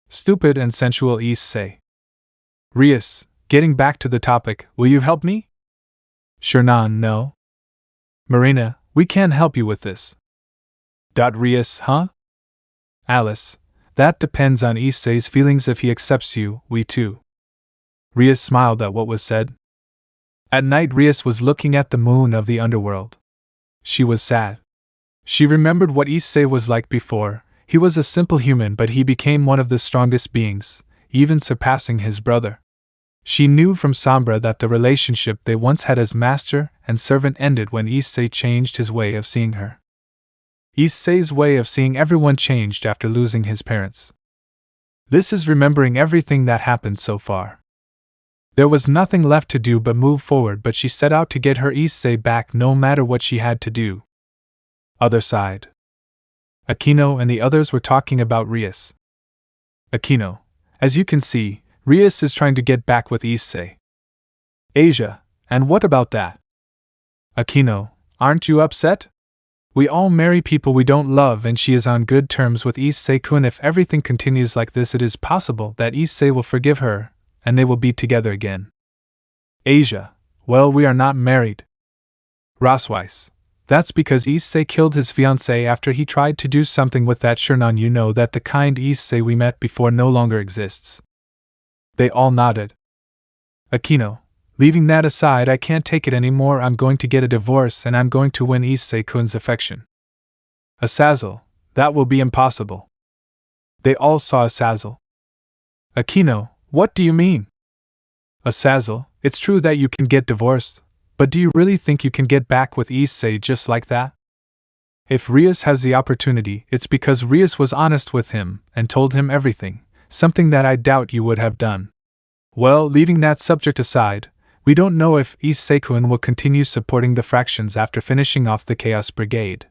Stupid and sensual Issei. Rias, getting back to the topic, will you help me? Shernan, no. Marina, we can't help you with this. Rias, huh? Alice, that depends on Issei's feelings. If he accepts you, we too. Rias smiled at what was said. At night, Rias was looking at the moon of the underworld. She was sad. She remembered what Issei was like before. He was a simple human, but he became one of the strongest beings, even surpassing his brother. She knew from Sombra that the relationship they once had as master and servant ended when Issei changed his way of seeing her. Issei's way of seeing everyone changed after losing his parents. This is remembering everything that happened so far. There was nothing left to do but move forward, but she set out to get her Issei back no matter what she had to do. Other side. Akeno and the others were talking about Rias. Akeno, as you can see, Rias is trying to get back with Issei. Asia, and what about that? Akeno, aren't you upset? We all marry people we don't love and she is on good terms with Issei-kun. If everything continues like this, it is possible that Issei will forgive her, and they will be together again. Asia, well, we are not married. Rosweiss, that's because Issei killed his fiancée after he tried to do something with that Shernan. You know that the kind Issei we met before no longer exists. They all nodded. Akeno, leaving that aside, I can't take it anymore. I'm going to get a divorce and I'm going to win Issei-kun's affection. Azazel, that will be impossible. They all saw Azazel. Akeno, what do you mean? Azazel, it's true that you can get divorced, but do you really think you can get back with Issei just like that? If Rias has the opportunity, it's because Rias was honest with him and told him everything, something that I doubt you would have done. Well, leaving that subject aside, we don't know if Issei-kun will continue supporting the fractions after finishing off the Chaos Brigade.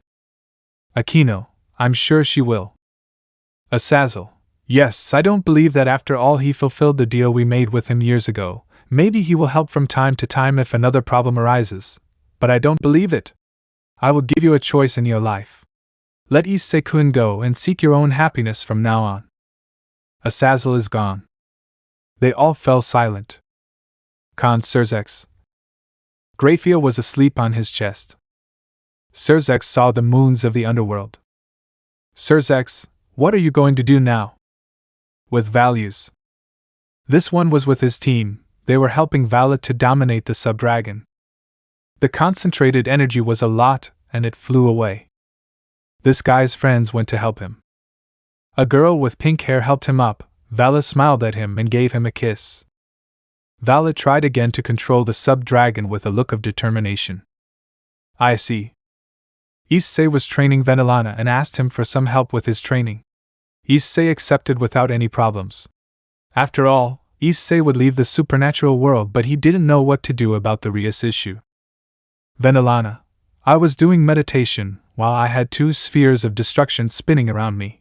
Akeno, I'm sure she will. Azazel, yes, I don't believe that after all he fulfilled the deal we made with him years ago. Maybe he will help from time to time if another problem arises, but I don't believe it. I will give you a choice in your life. Let Issei-kun go and seek your own happiness from now on. Azazel is gone. They all fell silent. Serzex. Grayfield was asleep on his chest. Serzex saw the moons of the underworld. Serzex, what are you going to do now? With values. This one was with his team. They were helping Vala to dominate the sub-dragon. The concentrated energy was a lot, and it flew away. This guy's friends went to help him. A girl with pink hair helped him up. Vala smiled at him and gave him a kiss. Vala tried again to control the sub-dragon with a look of determination. I see. Issei was training Venelana and asked him for some help with his training. Issei accepted without any problems. After all, Issei would leave the supernatural world, but he didn't know what to do about the Rias issue. Venelana, I was doing meditation while I had two spheres of destruction spinning around me.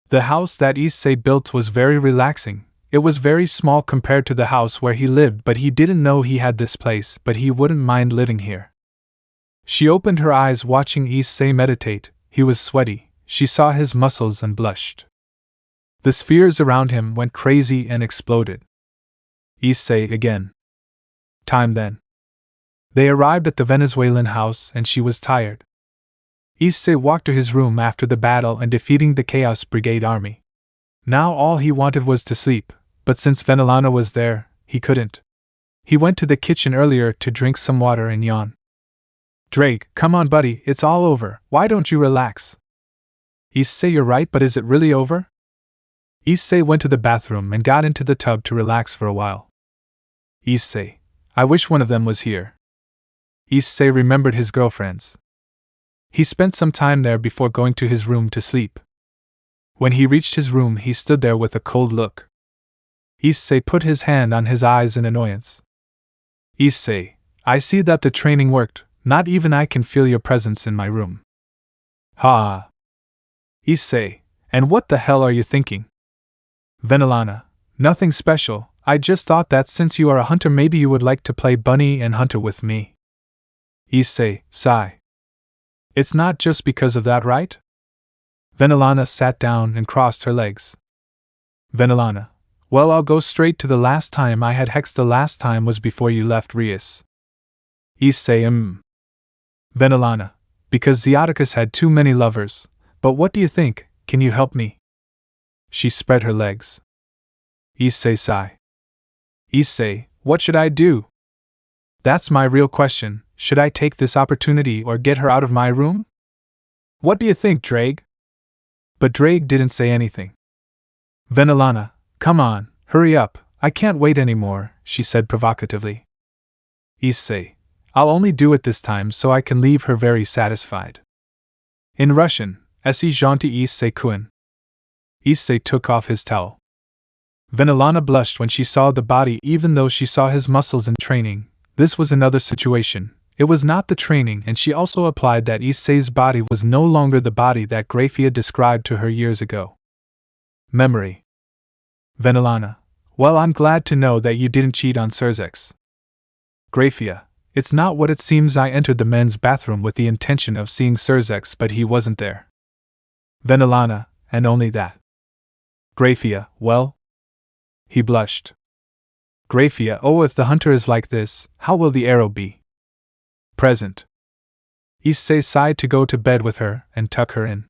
The house that Issei built was very relaxing. It was very small compared to the house where he lived, but he didn't know he had this place, but he wouldn't mind living here. She opened her eyes watching Issei meditate. He was sweaty. She saw his muscles and blushed. The spheres around him went crazy and exploded. Issei again. Time then. They arrived at the Venezuelan house and she was tired. Issei walked to his room after the battle and defeating the Chaos Brigade army. Now all he wanted was to sleep, but since Venelana was there, he couldn't. He went to the kitchen earlier to drink some water and yawn. Drake, come on buddy, it's all over, why don't you relax? Issei, you're right, but is it really over? Issei went to the bathroom and got into the tub to relax for a while. Issei, I wish one of them was here. Issei remembered his girlfriends. He spent some time there before going to his room to sleep. When he reached his room, he stood there with a cold look. Issei put his hand on his eyes in annoyance. Issei, I see that the training worked, not even I can feel your presence in my room. Ha! Issei, and what the hell are you thinking? Venelana, nothing special, I just thought that since you are a hunter maybe you would like to play bunny and hunter with me. Issei, sigh. It's not just because of that, right? Venelana sat down and crossed her legs. Venelana, well, I'll go straight to the last time I had Hex. The last time was before you left Rius. Issei, Venelana, because Zeoticus had too many lovers, but what do you think, can you help me? She spread her legs. Issei sigh. Issei, what should I do? That's my real question, should I take this opportunity or get her out of my room? What do you think, Drake? But Drake didn't say anything. Venelana, come on, hurry up, I can't wait anymore, she said provocatively. Issei, I'll only do it this time so I can leave her very satisfied. In Russian, Esi gentil Issei kun. Issei took off his towel. Venelana blushed when she saw the body even though she saw his muscles in training. This was another situation. It was not the training, and she also applied that Issei's body was no longer the body that Grafia described to her years ago. Memory. Venelana, well, I'm glad to know that you didn't cheat on Surzex. Grafia, it's not what it seems. I entered the men's bathroom with the intention of seeing Surzex, but he wasn't there. Venelana, and only that. Grafia, well? He blushed. Grafia, oh, if the hunter is like this, how will the arrow be? Present. Issei sighed to go to bed with her and tuck her in.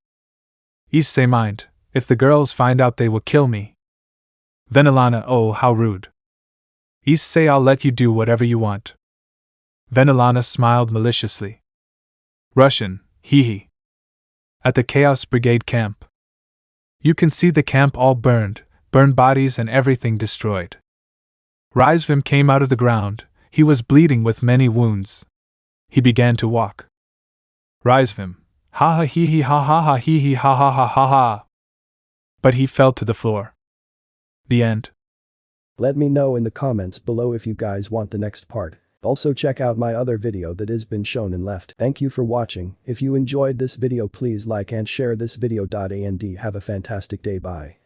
Issei mind, if the girls find out they will kill me. Venelana, oh, how rude. Issei, I'll let you do whatever you want. Venelana smiled maliciously. Russian, hee hee. At the Chaos Brigade camp. You can see the camp all burned bodies and everything destroyed. Rizvim came out of the ground, he was bleeding with many wounds. He began to walk. Rizvim, ha ha hee hee ha ha ha hee hee ha ha ha ha ha. But he fell to the floor. The end. Let me know in the comments below if you guys want the next part. Also check out my other video that has been shown and left. Thank you for watching. If you enjoyed this video please like and share this video. And have a fantastic day. Bye.